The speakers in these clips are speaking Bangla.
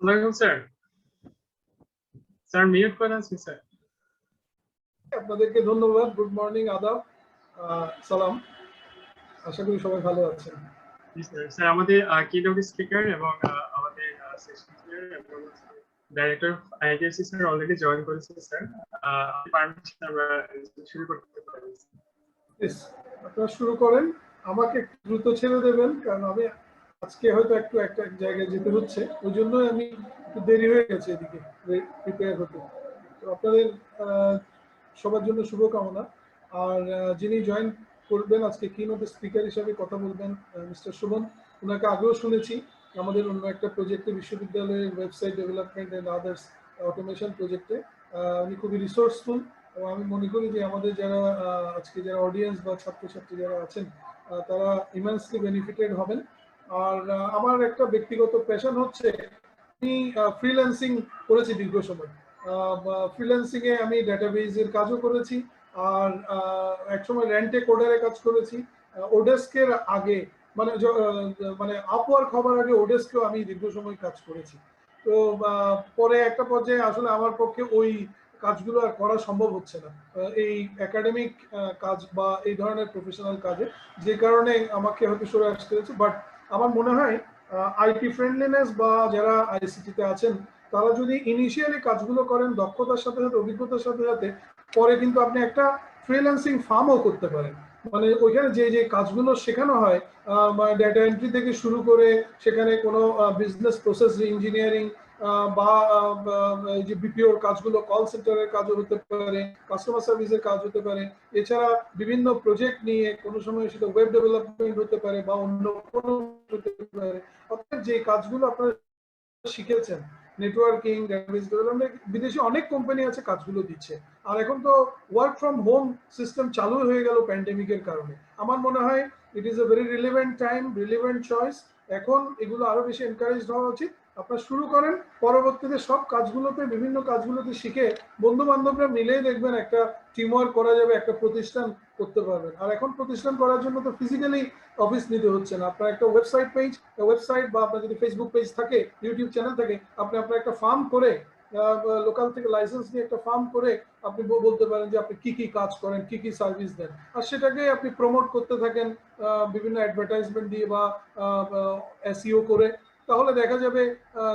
ওয়ালাইকুম স্যার। স্যার মিউট করে আছি স্যার। আপনাদেরকে ধন্যবাদ। গুড মর্নিং, আদাব, সালাম। আশা করি সবাই ভালো আছেন। জি স্যার। স্যার আমাদের কিনোট স্পিকার এবং আমাদের সেশন স্যার এবং director of ITSC sir already join করেছে স্যার। পারমিশন আমরা শুরু করতে পারি। প্লিজ আপনারা শুরু করেন। আমাকে একটু দ্রুত ছেড়ে দেবেন, কারণ আমি আজকে হয়তো একটু একটা জায়গায় যেতে হচ্ছে, ওই জন্যই আমি একটু দেরি হয়ে গেছে এদিকে প্রিপেয়ার হতে। তো আপনাদের সবার জন্য শুভকামনা। আর যিনি জয়েন করবেন আজকে কিনোট স্পিকার হিসাবে কথা বলবেন মিস্টার সুমন, ওনাকে আগেও শুনেছি আমাদের অন্য একটা প্রজেক্টে, বিশ্ববিদ্যালয়ের website development and others automation প্রজেক্টে। উনি খুবই রিসোর্সফুল এবং আমি মনে করি যে আমাদের যারা আজকে যারা অডিয়েন্স বা ছাত্রছাত্রী যারা আছেন তারা ইমেন্সলি বেনিফিটেড হবেন। আর আমার একটা ব্যক্তিগত প্যাশন হচ্ছে, আমি ফ্রিল্যান্সিং করেছি দীর্ঘ সময়। ফ্রিল্যান্সিং এ আমি ডাটাবেজের কাজও করেছি, আর একসময় রেন্টে কোডারে কাজ করেছি। ওডেস্কের আগে মানে মানে আপওয়ার্ক হবার আগে ওডেস্কেও আমি দীর্ঘ সময় কাজ করেছি। তো পরে একটা পর্যায়ে আসলে আমার পক্ষে ওই কাজগুলো আর করা সম্ভব হচ্ছে না এই একাডেমিক কাজ বা এই ধরনের প্রফেশনাল কাজে, যে কারণে আমাকে হয়তো সরে আসতে হয়েছে। বাট আমার মনে হয় আইটি ফ্রেন্ডলিনেস বা যারা আইসিটিতে আছেন তারা যদি ইনিশিয়ালি কাজগুলো করেন দক্ষতার সাথে সাথে, অভিজ্ঞতার সাথে সাথে, পরে কিন্তু আপনি একটা ফ্রিল্যান্সিং ফার্মও করতে পারেন। মানে ওইখানে যে যে কাজগুলো শেখানো হয়, ডেটা এন্ট্রি থেকে শুরু করে সেখানে কোনো বিজনেস প্রসেস ইঞ্জিনিয়ারিং বা যে বিপিওর কাজগুলো, কল সেন্টারের কাজও হতে পারে, কাস্টমার সার্ভিসের কাজ হতে পারে, এছাড়া বিভিন্ন প্রজেক্ট নিয়ে কোনো সময় সেটা ওয়েব ডেভেলপমেন্ট হতে পারে বা অন্য কোনো হতে পারে। অর্থাৎ যে কাজগুলো আপনারা শিখেছেন, নেটওয়ার্কিং, ডেটাবেস ডেভেলপমেন্ট, বিদেশে অনেক কোম্পানি আছে কাজগুলো দিচ্ছে। আর এখন তো ওয়ার্ক ফ্রম হোম সিস্টেম চালু হয়ে গেল প্যান্ডেমিকের কারণে। আমার মনে হয় it is a very relevant time, relevant choice. এখন এগুলো আরো বেশি এনকারেজ হওয়া উচিত। আপনারা শুরু করেন, পরবর্তীতে সব কাজগুলোতে, বিভিন্ন কাজগুলোতে শিখে বন্ধু বান্ধবরা মিলেই দেখবেন একটা টিমওয়ার্ক করা যাবে, একটা প্রতিষ্ঠান করতে পারবেন। আর এখন প্রতিষ্ঠান করার জন্য তো ফিজিক্যালি অফিস নিতে হচ্ছে না, আপনার একটা ওয়েবসাইট বা আপনার যদি ফেসবুক পেজ থাকে, ইউটিউব চ্যানেল থাকে, আপনি আপনার একটা ফার্ম করে, লোকাল থেকে লাইসেন্স নিয়ে একটা ফার্ম করে আপনি বলতে পারেন যে আপনি কি কি কাজ করেন, কি কি সার্ভিস দেন, আর সেটাকে আপনি প্রমোট করতে থাকেন বিভিন্ন অ্যাডভার্টাইজমেন্ট দিয়ে বা এসইও করে। তাহলে দেখা যাবে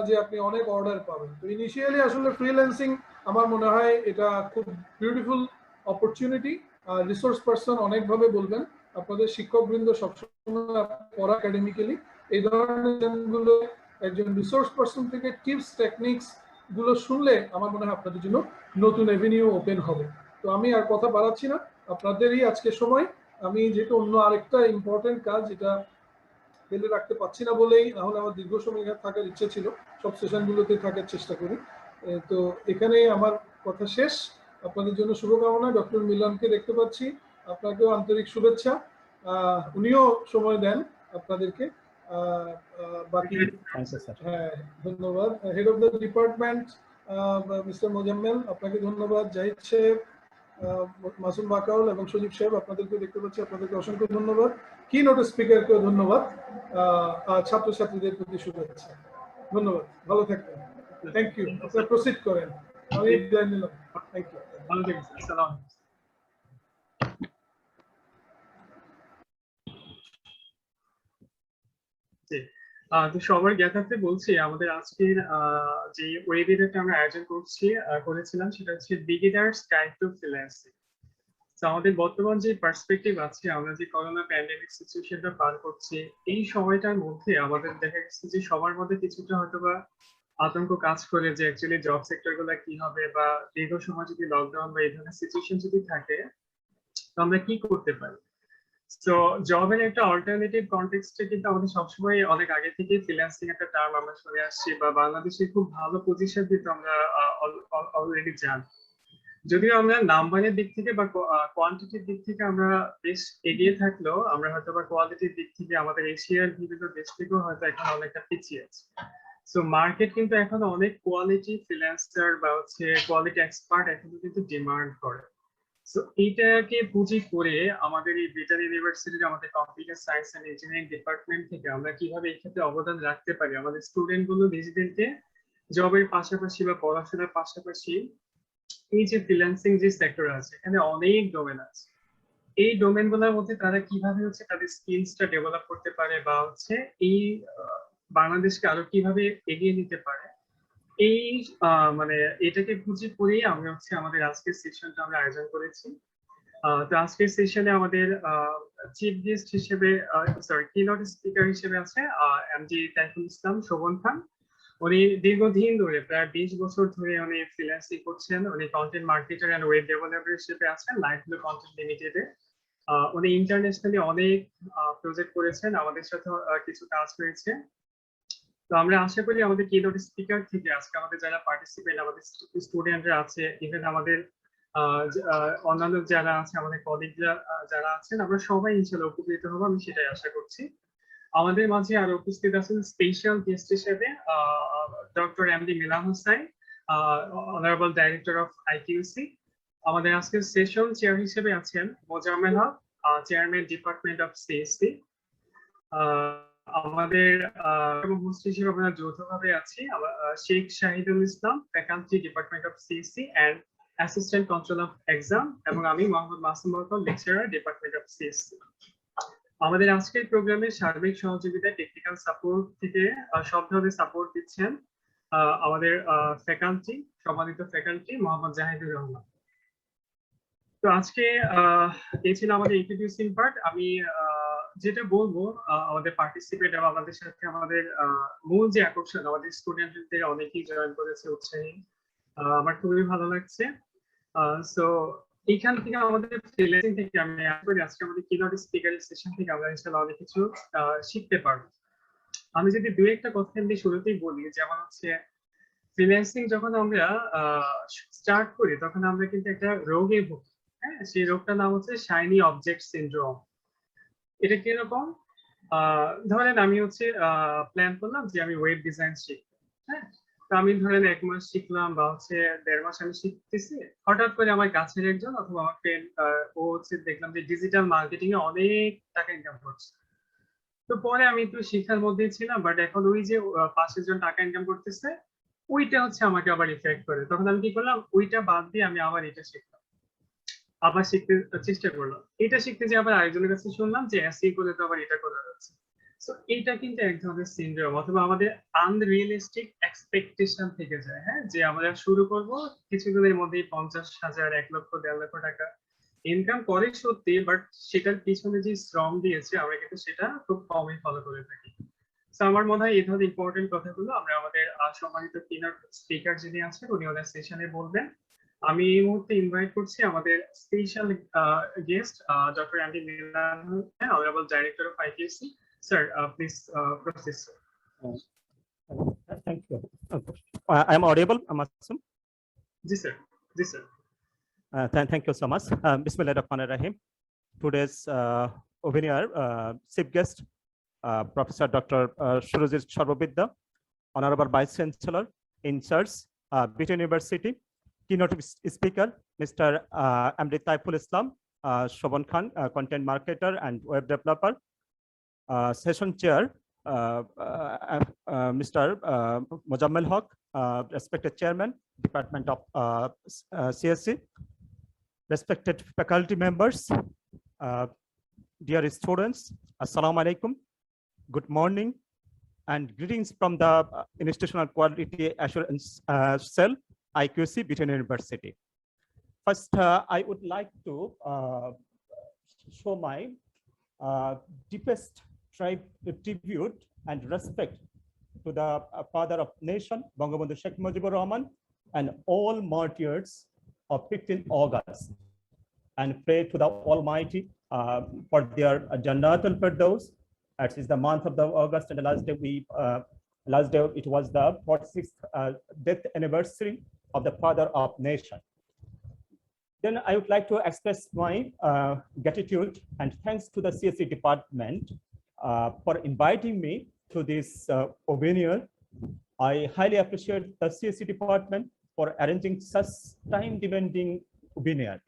যে আপনি অনেক অর্ডার পাবেন। তো ইনিশিয়ালি আসলে ফ্রিল্যান্সিং আমার মনে হয় এটা খুব বিউটিফুল অপরচুনিটি। রিসোর্স পার্সন অনেকভাবে বলবেন, আপনাদের শিক্ষকবৃন্দ সবসময় পড়া একাডেমিক্যালি এই ধরনের গুলো একজন রিসোর্স পার্সন থেকে টিপস টেকনিক্স গুলো শুনলে আমার মনে হয় আপনাদের জন্য নতুন এভিনিউ ওপেন হবে। তো আমি আর কথা বাড়াচ্ছি না, আপনাদেরই আজকে সময়। আমি যেহেতু অন্য আরেকটা ইম্পর্টেন্ট কাজ, এটা ফেলে রাখতে পারছি না বলেই, নাহলে আমার দীর্ঘ সময় এখানে থাকার ইচ্ছে ছিল, সব সেশনগুলোতে থাকার চেষ্টা করি। তো এখানেই আমার কথা শেষ। আপনাদের জন্য শুভকামনা। ডক্টর মিলনকে দেখতে পাচ্ছি, আপনাকেও আন্তরিক শুভেচ্ছা। উনিও সময় দেন আপনাদেরকে। বাকি হ্যাঁ, ধন্যবাদ। Head of the department mister Mozammel, আপনাকে ধন্যবাদ। জাহিদ সাহেব, মাসুম বাকাউল এবং সজীব সাহেব, আপনাদেরকে দেখতে পাচ্ছি, আপনাদেরকে অসংখ্য ধন্যবাদ। কিনোট স্পিকারকেও ধন্যবাদ। ছাত্রছাত্রীদের প্রতি শুভেচ্ছা। ধন্যবাদ, ভালো থাকবেন। Thank you. আপনারা প্রসিড করেন, আমি বিদায় নিলাম। Thank you. ভালো থাকবেন স্যার। আসসালামু আলাইকুম। তো সবার জ্ঞাতার্থে বলছি, আমাদের আজকের যে ওয়েবিনারটা আমরা আয়োজন করেছিলাম সেটা হচ্ছে বিগিনার্স গাইড টু ফ্রিল্যান্সিং। তো আমাদের বর্তমান যে পার্সপেক্টিভ আছে, আমরা যে করোনা প্যান্ডেমিক সিচুয়েশনটা পার করছি, এই সময়টার মধ্যে আমাদের দেখা গেছে যে সবার মধ্যে কিছুটা হয়তোবা আতঙ্ক কাজ করে যে অ্যাকচুয়ালি জব সেক্টর গুলা কি হবে, বা দীর্ঘ সময় যদি লকডাউন বা এই ধরনের সিচুয়েশন যদি থাকে, তো আমরা কি করতে পারি। তো জবের একটা অল্টারনেটিভ কনটেক্সটে কিন্তু আমাদের সবসময় অনেক আগে থেকে ফ্রিল্যান্সিং একটা টার্ম আমরা শুনে আসছি, বা বাংলাদেশে খুব ভালো পজিশন কিন্তু আমরা অলরেডি জানি। যদিও আমরা নাম্বারের দিক থেকে বা কোয়ান্টিটির দিক থেকে আমরা বেশ এগিয়ে থাকলেও, আমরা হয়তো বা কোয়ালিটির দিক থেকে আমাদের এশিয়ার বিভিন্ন দেশ থেকেও হয়তো এখন অনেকটা পিছিয়ে আছে। সো মার্কেট কিন্তু এখন অনেক কোয়ালিটি ফ্রিল্যান্সার বা হচ্ছে কোয়ালিটি এক্সপার্ট এখনো কিন্তু ডিমান্ড করে। সো এইটাকে পুঁজি করে আমাদের এই ব্রিটেন ইউনিভার্সিটির আমাদের computer science and engineering department থেকে আমরা কিভাবে এই ক্ষেত্রে অবদান রাখতে পারি, আমাদের স্টুডেন্ট গুলো ডিজিটালকে জবের পাশাপাশি বা পড়াশোনার পাশাপাশি এই যে ফ্রিল্যান্সিং যে সেক্টর আছে এখানে অনেক ডোমেন আছে। এই ডোমেন গুলোর মধ্যে তারা কিভাবে হচ্ছে তাদের স্কিলসটা ডেভেলপ করতে পারে বা হচ্ছে এই বাংলাদেশকে আরো কিভাবে এগিয়ে নিতে পারে, এই মানে এটাকে পুঁজি করেই আমরা হচ্ছে আমাদের আজকের সেশনটা আমরা আয়োজন করেছি। তো আজকের সেশনে আমাদের চিফ গেস্ট হিসেবে সরি কিনোট স্পিকার হিসেবে আছে এমডি তাইফুল ইসলাম শোভন খান। উনি দীর্ঘদিন ধরে প্রায় 20 বছর ধরে উনি ফ্রিল্যান্সিং করছেন। উনি content marketer and web developer হিসেবে আছেন লাইফলো কন্টেন্ট লিমিটেডে। উনি ইন্টারন্যাশনালি অনেক প্রজেক্ট করেছেন, আমাদের সাথে কিছু কাজ করেছে। তো আমরা আশা করি আমাদের কিনোট স্পিকার থেকে আজকে আমাদের যারা পার্টিসিপেন্ট, আমাদের স্টুডেন্টরা আছে, ইভেন আমাদের অন্যান্য যারা আছে, আমাদের কলিগরা যারা আছেন, আমরা সবাই ইনশাআল্লাহ উপকৃত হবো, আমি সেটাই আশা করছি। আমাদের মাঝে আরো উপস্থিত আছেন স্পেশাল গেস্ট হিসেবে doctor MD Milan Hossain, honourable director of IQC. আমাদের আজকের সেশন চেয়ার হিসেবে আছেন Mozammel Haque, chairman department of CSC. আমাদের হোস্ট হিসেবে আমরা যৌথভাবে আছি Sheikh Shahidul Islam, faculty department of CSC and assistant control of exam, এবং আমি Mohammad Masum Barkat, lecturer department of CSC. আমাদের আজকের প্রোগ্রামের সার্বিক সহযোগিতা টেকনিক্যাল সাপোর্ট থেকে সব ধরনের সাপোর্ট দিচ্ছেন আমাদের ফ্যাকাল্টি, সম্মানিত ফ্যাকাল্টি মোহাম্মদ জাহিদুর রহমান। তো আজকে এই ছিল আমাদের ইন্ট্রোডিউসিং পার্ট। আমি যেটা বলবো আমাদের পার্টিসিপেট এবং আমাদের সাথে আমাদের মূল যে আকর্ষণ, আমাদের স্টুডেন্টদের অনেকেই জয়েন করেছে উৎসাহী, আমার খুবই ভালো লাগছে। সো এইখান থেকে আমাদের ফ্রিল্যান্সিং থেকে আমি আশা করি আজকে আমাদের কিনোট স্পিকার সেশন থেকে আমরা ইনশাআল্লাহ অনেক কিছু শিখতে পারবো। আমি যদি দুই একটা কথা এমনি শুরুতেই বলি, যেমন হচ্ছে ফ্রিল্যান্সিং যখন আমরা স্টার্ট করি তখন আমরা কিন্তু একটা রোগে ভুগি। হ্যাঁ, সেই রোগটার নাম হচ্ছে শাইনি অবজেক্ট সিনড্রোম। এটা কিরকম? ধরেন আমি হচ্ছে প্ল্যান করলাম যে আমি ওয়েব ডিজাইন শিখবো। হ্যাঁ, তো আমি ধরেন 1 মাস শিখলাম বা হচ্ছে 1.5 মাস আমি শিখতেছি। হঠাৎ করে আমার কাছের একজন অথবা আমার ফ্রেন্ড ও হচ্ছে দেখলাম যে ডিজিটাল মার্কেটিং এ অনেক টাকা ইনকাম করছে। তো পরে আমি তো শিক্ষার মধ্যেই ছিলাম, বাট এখন ওই যে পাশের জন টাকা ইনকাম করতেছে ওইটা হচ্ছে আমাকে আবার ইফেক্ট করে। তখন আমি কি করলাম, ওইটা বাদ দিয়ে আমি আবার এটা শিখলাম, আবার শিখতে চেষ্টা করলাম। এটা শিখতে যে আবার আরেকজনের কাছে শুনলাম যে এসই করে তো আবার এটা করা যাচ্ছে। সো এটা কিন্তু এক ধরনের সিনড্রোম অথবা আমাদের আনরিয়েলিস্টিক এক্সপেকটেশন থেকে যায়। হ্যাঁ, যে আমরা শুরু করব কিছুদিনের মধ্যেই 50,000, 1 লক্ষ, 1.5 লক্ষ টাকা ইনকাম করে সত্যি, বাট সেটার পিছনে যে শ্রম দিয়েছে আমরা কিন্তু সেটা খুব কমই ফলো করে থাকি। তো আমার মনে হয় এই ধরনের ইম্পর্টেন্ট কথাগুলো আমরা আমাদের সম্মানিত কিনোট স্পিকার যিনি আছেন উনি ওনার সেশনে বলবেন। আমি এই মুহূর্তে ইনভাইট করছি আমাদের special guest doctor MD Milan, honourable director of IQC. Sir, please proceed sir. Thank you. I am audible, Masum? জি স্যার, জি sir. Thank you so much. Bismillahirrahmanirrahim. Today's webinar chief guest, Professor Dr. Surojit Sarbobidya, Honorable Vice Chancellor in charge, BIT University. Keynote speaker, Mr. MD Taiful Islam, Shobhan Khan, content marketer and web developer. Session chair, Mr. Mojammel Haq, respected chairman, Department of CSC. Respected faculty members, dear students, Assalamu alaikum, good morning, and greetings from the Institutional Quality Assurance Cell, IQC, BIT University. First, I would like to show my deepest tribute and respect to the father of nation, Bangabandhu Sheikh Mujibur Rahman, and all martyrs of 15 August, and pray to the Almighty for their Jannatul Firdaus. It is the month of the August, and the last day it was the 46th death anniversary of the father of nation. Then I would like to express my gratitude and thanks to the CSC department for inviting me to this webinar. I highly appreciate the CSC department for arranging such time-demanding webinar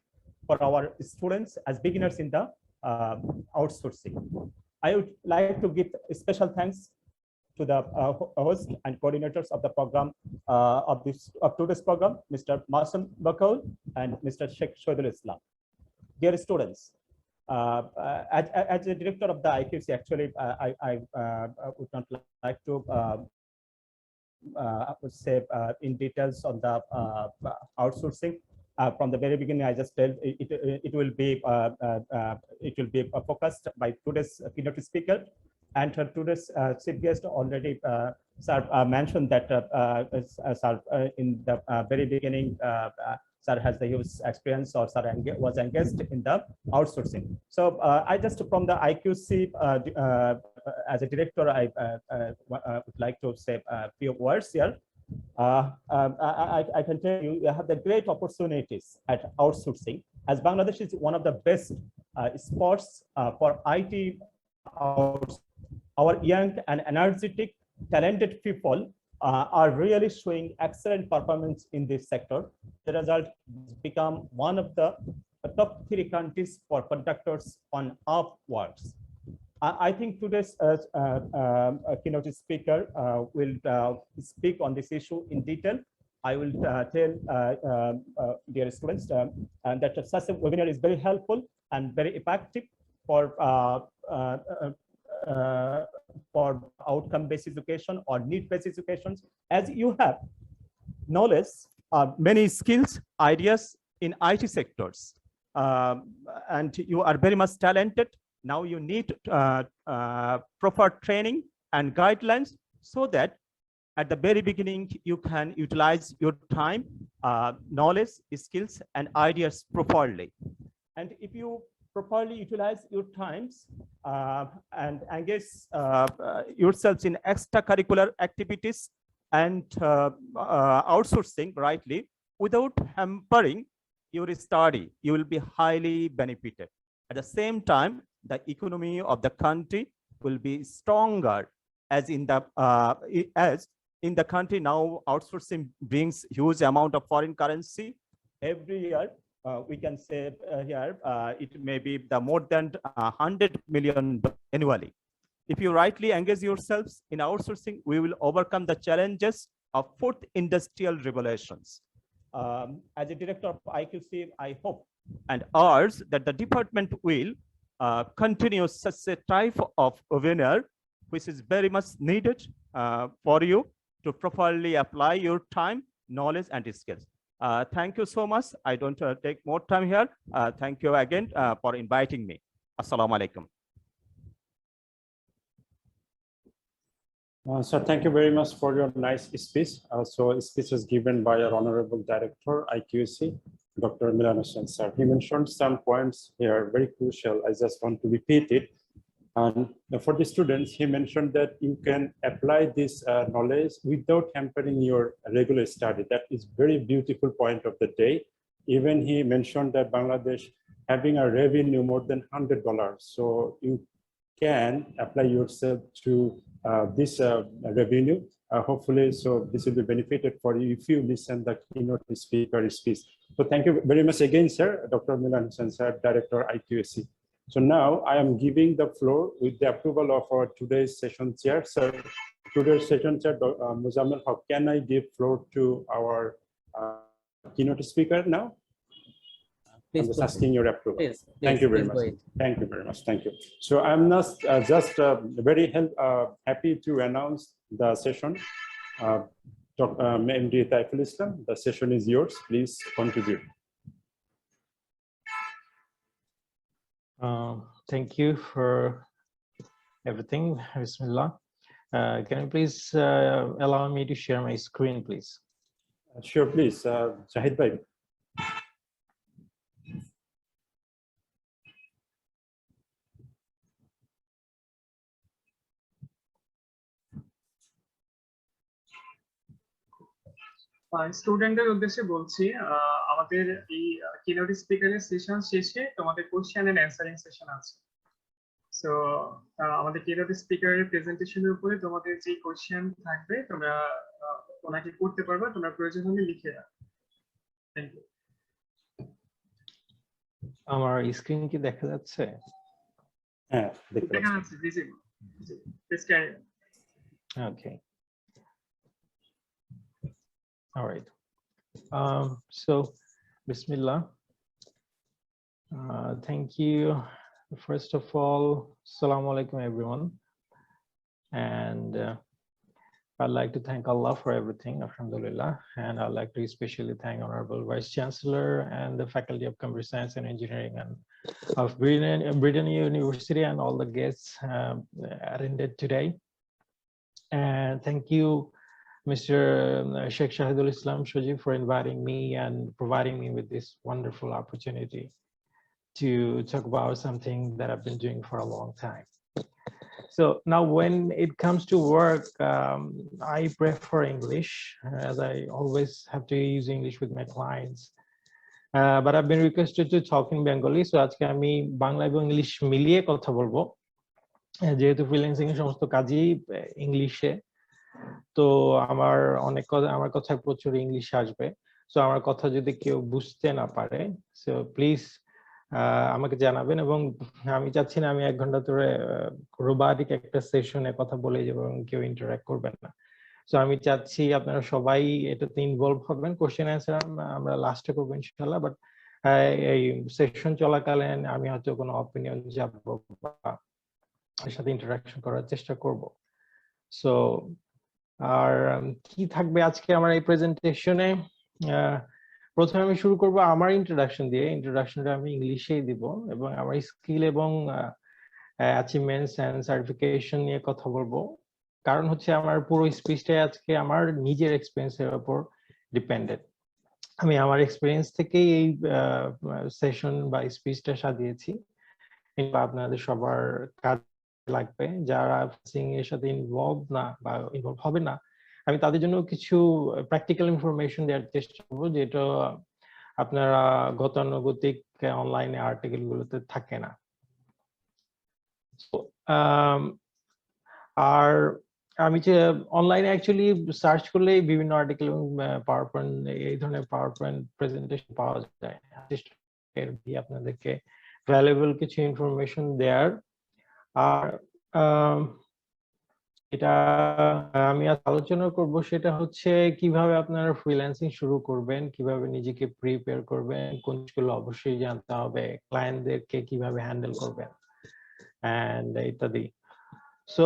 for our students as beginners in the outsourcing. I would like to give special thanks to the host and coordinators of the program of today's program, Mr. Masum Bakul and Mr. Sheikh Shoidul Islam. Dear students, as a director of the IQC, actually, I would not like to say in details on the outsourcing. From the very beginning, I just tell it will be focused by today's keynote speaker, and today's chief guest already sir mentioned that sir in the very beginning. Sir has the huge experience, or sir was engaged in the outsourcing. So I just from the IQC as a director, I would like to say a few words here. I can tell you, you have the great opportunities at outsourcing, as Bangladesh is one of the best spots for IT. Our young and energetic, talented people are really showing excellent performance in this sector. The result has become one of the top 3 countries for contractors on Upworks. I think today's keynote speaker will speak on this issue in detail. I will tell dear students that such a webinar is very helpful and very effective for outcome-based education or need-based educations, as you have knowledge, many skills, ideas in IT sectors, and you are very much talented. Now you need proper training and guidelines so that at the very beginning you can utilize your time, knowledge, skills, and ideas properly. And if you properly utilize your times and engage yourselves in extracurricular activities and outsourcing rightly without hampering your study, you will be highly benefited. At the same time, the economy of the country will be stronger, as in the country now outsourcing brings huge amount of foreign currency every year. We can say here it may be the more than 100 million annually. If you rightly engage yourselves in outsourcing, we will overcome the challenges of 4th industrial revolutions. As a director of IQC, I hope and urge that the department will continue such a type of webinar, which is very much needed for you to properly apply your time, knowledge, and skills. Thank you so much. I don't take more time here. Thank you again for inviting me. Assalamu alaikum. So thank you very much for your nice speech. So speech was given by our Honorable Director, IQC, Dr. Milan Hossain sir. He mentioned some points here, very crucial. I just want to repeat it. And for the students, he mentioned that you can apply this knowledge without hampering your regular study. That is very beautiful point of the day. Even he mentioned that Bangladesh having a revenue more than $100. So you can apply yourself to this revenue. Hopefully, so this will be benefited for you if you listen the keynote speaker speech. So thank you very much again, sir, Dr. Milan Hossain sir, Director IQAC. So now I am giving the floor with the approval of our today's session chair. Sir, today's session chair, Muzammil, how can I give floor to our keynote speaker now? Please, I'm just asking your approval. Please, Thank you very much. Thank you very much. Thank you. So I'm not just very happy to announce the session. MD Taiful Islam, the session is yours. Please contribute. Thank you for everything. Bismillah. Can you please allow me to share my screen, please? Sure, please. Shahid Bhai. স্টুডেন্টদের উদ্দেশ্যে বলছি, আমাদের এই কিনোট স্পিকারের সেশন শেষে তোমাদের কোশ্চেন এন্ড অ্যানসারিং সেশন আছে। সো আমাদের কিনোট স্পিকারের প্রেজেন্টেশনের উপরে তোমাদের যে কোশ্চেন থাকবে তোমরা ওনাকে করতে পারবে, তোমরা প্রয়োজন হলে লিখে রাখো। Thank you. আমার স্ক্রিন কি দেখা যাচ্ছে? হ্যাঁ, দেখা যাচ্ছে, visible. Please carry on. Okay. All right. So, Bismillah. Thank you. First of all, Assalamu alaikum, everyone. And I'd like to thank Allah for everything, Alhamdulillah. And I'd like to especially thank Honorable Vice Chancellor and the Faculty of Computer Science and Engineering and of Britannia University and all the guests attended today. And thank you, Mr. Sheikh Shahidul Islam Shoji, for inviting me and providing me with this wonderful opportunity to talk about something that I've been doing for a long time. So now when it comes to work, I prefer English, as I always have to use English with my clients. But I've been requested to talk in Bengali, so আজকে আমি বাংলা এবং ইংলিশ মিলিয়ে কথা বলবো, যেহেতু ফ্রিল্যান্সিং এর সমস্ত কাজই ইংলিশে, তো আমার কথা প্রচুর ইংলিশ আসবে। সো আমার কথা যদি কেউ বুঝতে না পারে, সো প্লিজ আমাকে জানাবেন। এবং আমি চাচ্ছি না আমি 1 ঘন্টা ধরে রোবাটিক একটা সেশনে কথা বলে যাব এবং কেউ ইন্টারঅ্যাক্ট করবেন না। সো আমি চাচ্ছি আপনারা সবাই এটাতে ইনভলভ হবেন। কোশ্চেন অ্যান্সার আমরা লাস্টে করবো ইনশাআল্লাহ, বাট এই সেশন চলাকালীন আমি হয়তো কোনো অপিনিয়ন জানবো বা এর সাথে ইন্টারঅ্যাকশন করার চেষ্টা করব। সো আর কি থাকবে আজকে আমার এই প্রেজেন্টেশনে, প্রথমে আমি শুরু করব আমার ইন্ট্রোডাকশন দিয়ে। ইন্ট্রোডাকশনটা আমি ইংলিশেই দিব এবং আমার স্কিল এবং অ্যাচিভমেন্টস এন্ড সার্টিফিকেশন নিয়ে কথা বলবো। কারণ হচ্ছে আমার পুরো স্পিচটাই আজকে আমার নিজের এক্সপেরিয়েন্সের উপর ডিপেন্ডেন্ট। আমি আমার এক্সপেরিয়েন্স থেকেই এই সেশন বা স্পিচটা সাজিয়েছি। আপনাদের সবার কাজ লাগবে, যারা ফ্রিল্যান্সিং এর সাথে ইনভলভ না বা ইনভলভ হবে না, আমি তাদের জন্য কিছু প্র্যাকটিক্যাল ইনফরমেশন দেওয়ার চেষ্টা করবো, যেটা আপনারা গতানুগতিক অনলাইনে আর্টিকেল গুলোতে থাকে না। আর আমি যে অনলাইনে অ্যাকচুয়ালি সার্চ করলে বিভিন্ন আর্টিকেল এবং পাওয়ার পয়েন্ট, এই ধরনের পাওয়ার পয়েন্ট প্রেজেন্টেশন পাওয়া যায়। আপনাদেরকে ভ্যালুয়েবল কিছু ইনফরমেশন দেওয়ার। আর এটা আমি আলোচনা করব, সেটা হচ্ছে কিভাবে আপনারা ফ্রিল্যান্সিং শুরু করবেন, কিভাবে নিজেকে প্রিপেয়ার করবেন, কোন জিনিসগুলো অবশ্যই জানতে হবে, ক্লায়েন্টদেরকে কিভাবে হ্যান্ডেল করবেন, and ইত্যাদি। So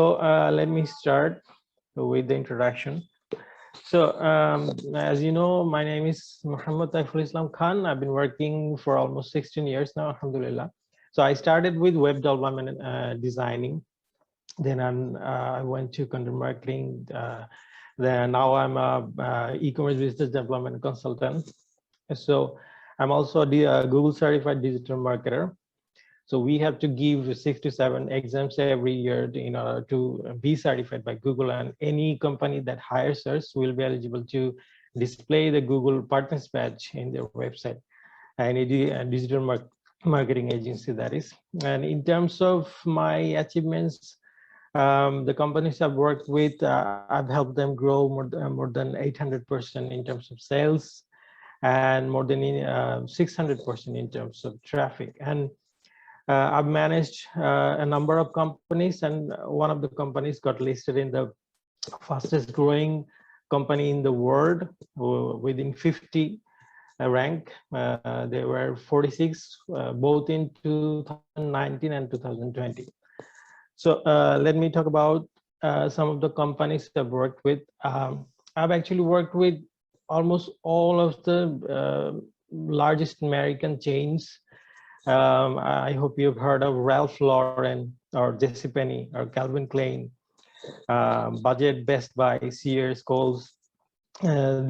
let me start with the introduction. So as you know, my name is Muhammad Taiful Islam Khan. I've been working for almost 16 years now, alhamdulillah. So I started with web development and designing. Then I went to content marketing. Then now I'm a e-commerce business development consultant. So I'm also a Google certified digital marketer. So we have to give 6 to 7 exams every year in order to be certified by Google, and any company that hires us will be eligible to display the Google Partners badge in their website, any digital marketing agency that is. And in terms of my achievements, the companies I've worked with, I've helped them grow more than 800% in terms of sales, and more than 600% in terms of traffic. And I've managed a number of companies, and one of the companies got listed in the fastest growing company in the world within 50 rank. They were 46 both in 2019 and 2020. So let me talk about some of the companies I've worked with. I've actually worked with almost all of the largest American chains. I hope you've heard of Ralph Lauren or JCPenney or Calvin Klein, Budget, Best Buy, Sears, Kohl's.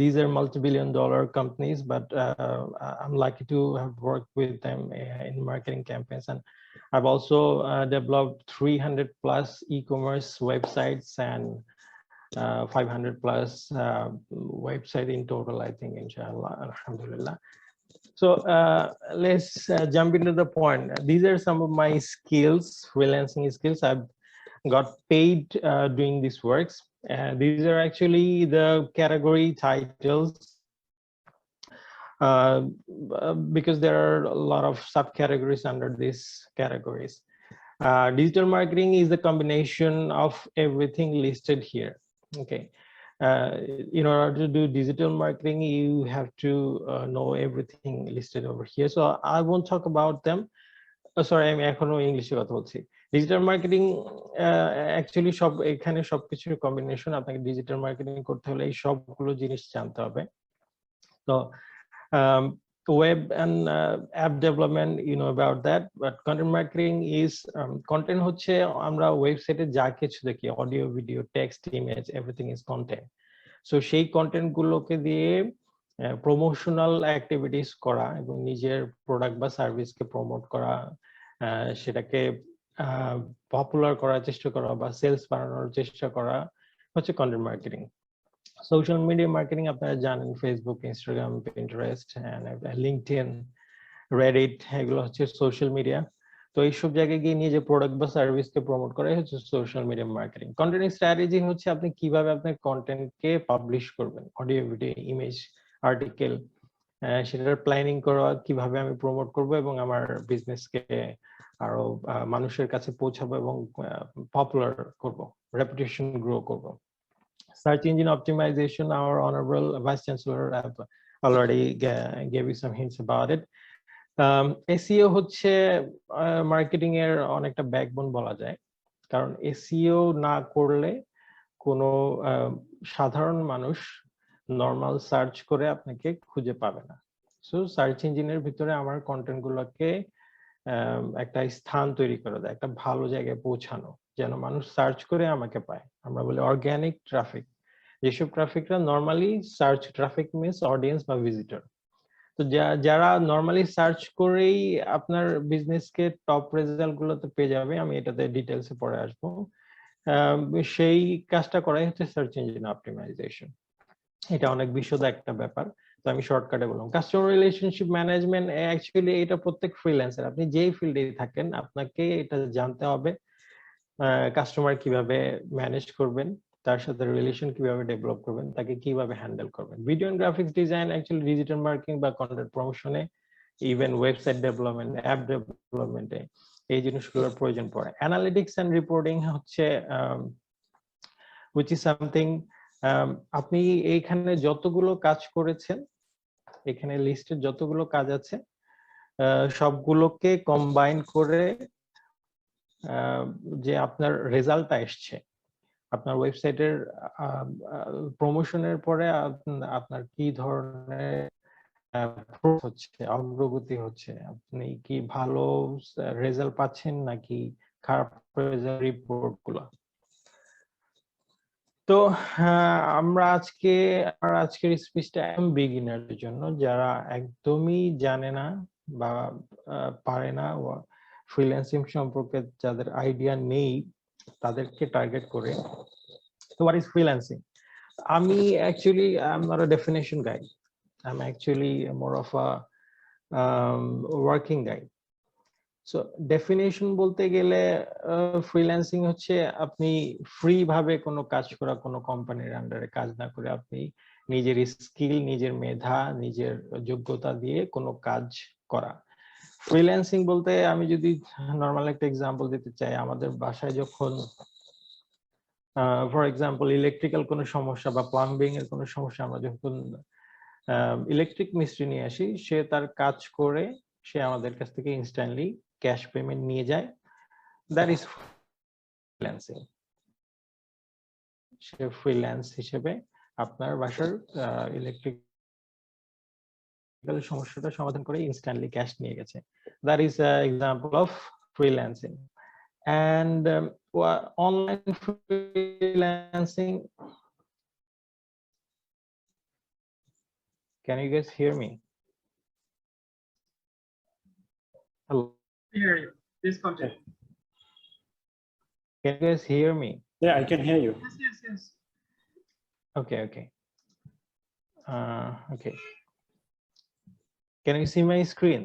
These are multi-billion-dollar companies, but I'm lucky to have worked with them in marketing campaigns. And I've also developed 300 plus e-commerce websites and 500 plus website in total, I think, inshallah, alhamdulillah. So let's jump into the point. These are some of my skills, freelancing skills. I've got paid doing these works. These are actually the category titles, because there are a lot of subcategories under these categories. Digital marketing is the combination of everything listed here. Okay. In order to do digital marketing, you have to know everything listed over here. So I won't talk about them. Sorry, আমি এখনো ইংলিশে কথা বলছি। ডিজিটাল মার্কেটিং অ্যাকচুয়ালি সব এখানে সবকিছুর কম্বিনেশন। আপনাকে ডিজিটাল মার্কেটিং করতে হলে এই সবগুলো জিনিস জানতে হবে। তো web and app development, you know about that, but content marketing is content হচ্ছে আমরা ওয়েবসাইটে যা কিছু দেখি, audio, video, text, image, everything is content. So সেই কন্টেন্ট গুলোকে দিয়ে প্রমোশনাল অ্যাক্টিভিটিস করা এবং নিজের প্রোডাক্ট বা সার্ভিসকে প্রমোট করা, সেটাকে পপুলার করার চেষ্টা করা বা সেলস বাড়ানোর চেষ্টা করা হচ্ছে content marketing. Social media marketing আপনারা জানেন, Facebook, Instagram, Pinterest, LinkedIn, Reddit, এগুলো হচ্ছে সোশ্যাল মিডিয়া। তো এইসব জায়গায় গিয়ে নিজে প্রোডাক্ট বা সার্ভিসকে প্রমোট করাই হচ্ছে social media marketing. Content strategy হচ্ছে আপনি কিভাবে আপনার কন্টেন্টকে পাবলিশ করবেন, অডিও, ভিডিও, ইমেজ, আর্টিকেল, সেটার প্ল্যানিং করা, কিভাবে আমি প্রমোট করব এবং আমার বিজনেসকে আরো মানুষের কাছে পৌঁছাবো এবং পপুলার করব, রেপুটেশন গ্রো করব। Search engine optimization, our honorable Vice Chancellor have already gave you some hints about it. SEO হচ্ছে মার্কেটিং এর অনেকটা ব্যাকবোন বলা যায়, কারণ SEO না করলে কোনো সাধারণ মানুষ নর্মাল সার্চ করে আপনাকে খুঁজে পাবে না। সো সার্চ ইঞ্জিনের ভিতরে আমার কন্টেন্ট গুলোকে একটা স্থান তৈরি করে দেয়, একটা ভালো জায়গায় পৌঁছানো, যেন মানুষ সার্চ করে আমাকে পায়। আমরা বলি অর্গানিক ট্রাফিক। যেসব ট্রাফিকরা normally search traffic means audience বা ভিজিটর। তো যারা নর্মালি সার্চ করেই আপনার বিজনেসকে টপ রেজাল্ট গুলোতে পেয়ে যাবে, আমি এটাতে ডিটেলসে পরে আসবো, সেই কাজটা করাই হচ্ছে সার্চ ইঞ্জিন অপটিমাইজেশন। এটা অনেক বিশদ একটা ব্যাপার, তো আমি শর্টকাটে বললাম। কাস্টমার রিলেশনশিপ ম্যানেজমেন্ট, অ্যাকচুয়ালি এটা প্রত্যেক ফ্রিল্যান্সার, আপনি যেই ফিল্ডে থাকেন, আপনাকে এটা জানতে হবে কাস্টমার কিভাবে ম্যানেজ করবেন, তার সাথে রিলেশন কিভাবে ডেভেলপ করবেন, তাকে কিভাবে হ্যান্ডেল করবেন। Video and graphics design actually digital marketing বা কন্টেন্ট প্রমোশনে, ইভেন ওয়েবসাইট ডেভেলপমেন্ট, অ্যাপ ডেভেলপমেন্টে এই জিনিসগুলোর প্রয়োজন পড়ে। অ্যানালিটিক্স এন্ড রিপোর্টিং হচ্ছে which is something, আপনি এইখানে যতগুলো কাজ করেছেন, এখানে লিস্টের যতগুলো কাজ আছে সবগুলোকে কম্বাইন করে যে আপনার রেজাল্টটা এসছে, আপনার ওয়েবসাইটের প্রমোশনের পরে আপনার কি ধরনের হচ্ছে, অগ্রগতি হচ্ছে, আপনি কি ভালো রেজাল্ট পাচ্ছেন নাকি খারাপ রেজাল্ট, রিপোর্ট গুলো। তো আমরা আজকের স্পিচটা বিগিনারদের জন্য, যারা একদমই জানে না বা পারে না ফ্রিল্যান্সিং সম্পর্কে, যাদের আইডিয়া নেই, তাদেরকে টার্গেট করে। So what is freelancing? আমি actually I'm not a definition guy. I'm actually more of a working guy. So definition বলতে গেলে ফ্রিল্যান্সিং হচ্ছে আপনি ফ্রি ভাবে কোনো কাজ করা, কোনো কোম্পানির আন্ডারে কাজ না করে আপনি নিজের স্কিল, নিজের মেধা, নিজের যোগ্যতা দিয়ে কোনো কাজ করা। ফ্রিল্যান্সিং বলতে আমি যদি নর্মাল একটা এক্সাম্পল দিতে চাই, আমাদের বাসায় যখন ফর এক্সাম্পল ইলেকট্রিক্যাল কোনো সমস্যা বা প্লাম্বিং এর কোনো সমস্যা, আমরা যখন ইলেকট্রিক মিস্ত্রি নিয়ে আসি, সে তার কাজ করে সে আমাদের কাছ থেকে ইনস্ট্যান্টলি ক্যাশ পেমেন্ট নিয়ে যায়, that is freelancing. Say freelance হিসেবে আপনার বাসার ইলেকট্রিক্যাল সমস্যাটা সমাধান করে ইনস্ট্যান্টলি ক্যাশ নিয়ে গেছে, that is example of freelancing. And online freelancing, can you guys hear me? Hello, Hear you. Please continue. can you guys hear me? Yeah, I can hear you. Yes. Okay. Okay, can you see my screen?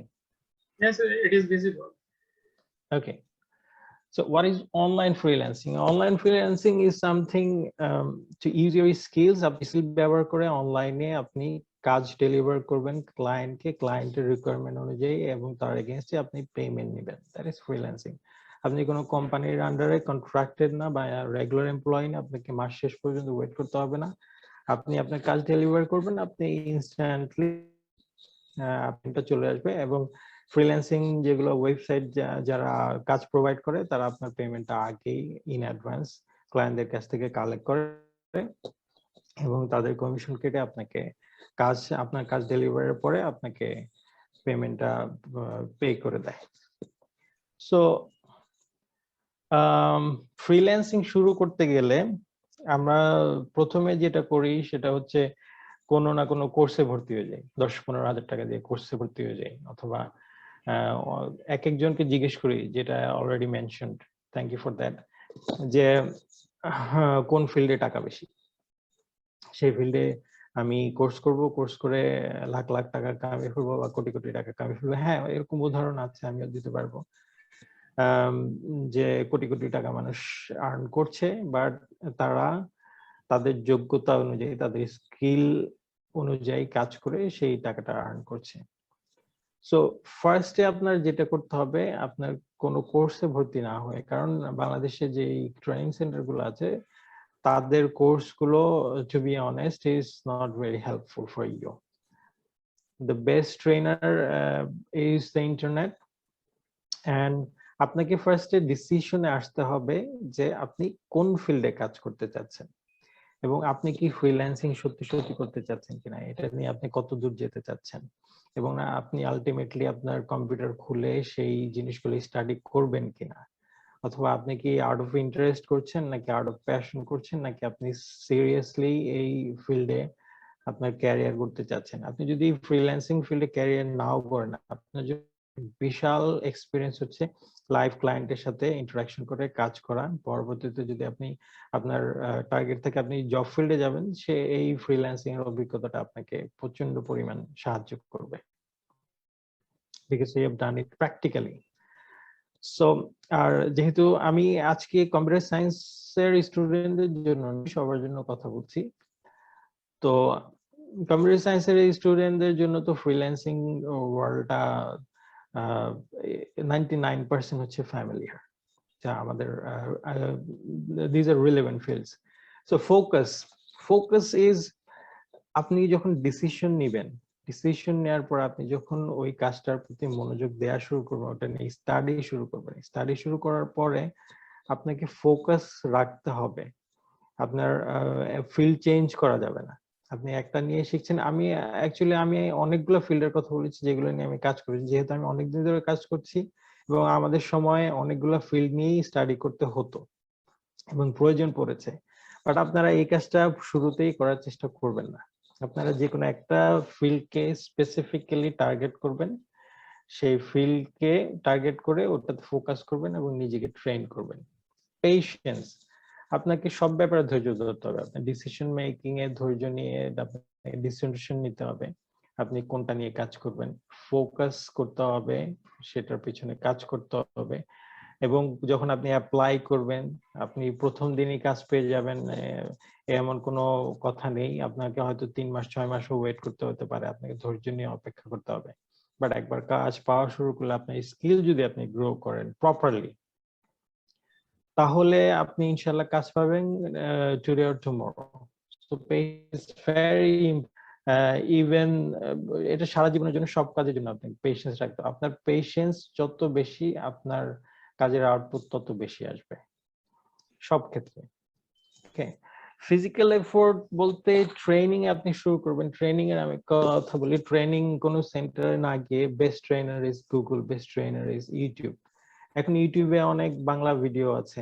Yes, it is visible. Okay, so what is online freelancing? Online freelancing is something to use your skills. আপনি স্কিল ব্যবহার করে অনলাইনে আপনি কাজ ডেলিভার করবেন ক্লায়েন্টকে, ক্লায়েন্টের রিকোয়ারমেন্ট অনুযায়ী, এবং তার এগেইনস্টে আপনি পেমেন্ট নেবেন, দ্যাট ইজ ফ্রিল্যান্সিং। আপনি কোনো কোম্পানির আন্ডারে কন্ট্রাক্টেড না বা রেগুলার এমপ্লয়ি না, আপনাকে মাস শেষ পর্যন্ত ওয়েট করতে হবে না। আপনি আপনার কাজ ডেলিভার করবেন, আপনি ইনস্ট্যান্টলি পেমেন্টটা চলে আসবে। এবং ফ্রিল্যান্সিং যেগুলো ওয়েবসাইট যারা কাজ প্রোভাইড করে তারা আপনার পেমেন্টটা আগেই ইন অ্যাডভান্স ক্লায়েন্টদের কাছ থেকে কালেক্ট করে এবং তাদের কমিশন কেটে আপনাকে আপনার কাজ ডেলিভারের পরে আপনাকে পেমেন্টটা পে করে দেয়। সো ফ্রিল্যান্সিং শুরু করতে গেলে আমরা প্রথমে যেটা করি সেটা হচ্ছে কোনো না কোনো কোর্সে ভর্তি হয়ে যাই, 10-15 হাজার টাকা দিয়ে কোর্সে ভর্তি হয়ে যাই, অথবা এক একজনকে জিজ্ঞেস করি, যেটা already mentioned, thank you for that, যে কোন ফিল্ডে টাকা বেশি, সেই ফিল্ডে আমি কোর্স করব, কোর্স করে লাখ লাখ টাকা কামিয়ে ফেলবো বা কোটি কোটি টাকা কামিয়ে ফেলবো। হ্যাঁ, এরকম উদাহরণ আছে, আমিও দিতে পারবো, যে কোটি কোটি টাকা মানুষ আর্ন করছে, বাট তারা তাদের যোগ্যতা অনুযায়ী, তাদের স্কিল অনুযায়ী কাজ করে সেই টাকাটা আর্ন করছে। সো ফার্স্টে আপনার যেটা করতে হবে, আপনার কোনো কোর্সে ভর্তি না হয়ে, কারণ বাংলাদেশে যে ট্রেনিং সেন্টার গুলো আছে তাদের কোর্স গুলো, to be honest, is not very helpful for you. The best trainer is the internet. And আপনাকে ফার্স্টে ডিসিশনে আসতে হবে যে আপনি কোন ফিল্ডে কাজ করতে চাচ্ছেন এবং আপনি কি ফ্রিল্যান্সিং সত্যি সত্যি করতে চাচ্ছেন কিনা, এটা নিয়ে আপনি কত দূর যেতে চাচ্ছেন, এবং আপনি আলটিমেটলি আপনার কম্পিউটার খুলে সেই জিনিসগুলো স্টাডি করবেন কিনা, অথবা আপনি কি আউট অফ ইন্টারেস্ট করছেন নাকি আউট অফ প্যাশন করছেন, নাকি আপনি সিরিয়াসলি এই ফিল্ডে আপনার ক্যারিয়ার করতে চাচ্ছেন। আপনি যদি ফ্রিল্যান্সিং ফিল্ডে ক্যারিয়ার নাও করেন, আপনার জন্য বিশাল এক্সপিরিয়েন্স হচ্ছে লাইভ ক্লায়েন্টের সাথে ইন্টারাকশন করে কাজ করা। পরবর্তীতে যদি আপনি আপনার টার্গেট থেকে আপনি জব ফিল্ডে যাবেন, সে এই ফ্রিল্যান্সিং এর অভিজ্ঞতাটা আপনাকে প্রচন্ড পরিমাণ সাহায্য করবে, because you have done it practically. So আর যেহেতু আমি আজকে কম্পিউটার সায়েন্সের স্টুডেন্টদের জন্য, সবার জন্য কথা বলছি, তো কম্পিউটার সায়েন্সের স্টুডেন্টদের জন্য তো ফ্রিল্যান্সিং ওয়ার্ল্ডটা 99% হচ্ছে ফ্যামিলিয়ার, যা আমাদের these are relevant fields. So focus is, আপনি যখন ডিসিশন নেবেন, ডিসিশন নেওয়ার পর আপনি যখন ওই কাজটার প্রতি মনোযোগ দেওয়া শুরু করবেন, ওটা নিয়ে স্টাডি শুরু করবেন, স্টাডি শুরু করার পরে আপনাকে ফোকাস রাখতে হবে, আপনার ফিল্ড চেঞ্জ করা যাবে না। আপনি একটা নিয়ে শিখছেন, আমি অনেকগুলো ফিল্ডের কথা বলেছি যেগুলো নিয়ে আমি কাজ করেছি, যেহেতু আমি অনেকদিন ধরে কাজ করছি এবং আমাদের সময় অনেকগুলো ফিল্ড নিয়েই স্টাডি করতে হতো এবং প্রয়োজন পড়েছে। বাট আপনারা এই কাজটা শুরুতেই করার চেষ্টা করবেন না, আপনারা যে কোনো একটা ফিল্ডকে স্পেসিফিক্যালি টার্গেট করবেন, সেই ফিল্ডকে টার্গেট করে ওটাতে ফোকাস করবেন এবং নিজেকে ট্রেন করবেন। পেশেন্স, আপনাকে সব ব্যাপারে ধৈর্য ধরতে হবে, আপনার ডিসিশন মেকিং এ ধৈর্য নিয়ে আপনাকে ডিসিশন নিতে হবে, আপনি কোনটা নিয়ে কাজ করবেন, ফোকাস করতে হবে, সেটার পিছনে কাজ করতে হবে। এবং যখন আপনি অ্যাপ্লাই করবেন, আপনি প্রথম দিনই কাজ পেয়ে যাবেন এমন কোনো কথা নেই, আপনাকে হয়তো 3 মাস 6 মাসও ওয়েট করতে হতে পারে, আপনাকে ধৈর্য নিয়ে অপেক্ষা করতে হবে। বাট একবার কাজ পাওয়া শুরু করলে, আপনার স্কিল যদি আপনি গ্রো করেন প্রপারলি, তাহলে আপনি ইনশাআল্লাহ কাজ পাবেন today or tomorrow. So patience very even, এটা সারা জীবনের জন্য, সব কাজের জন্য আপনি পেশেন্স রাখতে হবে। আপনার পেশেন্স যত বেশি, আপনার কাজের আউটপুট তত বেশি আসবে সব ক্ষেত্রে। ওকে, ফিজিক্যাল এফোর্ট বলতে ট্রেনিং আপনি শুরু করবেন। ট্রেনিং এর আমি কথা বলি, ট্রেনিং কোনো সেন্টারে না গিয়ে, best trainer is Google, best trainer is YouTube. এখন ইউটিউবে অনেক বাংলা ভিডিও আছে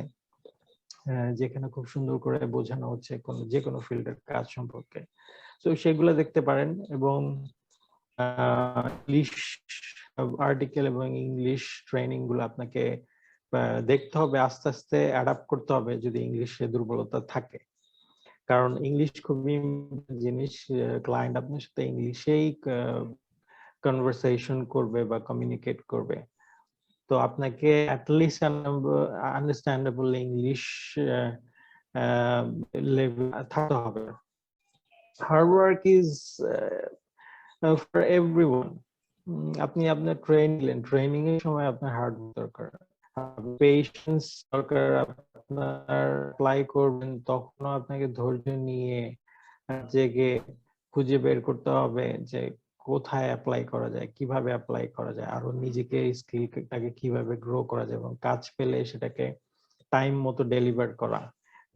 যেখানে খুব সুন্দর করে বোঝানো হচ্ছে যে কোনো ফিল্ডের কাজ সম্পর্কে, তো সেগুলো দেখতে পারেন। এবং ইংলিশ আর্টিকেল এবং ইংলিশ ট্রেনিং গুলো আপনাকে দেখতে হবে, আস্তে আস্তে অ্যাডাপ্ট করতে হবে যদি ইংলিশে দুর্বলতা থাকে, কারণ ইংলিশ খুবই জিনিস, ক্লায়েন্ট আপনার সাথে ইংলিশেই কনভারসেশন করবে বা কমিউনিকেট করবে, তো আপনাকে অ্যাটলিস্ট আন্ডারস্ট্যান্ডেবল ইংলিশ লেভেল থাকতে হবে। Hard work is for everyone. আপনি আপনার ট্রেনিং এর সময় আপনার হার্ড ওয়ার্ক দরকার, পেশেন্স দরকার, আপনার অ্যাপ্লাই করবেন তখনও আপনাকে ধৈর্য নিয়ে জেগে খুঁজে বের করতে হবে যে কোথায় অ্যাপ্লাই করা যায়, কিভাবে অ্যাপ্লাই করা যায়, আরো নিজেকে স্কিলটাকে কিভাবে গ্রো করা যায়, এবং কাজ পেলে সেটাকে টাইম মতো ডেলিভার করা,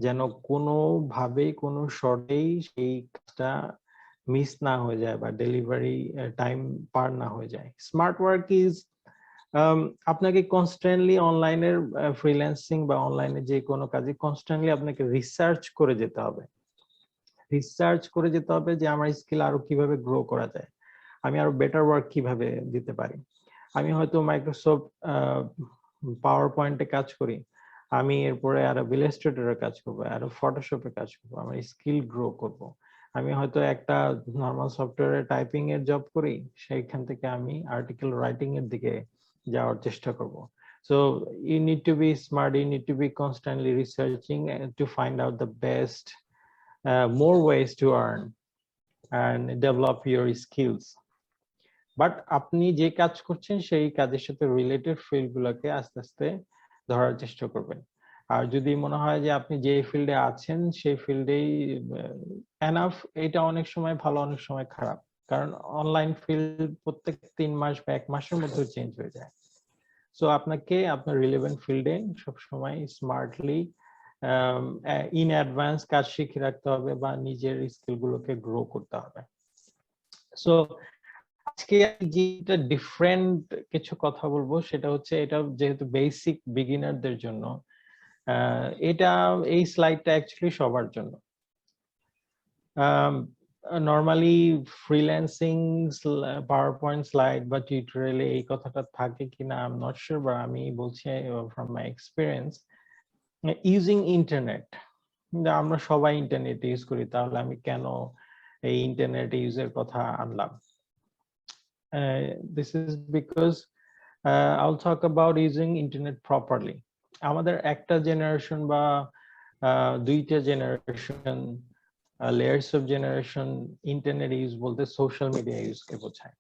যেন কোনোভাবেই কোনো শর্টেই সেই কাজটা মিস না হয়ে যায় বা ডেলিভারি টাইম পার না হয়ে যায়। স্মার্ট ওয়ার্ক ইজ আপনাকে কনস্ট্যান্টলি অনলাইনের ফ্রিল্যান্সিং বা অনলাইনে যে কোনো কাজে কনস্ট্যান্টলি আপনাকে রিসার্চ করে যেতে হবে, যে আমার স্কিল আরো কিভাবে গ্রো করা যায়, আমি আরো বেটার ওয়ার্ক কিভাবে দিতে পারি। আমি হয়তো মাইক্রোসফট পাওয়ার পয়েন্টে কাজ করি, আমি এরপরে আরো ইলাস্ট্রেটরে কাজ করবো, আরো ফটোশপে কাজ করবো, আমার স্কিল গ্রো করব। আমি হয়তো একটা নর্মাল সফটওয়্যারে টাইপিং এর জব করি, সেইখান থেকে আমি আর্টিকেল রাইটিং এর দিকে যাওয়ার চেষ্টা করব। So you need to be smart, you need to be constantly researching to find out the best more ways to earn and develop your skills. But আপনি যে কাজ করছেন সেই কাজের সাথে রিলেটেড ফিল্ড গুলোকে আস্তে আস্তে ধরার চেষ্টা করবেন। আর যদি মনে হয় যে আপনি যে ফিল্ডে আছেন সেই ফিল্ডেই এনাফ, এটা অনেক সময় ভালো অনেক সময় খারাপ, কারণ অনলাইন ফিল্ড প্রত্যেক 3 মাস বা 1 মাসের মধ্যে চেঞ্জ হয়ে যায়। সো আপনাকে আপনার রিলেভেন্ট ফিল্ডে সবসময় স্মার্টলি ইন অ্যাডভান্স কাজ শিখে রাখতে হবে বা নিজের স্কিল গুলোকে গ্রো করতে হবে। সো আজকে যেটা ডিফারেন্ট কিছু কথা বলবো সেটা হচ্ছে, এটা যেহেতু বেসিক বিগিনারদের জন্য, এটা এই স্লাইডটা অ্যাকচুয়ালি সবার জন্য। Normally freelancing power point slide বা টিউটোরিয়ালে এই কথাটা থাকে কিনা আই এম নট শিওর, বা আমি বলছি from my experience using internet. আমরা সবাই ইন্টারনেট ইউজ করি, তাহলে আমি কেন এই ইন্টারনেট ইউজের কথা আনলাম? This is because I'll talk about using internet properly. আমাদের একটা জেনারেশন বা দুইটা generation, layers of generation internet use বলতে সোশ্যাল মিডিয়া ইউজ কে বোঝায়।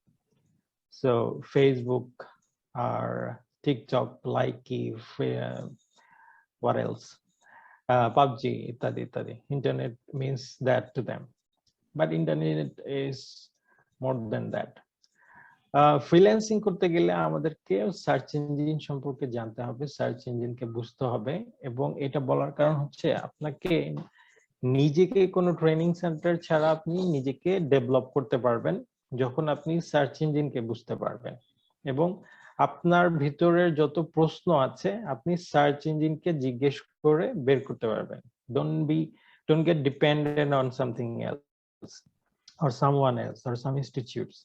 সো ফেসবুক আর TikTok, Likee, what else, PUBG ইত্যাদি ইত্যাদি। Internet means that to them, but internet is more than that. Freelancing করতে গেলে আমাদেরকে সার্চ ইঞ্জিন সম্পর্কে জানতে হবে, সার্চ ইঞ্জিনকে বুঝতে হবে, এবং এটা বলার কারণ হচ্ছে আপনাকে নিজেকে কোনো ট্রেনিং সেন্টার ছাড়া আপনি নিজেকে ডেভেলপ করতে পারবেন যখন আপনি সার্চ ইঞ্জিনকে বুঝতে পারবেন, এবং আপনার ভিতরের যত প্রশ্ন আছে আপনি সার্চ ইঞ্জিনকে জিজ্ঞেস করে বের করতে পারবেন। Don't get dependent on something else or someone else or some institutes.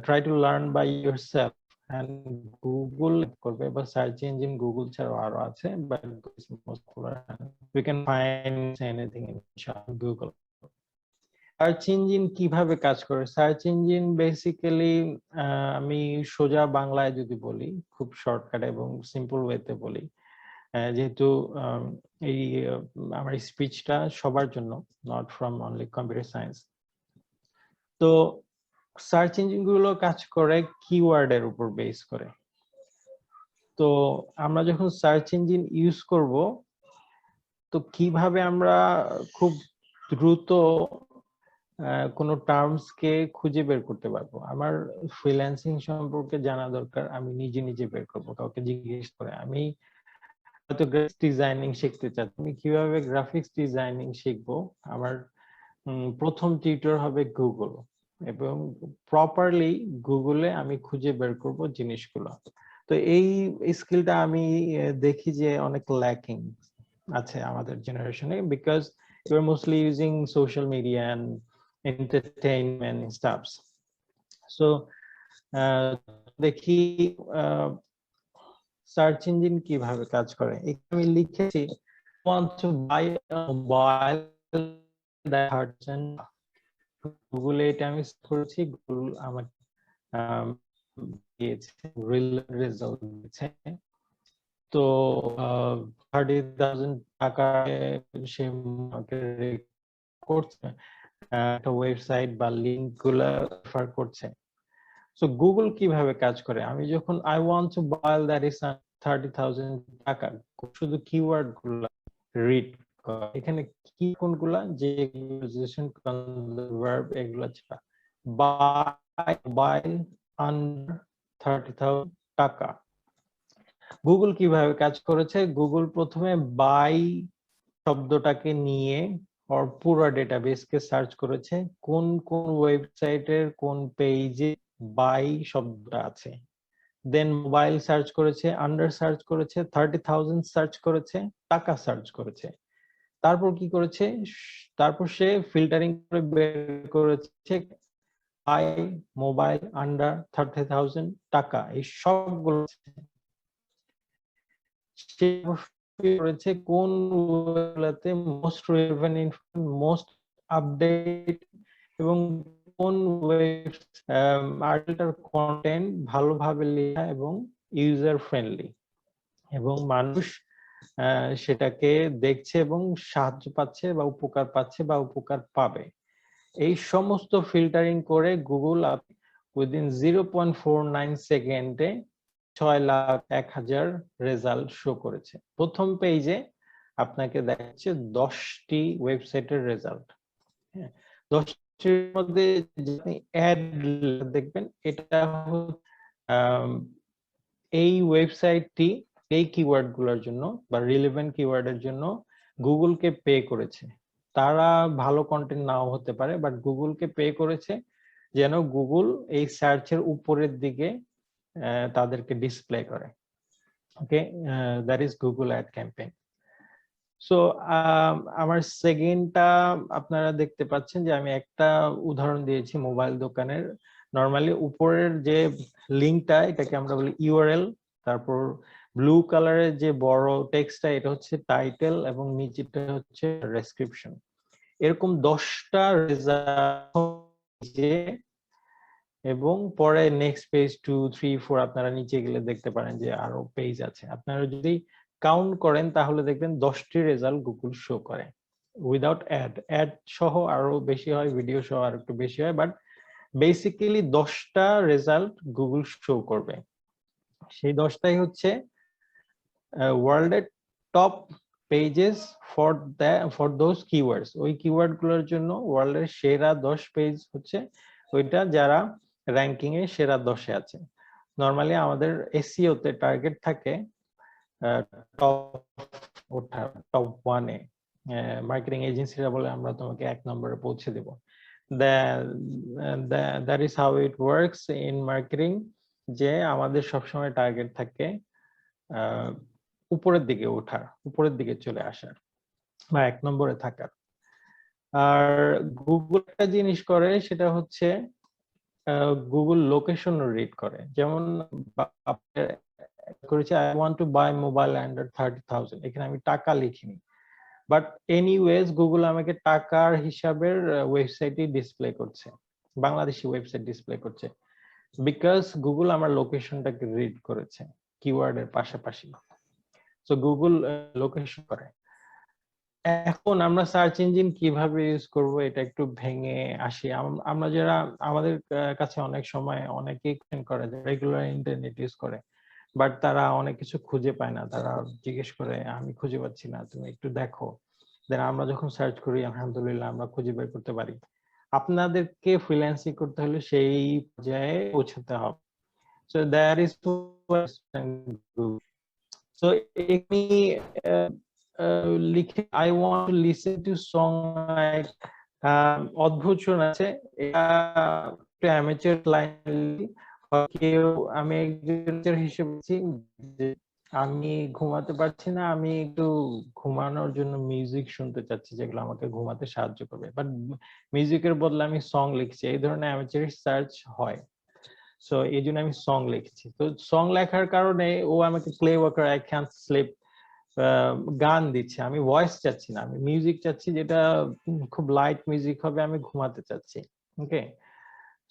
Try to learn by yourself, and Google করবে বা সার্চ ইঞ্জিন গুগল ছাড়াও আরো আছে, but most popular. We can find anything in Google. Search engine কিভাবে কাজ করে? সার্চ ইঞ্জিন বেসিক্যালি, আমি সোজা বাংলায় যদি বলি, খুব শর্টকাট এবং সিম্পল ওয়েতে বলি, যেহেতু এই আমার স্পিচটা সবার জন্য, not from only computer science. তো সার্চ ইঞ্জিন গুলো কাজ করে কিওয়ার্ডের উপর বেস করে। তো আমরা যখন সার্চ ইঞ্জিন ইউজ করব, তো কিভাবে আমরা খুব দ্রুত কোনো টার্মস কে খুঁজে বের করতে পারবো? আমার ফ্রিল্যান্সিং সম্পর্কে জানা দরকার, আমি নিজে নিজে বের করব, কাউকে জিজ্ঞেস করে। আমি হয়তো গ্রাফিক্স ডিজাইনিং শিখতে চাচ্ছি, আমি কিভাবে গ্রাফিক্স ডিজাইনিং শিখবো? আমার প্রথম টিউটর হবে গুগল, এবং প্রপারলি গুগলে আমি খুঁজে বের করব জিনিসগুলো। তো এই স্কিলটা আমি দেখি যে অনেক ল্যাকিং আছে আমাদের জেনারেশনে, because we are mostly using social media and entertainment stuffs. So দেখি সার্চ ইঞ্জিন কিভাবে কাজ করে। এখানে আমি লিখেছি want to buy a mobile that hurts, and গুগলে এটা আমি করেছি, গুগল আমার রেজাল্ট দিয়েছে। তো 30,000 টাকা সে আমাকে করছে, একটা ওয়েবসাইট বা লিঙ্ক গুলা রেফার করছে। সো গুগল কিভাবে কাজ করে, আমি যখন I want to buy that is 30,000 টাকা, শুধু কিওয়ার্ড গুলা রিড করে। এখানে কি কোনগুলা, যে ভার্ব এগুলা ছাড়া, বাই আন্ডার 30,000 টাকা। গুগল কিভাবে কাজ করেছে, গুগল প্রথমে বাই শব্দটাকে নিয়ে ওর পুরো ডেটাবেসকে সার্চ করেছে কোন কোন ওয়েবসাইটের কোন পেজে বাই শব্দটা আছে, দেন মোবাইল সার্চ করেছে, আন্ডার সার্চ করেছে, 30,000 সার্চ করেছে, টাকা সার্চ করেছে। তারপর কি করেছে, তারপর সে ফিল্টারিং করে বের করেছে বাই মোবাইল আন্ডার 30,000 টাকা, এই সবগুলো করেছে কোন ওয়েবসাইটে মোস্ট রিলেভেন্ট, মোস্ট আপডেট এবং কোন আর্টিকেলটার কন্টেন্ট ভালোভাবে লেখা এবং ইউজার ফ্রেন্ডলি এবং মানুষ সেটাকে দেখছে এবং সাহায্য পাচ্ছে বা উপকার পাচ্ছে বা উপকার পাবে। এই সমস্ত ফিল্টারিং করে গুগল উইদিন 0.49 সেকেন্ডে 6,01,000 রেজাল্ট শো করেছে। প্রথম পেজে আপনাকে দেখাচ্ছে 10টি ওয়েবসাইটের রেজাল্ট। হ্যাঁ, 10টির মধ্যে আপনি অ্যাড দেখবেন, এটা এই ওয়েবসাইটটি এই কিওয়ার্ড গুলোর জন্য বা রিলেভেন্ট কিওয়ার্ডের জন্য গুগলকে পে করেছে। তারা ভালো কন্টেন্ট নাও হতে পারে, বাট গুগলকে পে করেছে যেন গুগল এই সার্চের উপরের দিকে তাদেরকে ডিসপ্লে করে। Okay, that is Google ad campaign. So আমার সেকেন্ডটা আপনারা দেখতে পাচ্ছেন যে আমি একটা উদাহরণ দিয়েছি মোবাইল দোকানের। নরমালি উপরের যে লিঙ্কটা, এটাকে আমরা বলি ইউআরএল, তারপর ব্লু কালারের যে বড় টেক্সটটা এটা হচ্ছে টাইটেল এবং নিচেটা হচ্ছে ডেসক্রিপশন। এরকম 10টা রেজাল্ট এবং পরে নেক্সট পেজ 2, 3, 4 আপনারা নিচে গেলে দেখতে পারেন যে আরো পেজ আছে। আপনারা যদি কাউন্ট করেন তাহলে দেখবেন 10টি রেজাল্ট গুগল শো করে উইদাউট অ্যাড। অ্যাড সহ আরো বেশি হয়, ভিডিও সহ আর একটু বেশি হয়, বাট বেসিক্যালি 10টা রেজাল্ট গুগল শো করবে। সেই 10টাই হচ্ছে ওয়ার্ল্ডের top pages for those keywords. ওই কিওয়ার্ড গুলোর জন্য ওয়ার্ল্ডের সেরা 10 পেজ হচ্ছে ওইটা যারা র্যাঙ্কিং এ সেরা 10-এ আছে। নরমালি আমাদের এসইও তে টার্গেট থাকে টপ 1-এ। মার্কেটিং এজেন্সিরা বলে আমরা তোমাকে 1 নম্বরে পৌঁছে দেব। That is how it works in marketing, যে আমাদের সবসময় টার্গেট থাকে উপরের দিকে ওঠার, উপরের দিকে চলে আসার বা 1 নম্বরে থাকার। আর গুগল একটা জিনিস করে সেটা হচ্ছে গুগল লোকেশন রিড করে। যেমন করেছে I want to buy mobile under 30,000, এখানে আমি টাকা লিখিনি, বাট এনিওয়েজ গুগল আমাকে টাকার হিসাবের ওয়েবসাইটই ডিসপ্লে করছে, বাংলাদেশি ওয়েবসাইট ডিসপ্লে করছে, বিকজ গুগল আমার লোকেশনটাকে রিড করেছে কিওয়ার্ডের পাশাপাশি। সো গুগল লোকেশন করে। এখন আমরা সার্চ ইঞ্জিন কিভাবে ইউজ করব এটা একটু ভেঙে আসি। আমরা যারা আমাদের কাছে অনেক সময় অনেকেই করে রেগুলার ইন্টারনেট ইউজ করে, বাট তারা অনেক কিছু খুঁজে পায় না, তারা জিজ্ঞেস করে আমি খুঁজে পাচ্ছি না, তুমি একটু দেখো। দেন আমরা যখন সার্চ করি আলহামদুলিল্লাহ আমরা খুঁজে বের করতে পারি। আপনাদেরকে ফ্রিল্যান্সিং করতে হলে সেই পর্যায়ে পৌঁছাতে হবে। সো দ্যাট ইজ সো এমনি লিখে I want to listen to song, অদ্ভুত শোনাচ্ছে, এটা একটু অ্যামেচার লাইন। কেউ আমি একজন হিসেবে আমি ঘুমাতে পারছি না, আমি একটু ঘুমানোর জন্য মিউজিক শুনতে চাচ্ছি যেগুলো আমাকে ঘুমাতে সাহায্য করবে, বাট মিউজিকের বদলে আমি সং লিখছি, এই ধরনের অ্যামেচার সার্চ হয়। সো এই জন্য আমি সং লিখছি। তো সং লেখার কারণে ও আমাকে play Walker I can't sleep গান দিচ্ছে, আমি ভয়েস চাচ্ছি না, আমি মিউজিক চাচ্ছি যেটা খুব লাইট মিউজিক হবে, আমি ঘুমাতে চাচ্ছি। ওকে,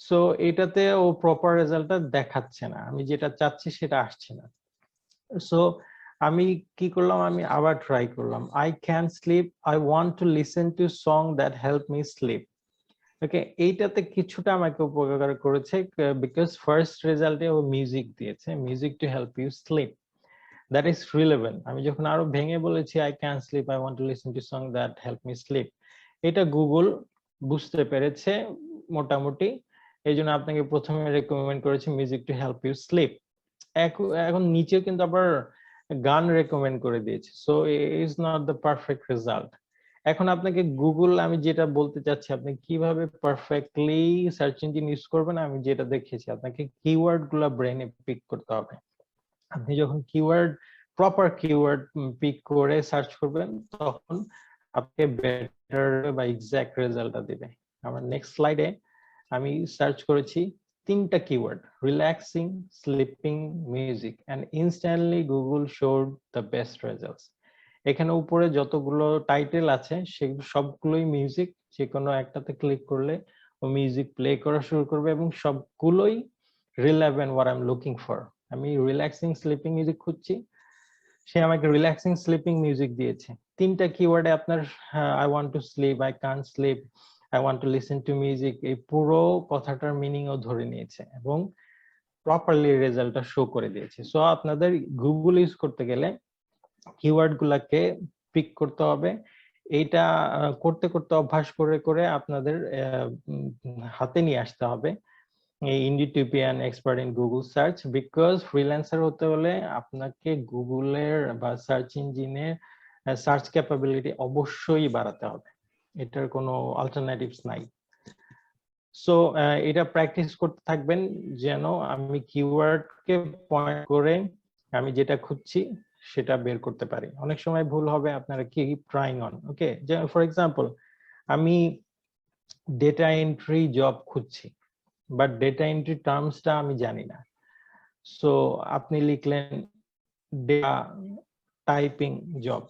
সো এটাতে ও প্রপার রেজাল্টটা দেখাচ্ছে না, আমি যেটা চাচ্ছি সেটা আসছে না। সো আমি কি করলাম, আমি আবার ট্রাই করলাম I can sleep, I want to listen to song that help me sleep. Okay, এইটাতে কিছুটা আমাকে উপকার করেছে বিকজ ফার্স্ট রেজাল্টে ও মিউজিক দিয়েছে, music to help you sleep, that is relevant. আমি যখন আরো ভেঙে বলেছি I can sleep, I want to listen to song that help me sleep, এটা গুগল বুঝতে পেরেছে মোটামুটি, এই জন্য আপনাকে প্রথমে রেকমেন্ড করেছে music to help you slip. এখন নিচে কিন্তু আবার গান রেকমেন্ড করে দিয়েছে, so is not the perfect result. এখন আপনাকে গুগল, আমি যেটা বলতে চাচ্ছি, আপনি কিভাবে পারফেক্টলি সার্চ ইঞ্জিন ইউজ করবেন, আমি যেটা দেখেছি, আপনাকে কিওয়ার্ড গুলা ব্রেনে পিক করতে হবে। আপনি যখন কিওয়ার্ড, প্রপার কিওয়ার্ড পিক করে সার্চ করবেন, তখন আপনাকে বেটার বা এক্সাক্ট রেজাল্টটা দিবে। আমার নেক্সট স্লাইডে আমি সার্চ করেছি 3টা keyword, relaxing, sleeping, music, and instantly Google showed the best results. এখানে উপরে যতগুলো টাইটেল আছে সেগুলো সবগুলোই মিউজিক, যে কোনো একটাতে ক্লিক করলে ও মিউজিক প্লে করা শুরু করবে এবং সবগুলোই relevant what I am looking for. আমি রিল্যাক্সিং স্লিপিং মিউজিক খুঁজছি, সে আমাকে রিল্যাক্সিং স্লিপিং মিউজিক দিয়েছে। 3টা কিওয়ার্ডে আপনার I want to sleep, I can't slip, I want to listen to music, এই পুরো কথাটার মিনিং ও ধরে নিয়েছে এবং প্রপারলি রেজাল্টটা শো করে দিয়েছে। সো আপনাদের গুগল ইউজ করতে গেলে কিওয়ার্ড গুলাকে পিক করতে হবে। এইটা করতে করতে অভ্যাস করে করে আপনাদের হাতে নিয়ে আসতে হবে ইন্ডিটিউপিয়ান expert in Google search, because freelancer হতে হলে আপনাকে গুগলের বা সার্চ ইঞ্জিনের সার্চ ক্যাপাবিলিটি অবশ্যই বাড়াতে হবে, এটার কোনো অল্টারনেটিভস নাই। সো এটা প্র্যাকটিস করতে থাকবেন যেন আমি কিওয়ার্ডকে পয়েন্ট করে আমি যেটা খুঁজছি সেটা বের করতে পারি। অনেক সময় ভুল হবে, আপনারা keep trying on. Okay, for example আমি ডেটা এন্ট্রি জব খুঁজছি, বাট ডেটা এন্ট্রি টার্মসটা আমি জানি না। সো আপনি লিখলেন data typing job,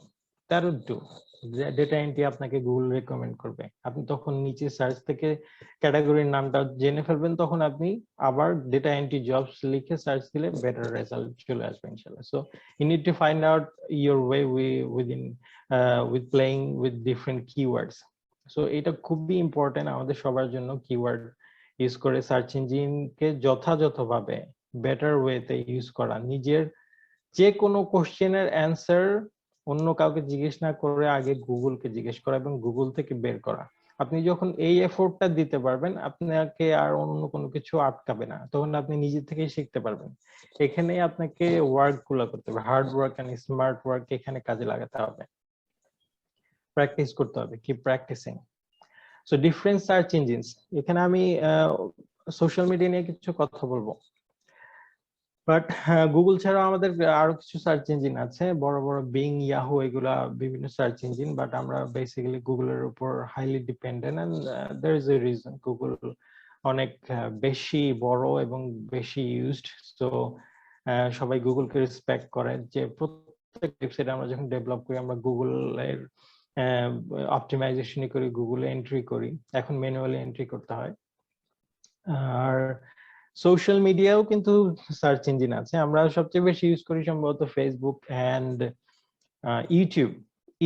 that would do. Data entry আপনাকে গুগল রেকমেন্ড করবে, আপনি তখন নিচে সার্চ থেকে ক্যাটাগরির নামটা জেনে ফেলবেন, তখন আপনি আবার ডেটা এন্ট্রি জবস লিখে সার্চ দিলে বেটার রেজাল্ট চলে আসবে ইনশাআল্লাহ। So you need to find out your way within with playing with different keywords. So এটা খুবই ইম্পর্টেন্ট আমাদের সবার জন্য, কিওয়ার্ড ইউজ করে সার্চ ইঞ্জিনকে যথাযথভাবে বেটার ওয়েতে ইউজ করা, নিজের যে কোনো কোশ্চেনের অ্যান্সার অন্য কাউকে জিজ্ঞেস না করে আগে গুগলকে জিজ্ঞেস করা এবং গুগল থেকে বের করা। আপনি যখন এই এফোর্টটা দিতে পারবেন, আপনাকে আর অন্য কোনো কিছু আটকাবে না, তখন আপনি নিজে থেকেই শিখতে পারবেন। এখানে আপনাকে ওয়ার্ক গুলো করতে হবে, hard work and smart work এখানে কাজে লাগাতে হবে, প্র্যাকটিস করতে হবে, কি practicing. So different search engines, এখানে আমি সোশ্যাল মিডিয়া নিয়ে কিছু কথা বলবো, বাট গুগল ছাড়াও আমাদের আরো কিছু সার্চ ইঞ্জিন আছে, বড় বড় বিং, ইয়াহু, এগুলা বিভিন্ন সার্চ ইঞ্জিন, বাট আমরা বেসিক্যালি গুগলের উপর highly dependent, and there is a reason Google অনেক বেশি বড় এবং বেশি ইউজড। সো সবাই গুগলকে রেসপেক্ট করে, যে প্রত্যেক ওয়েবসাইট আমরা যখন ডেভেলপ করি আমরা গুগলের অপটিমাইজেশনই করি, গুগলে এন্ট্রি করি, এখন ম্যানুয়ালি এন্ট্রি করতে হয়। আর সোশ্যাল মিডিয়াও কিন্তু সার্চ ইঞ্জিন আছে, আমরা সবচেয়ে বেশি ইউজ করি সম্ভবত ফেসবুক এন্ড ইউটিউব।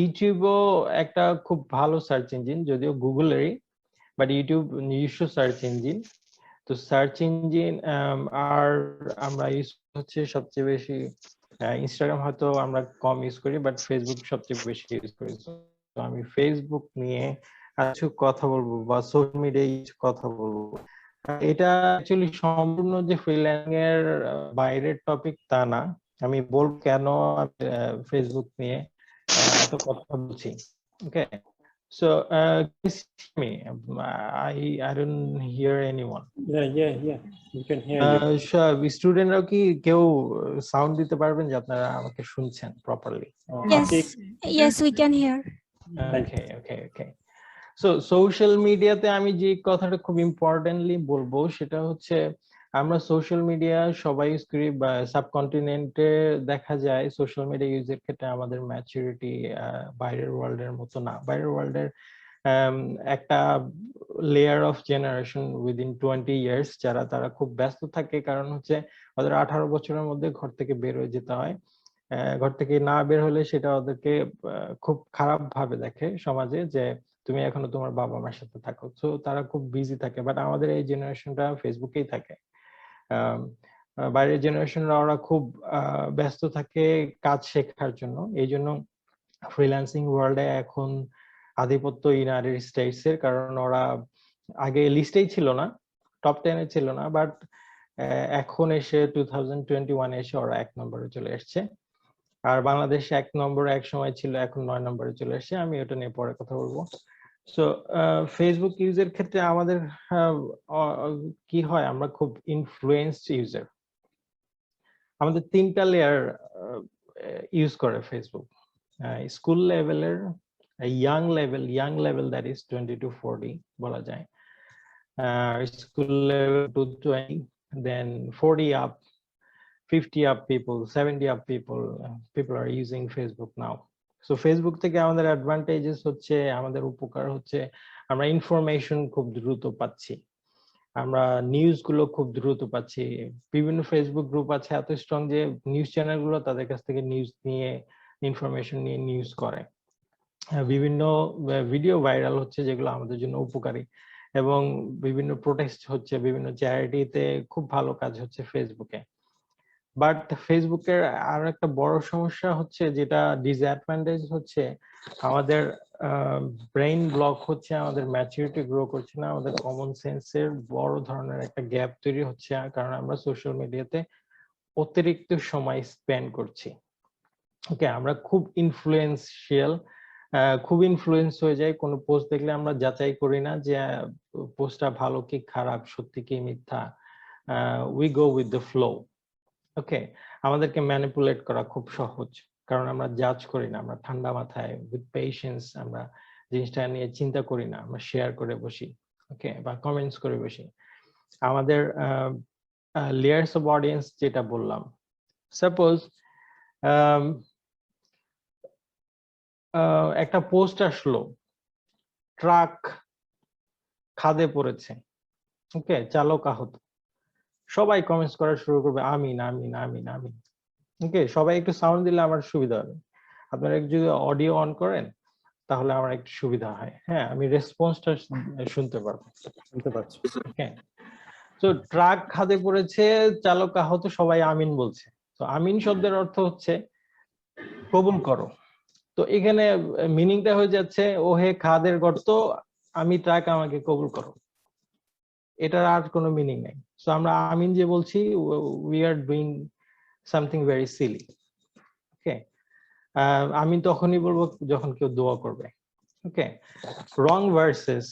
ইউটিউবও একটা খুব ভালো সার্চ ইঞ্জিন, যদিও গুগলেরই, বাট ইউটিউব নিজস্ব সার্চ ইঞ্জিন। তো সার্চ ইঞ্জিন আর আমরা ইউজ হচ্ছে সবচেয়ে বেশি ইনস্টাগ্রাম, হয়তো আমরা কম ইউজ করি, বাট ফেসবুক সবচেয়ে বেশি ইউজ করি। তো আমি ফেসবুক নিয়ে কিছু কথা বলবো বা সোশ্যাল মিডিয়ায় কিছু কথা বলবো। এটা অ্যাকচুয়ালি সম্পূর্ণ যে ফ্রিল্যান্সিং এর বাইরের টপিক তা না, আমি বলবো কেন ফেসবুক নিয়ে এত কথা বলছি। ওকে, so me, I don't hear anyone. Yeah. You can hear you. স্টুডেন্টরাও কি কেউ সাউন্ড দিতে পারবেন যে আপনারা আমাকে শুনছেন properly? Yes, yes, we can hear. Okay. So social মিডিয়াতে আমি যে কথাটা খুব ইম্পর্টেন্টলি বলবো সেটা হচ্ছে, আমরা সোশ্যাল মিডিয়া সবাই ইউজ করি, বা সাবকন্টিনেন্টে দেখা যায় সোশ্যাল মিডিয়া ইউজের ক্ষেত্রে আমাদের ম্যাচুরিটি বাইরের ওয়ার্ল্ডের মতো না। বাইরের ওয়ার্ল্ডের একটা layer of generation within 20 years যারা, তারা খুব ব্যস্ত থাকে, কারণ হচ্ছে ওদের 18 বছরের মধ্যে ঘর থেকে বের হয়ে যেতে হয়। ঘর থেকে না বের হলে সেটা ওদেরকে খুব খারাপ ভাবে দেখে সমাজে, যে তুমি এখনো তোমার বাবা মার সাথে থাকো, তো তারা খুব বিজি থাকে। বাট আমাদের এই জেনারেশনটা ফেসবুকেই থাকে। বাইরের জেনারেশনরা ওরা খুব ব্যস্ত থাকে কাজ শেখার জন্য। এই জন্য ফ্রিল্যান্সিং ওয়ার্ল্ডে এখন আধিপত্য ইউনাইটেড স্টেটস এর, কারণ ওরা আগে লিস্টেই ছিল না, টপ 10 ছিল না, বাট এখন এসে 2021 এসে ওরা 1 নম্বরে চলে এসেছে। আর বাংলাদেশ 1 নম্বরে এক সময় ছিল, এখন 9 নম্বরে চলে এসেছে। আমি ওটা নিয়ে পরে কথা বলবো। সো ফেসবুক ইউজের ক্ষেত্রে আমাদের কি হয়, আমরা খুব ইনফ্লুয়েন্সড ইউজার। আমাদের 3টা লেয়ার ইউজ করে ফেসবুক। স্কুল লেভেলের, young level that is 20 to 40 বলা যায়, school level to 20, then 40 up, 50 up people, 70 up people are using Facebook now. So Facebook থেকে আমাদের অ্যাডভান্টেজেস হচ্ছে, আমাদের উপকার হচ্ছে, আমরা ইনফরমেশন খুব দ্রুত পাচ্ছি, আমরা নিউজ গুলো খুব দ্রুত পাচ্ছি। বিভিন্ন ফেসবুক গ্রুপ আছে এত স্ট্রং যে নিউজ চ্যানেল গুলো তাদের কাছ থেকে নিউজ নিয়ে, ইনফরমেশন নিয়ে নিউজ করে। বিভিন্ন ভিডিও ভাইরাল হচ্ছে যেগুলো আমাদের জন্য উপকারী, এবং বিভিন্ন প্রোটেস্ট হচ্ছে, বিভিন্ন চ্যারিটিতে খুব ভালো কাজ হচ্ছে ফেসবুকে। বাট ফেসবুকের আর একটা বড় সমস্যা হচ্ছে, যেটা ডিসঅ্যাডভান্টেজ হচ্ছে, আমাদের ব্রেইন ব্লক হচ্ছে, আমাদের ম্যাচুরিটি গ্রো করছে না, আমাদের কমন সেন্সের বড় ধরনের একটা গ্যাপ তৈরি হচ্ছে, কারণ আমরা সোশ্যাল মিডিয়াতে অতিরিক্ত সময় স্পেন্ড করছি। ওকে, আমরা খুব ইনফ্লুয়েন্স হয়ে যায়। কোনো পোস্ট দেখলে আমরা যাচাই করি না যে পোস্টটা ভালো কি খারাপ, সত্যি কি মিথ্যা, we go with the flow. Okay, আমাদেরকে ম্যানিপুলেট করা খুব সহজ, কারণ আমরা জাজ করি না, আমরা ঠান্ডা মাথায় উইথ পেশেন্স আমরা জিনিসটা নিয়ে চিন্তা করি না, আমরা শেয়ার করে বসি, ওকে, বা কমেন্টস করে বসি। আমাদের লেয়ার্স অফ অডিয়েন্স যেটা বললাম, সাপোজ একটা পোস্ট আসলো, ট্রাক খাদে পড়েছে, ওকে, চালক আহত, সবাই কমেন্টস করা শুরু করবে আমিন আমিন আমিন আমিন। ওকে, সবাই একটু সাউন্ড দিলে আমার সুবিধা হবে। আপনারা যদি অডিও অন করেন তাহলে আমার একটু সুবিধা হয়। হ্যাঁ, আমি রেসপন্সটা শুনতে পারবো। শুনতে পাচ্ছি। ওকে, তো ট্রাক খাদে পড়েছে, চালক আহত, সবাই আমিন বলছে। তো আমিন শব্দের অর্থ হচ্ছে কবুল করো। তো এখানে মিনিংটা হয়ে যাচ্ছে, ও হে খাদের গর্ত, আমি ট্রাক, আমাকে কবুল করো। এটার আর কোনো মিনিং নাই। সো আমরা আমিন যে বলছি, we are doing something very silly. Okay, আমি তখনই বলবো যখন কেউ দোয়া করবে। ওকে, রং ভার্সেস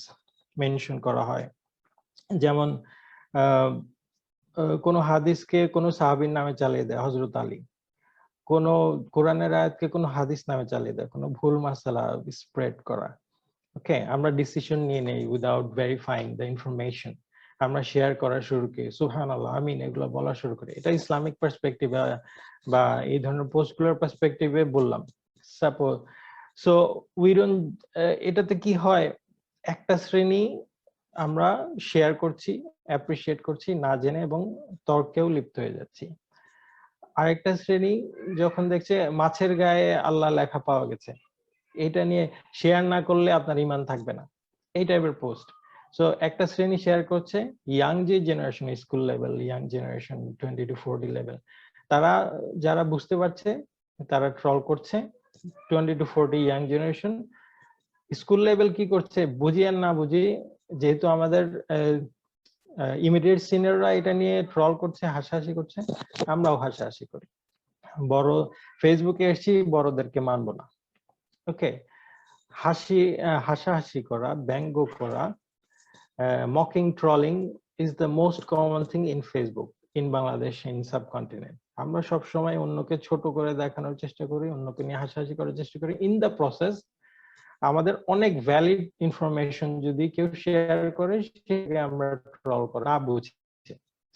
মেনশন করা হয়, যেমন কোন হাদিসকে কোন সাহাবীর নামে চালিয়ে দেয়, হযরত আলী। কোন কোরআনের আয়াতকে কোন হাদিস নামে চালিয়ে দেয়, কোন ভুল মাসালা স্প্রেড করা। ওকে, আমরা ডিসিশন নিয়ে নেই উইদাউট ভেরিফাইং দ্য ইনফরমেশন। আমরা শেয়ার করা শুরু করি, সুবহানাল্লাহ, আমিন, এগুলো বলা শুরু করি। এটা ইসলামিক পার্সপেক্টিভে বা এই ধরনের পোস্টগুলোর পার্সপেক্টিভে বললাম। সাপোজ, সো উই ডোন্ট, এটাতে কি হয়, একটা শ্রেণী আমরা শেয়ার করছি, অ্যাপ্রিশিয়েট করছি না জেনে, এবং তর্কেও লিপ্ত হয়ে যাচ্ছি। আরেকটা শ্রেণী যখন দেখছে মাছের গায়ে আল্লাহ লেখা পাওয়া গেছে, এটা নিয়ে শেয়ার না করলে আপনার ঈমান থাকবে না, এই টাইপের পোস্ট। সো একটা শ্রেণী শেয়ার করছে, ইয়াং যে generation, school level young generation 20 to 40 level, তারা যারা বুঝতে পারছে তারা ট্রল করছে। 20 to 40 young generation. School level কি করছে, বুঝি আর না বুঝি, যেহেতু আমাদের ইমিডিয়েট সিনিয়ররা এটা নিয়ে ট্রল করছে, হাসাহাসি করছে, আমরাও হাসাহাসি করি। বড় ফেসবুকে এসেছি, বড়দেরকে মানবো না। ওকে, হাসাহাসি করা, ব্যঙ্গ করা, mocking, trolling is the most common thing in Facebook, in Bangladesh, in subcontinent. আমরা সব সময় অন্যকে ছোট করে দেখানোর চেষ্টা করি, অন্যকে নিয়ে হাসাহাসি করার চেষ্টা করি। ইন দ্য প্রসেস আমাদের অনেক ভ্যালিড ইনফরমেশন যদি কেউ শেয়ার করে, সেটাকে আমরা ট্রল করা না বুঝি,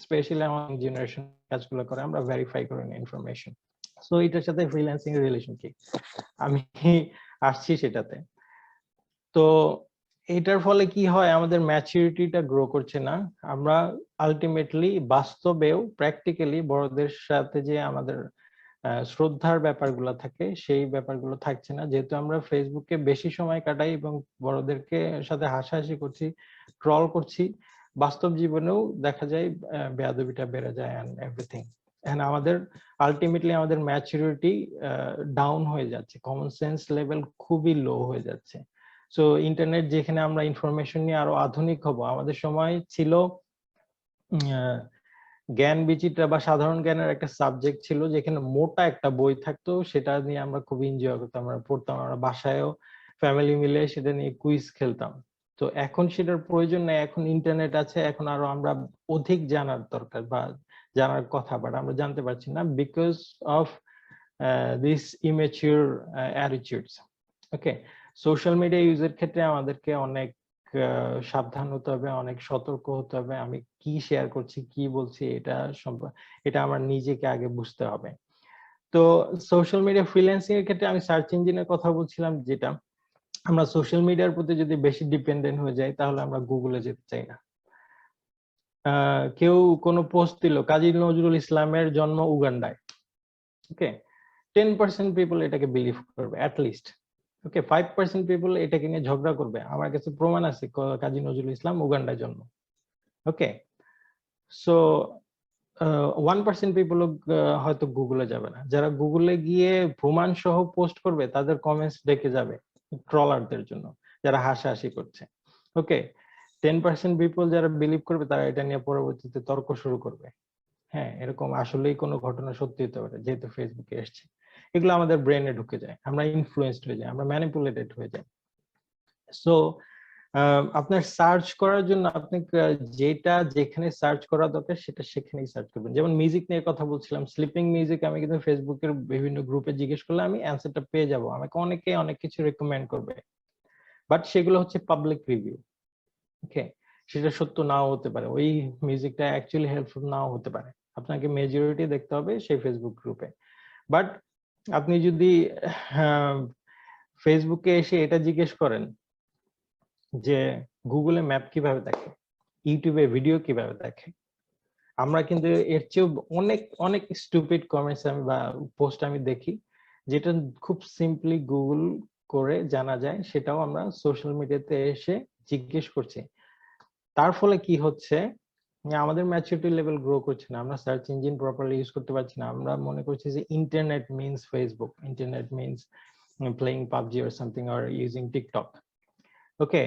স্পেশালি আমার জেনারেশন কাজগুলো করে, আমরা ভেরিফাই করি না ইনফরমেশন। সো এটার সাথে ফ্রিল্যান্সিং এর রিলেশন কি, আমি আসছি সেটাতে। তো এটার ফলে কি হয়, আমাদের ম্যাচুরিটিটা গ্রো করছে না। আমরা আলটিমেটলি বাস্তবেও প্র্যাকটিক্যালি বড়দের সাথে যে আমাদের শ্রদ্ধার ব্যাপারগুলো থাকে সেই ব্যাপারগুলো থাকছে না, যেহেতু আমরা ফেসবুকে বেশি সময় কাটাই এবং বড়দেরকে সাথে হাসাহাসি করছি, ট্রল করছি, বাস্তব জীবনেও দেখা যায় বেয়াদবিটা বেড়ে যায় এন্ড এভরিথিং। এন্ড আমাদের আলটিমেটলি আমাদের ম্যাচুরিটি ডাউন হয়ে যাচ্ছে, কমন সেন্স লেভেল খুবই লো হয়ে যাচ্ছে। সো ইন্টারনেট যেখানে আমরা ইনফরমেশন নিয়ে আরো আধুনিক হব, আমাদের সময় ছিল জ্ঞান বিচিত্রা বা সাধারণ জ্ঞানের একটা সাবজেক্ট ছিল যেখানে মোটা একটা বই থাকতো, সেটা নিয়ে আমরা খুব এনজয় করতাম, আমরা পড়তাম, আমরা বাসায়ও ফ্যামিলি মিলে সেটা নিয়ে কুইজ খেলতাম। তো এখন সেটার প্রয়োজন নেই, এখন ইন্টারনেট আছে, এখন আরো আমরা অধিক জানার দরকার বা জানার কথা, বাট আমরা জানতে পারছি না because of this immature attitudes. Okay, social media ইউজের ক্ষেত্রে আমাদেরকে অনেক সাবধান হতে হবে, অনেক সতর্ক হতে হবে। আমি কি শেয়ার করছি, কি বলছি, এটা আমার নিজেকে আগে বুঝতে হবে। তো সোশ্যাল মিডিয়া ফ্রিল্যান্সিং এর ক্ষেত্রে আমি সার্চ ইঞ্জিনের কথা বলছিলাম, যেটা আমরা সোশ্যাল মিডিয়ার প্রতি যদি বেশি ডিপেন্ডেন্ট হয়ে যাই তাহলে আমরা গুগলে যেতে চাই না। কেউ কোনো পোস্ট দিল কাজী নজরুল ইসলামের জন্ম উগান্ডায়, ওকে, 10% পিপল এটাকে বিলিভ করবে অ্যাটলিস্ট। ওকে, 5% পিপল এটাকে নিয়ে ঝগড়া করবে, আমার কাছে প্রমাণ আছে কাজী নজরুল ইসলাম উগান্ডায় জন্ম। ওকে, সো 1% পিপল হয়তো গুগলে যাবে না। যারা গুগলে গিয়ে প্রমাণ সহ পোস্ট করবে তাদের কমেন্টস দেখে যাবে ট্রলারদের জন্য যারা হাসাহাসি করছে। ওকে, 10% পিপল যারা বিলিভ করবে তারা এটা নিয়ে পরবর্তীতে তর্ক শুরু করবে। হ্যাঁ, এরকম আসলেই কোনো ঘটনা সত্যি হতে পারে, যেহেতু ফেসবুকে এসছে। এগুলো আমাদের ব্রেনে ঢুকে যায়, আমরা ইনফ্লুয়েন্সড হয়ে যাই, আমরা ম্যানিপুলেটেড হয়ে যাই। সো আপনার সার্চ করার জন্য আপনি যেটা যেখানে সার্চ করা দরকার সেটা সেখানেই সার্চ করবেন। যেমন মিউজিক নিয়ে কথা বলছিলাম, স্লিপিং মিউজিক আমি কিন্তু ফেসবুকের বিভিন্ন গ্রুপে জিজ্ঞেস করলে আমি অ্যান্সারটা পেয়ে যাব, আমাকে অনেকে অনেক কিছু রেকমেন্ড করবে, বাট সেগুলো হচ্ছে পাবলিক রিভিউ। ওকে, সেটা সত্য নাও হতে পারে, ওই মিউজিকটা অ্যাকচুয়ালি হেল্পফুল নাও হতে পারে, আপনাকে মেজরিটি দেখতে হবে সেই ফেসবুক গ্রুপে। বাট আপনি যদি ফেসবুকে এসে এটা জিজ্ঞেস করেন যে গুগলে ম্যাপ কিভাবে দেখে, ইউটিউবে ভিডিও কিভাবে দেখে, আমরা কিন্তু এর চেয়েও অনেক অনেক স্টুপিড কমেন্টস আমি বা পোস্ট আমি দেখি যেটা খুব সিম্পলি গুগল করে জানা যায়, সেটাও আমরা সোশ্যাল মিডিয়াতে এসে জিজ্ঞেস করছি। তার ফলে কি হচ্ছে, আমাদের ম্যাচুরিটি লেভেল গ্রো করছে না, আমরা সার্চ ইঞ্জিন প্রপারলি ইউজ করতে পারছি না, আমরা মনে করছি যে internet means Facebook, internet means playing PUBG or something or using TikTok. Okay,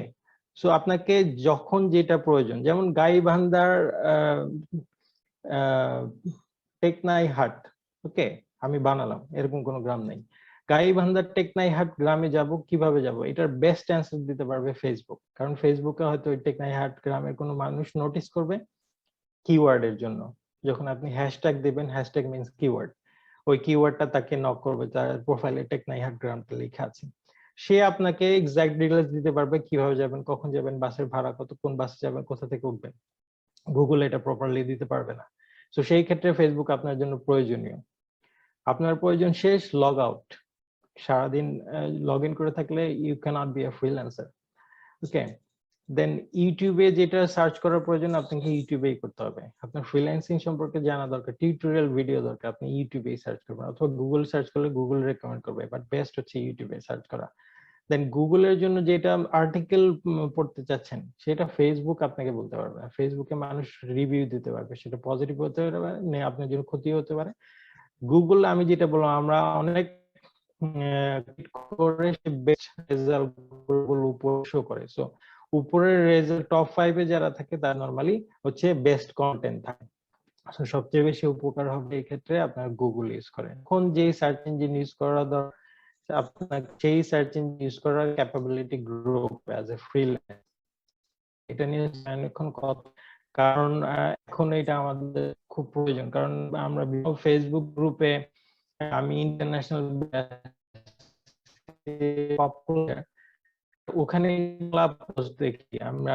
so আপনাকে যখন যেটা প্রয়োজন, যেমন গাইবান্ধার টেকনাই হাট, ওকে, আমি বানালাম, এরকম কোনো গ্রাম নেই, গাইবান্ধার টেকনাই হাট গ্রামে যাব, কিভাবে যাব, এটার বেস্ট অ্যান্সার দিতে পারবে ফেসবুক। কারণ ফেসবুকে হয়তো ওই টেকনাই হাট গ্রামের কোনো মানুষ নোটিস করবে কিওয়ার্ডের জন্য, যখন আপনি হ্যাশট্যাগ দিবেন, হ্যাশট্যাগ মিনস কিওয়ার্ড, ওই কিওয়ার্ডটা তাকে নক করবে, তার প্রোফাইলে টেকনাই হাট গ্রামটা লেখা আছে, সে আপনাকে এক্সাক্ট ডিটেইলস দিতে পারবে কিভাবে যাবেন, কখন যাবেন, বাসের ভাড়া কত, কোন বাসে যাবেন, কোথা থেকে উঠবেন। গুগল এটা প্রপারলি দিতে পারবে না। তো সেই ক্ষেত্রে ফেসবুক আপনার জন্য প্রয়োজনীয়। আপনার প্রয়োজন শেষ, লগ আউট। সারাদিন লগ ইন করে থাকলে you can't be a freelancer. Okay, then ইউটিউবে যেটা সার্চ করার প্রয়োজন আপনাকে ইউটিউবেই করতে হবে। আপনার ফ্রিল্যান্সিং সম্পর্কে জানা দরকার, টিউটোরিয়াল ভিডিও দরকার, আপনি ইউটিউবেই সার্চ করবেন, অথবা গুগল সার্চ করলে গুগল রেকমেন্ড করবে, বাট বেস্ট হচ্ছে ইউটিউবে সার্চ করা। দেন গুগলের জন্য যেটা আর্টিকেল পড়তে চাচ্ছেন সেটা ফেসবুক আপনাকে বলতে পারবে না। ফেসবুকে মানুষ রিভিউ দিতে পারবে, সেটা পজিটিভ হতে পারে, আপনার জন্য ক্ষতি হতে পারে। গুগল আমি যেটা বললাম, আমরা অনেক করে বেস্ট রেজাল্ট গুগল উপর শো করে। সো উপরের রেজাল্ট টপ 5 এ যারা থাকে তারা নরমালি হচ্ছে বেস্ট কন্টেন্ট থাকে। সো সবচেয়ে বেশি উপকার হবে এই ক্ষেত্রে আপনার গুগল ইউজ করেন। এখন যে সার্চ ইঞ্জিন ইউজ করা দরকার, আপনার সেই সার্চ ইঞ্জিন ইউজ করার capability grow as a freelancer, এটা নিয়ে এখন কথা, কারণ এখন এটা আমাদের খুব প্রয়োজন। কারণ আমরা ফেসবুক গ্রুপে, আমি ইন্টারন্যাশনাল ওখানে দেখি আমরা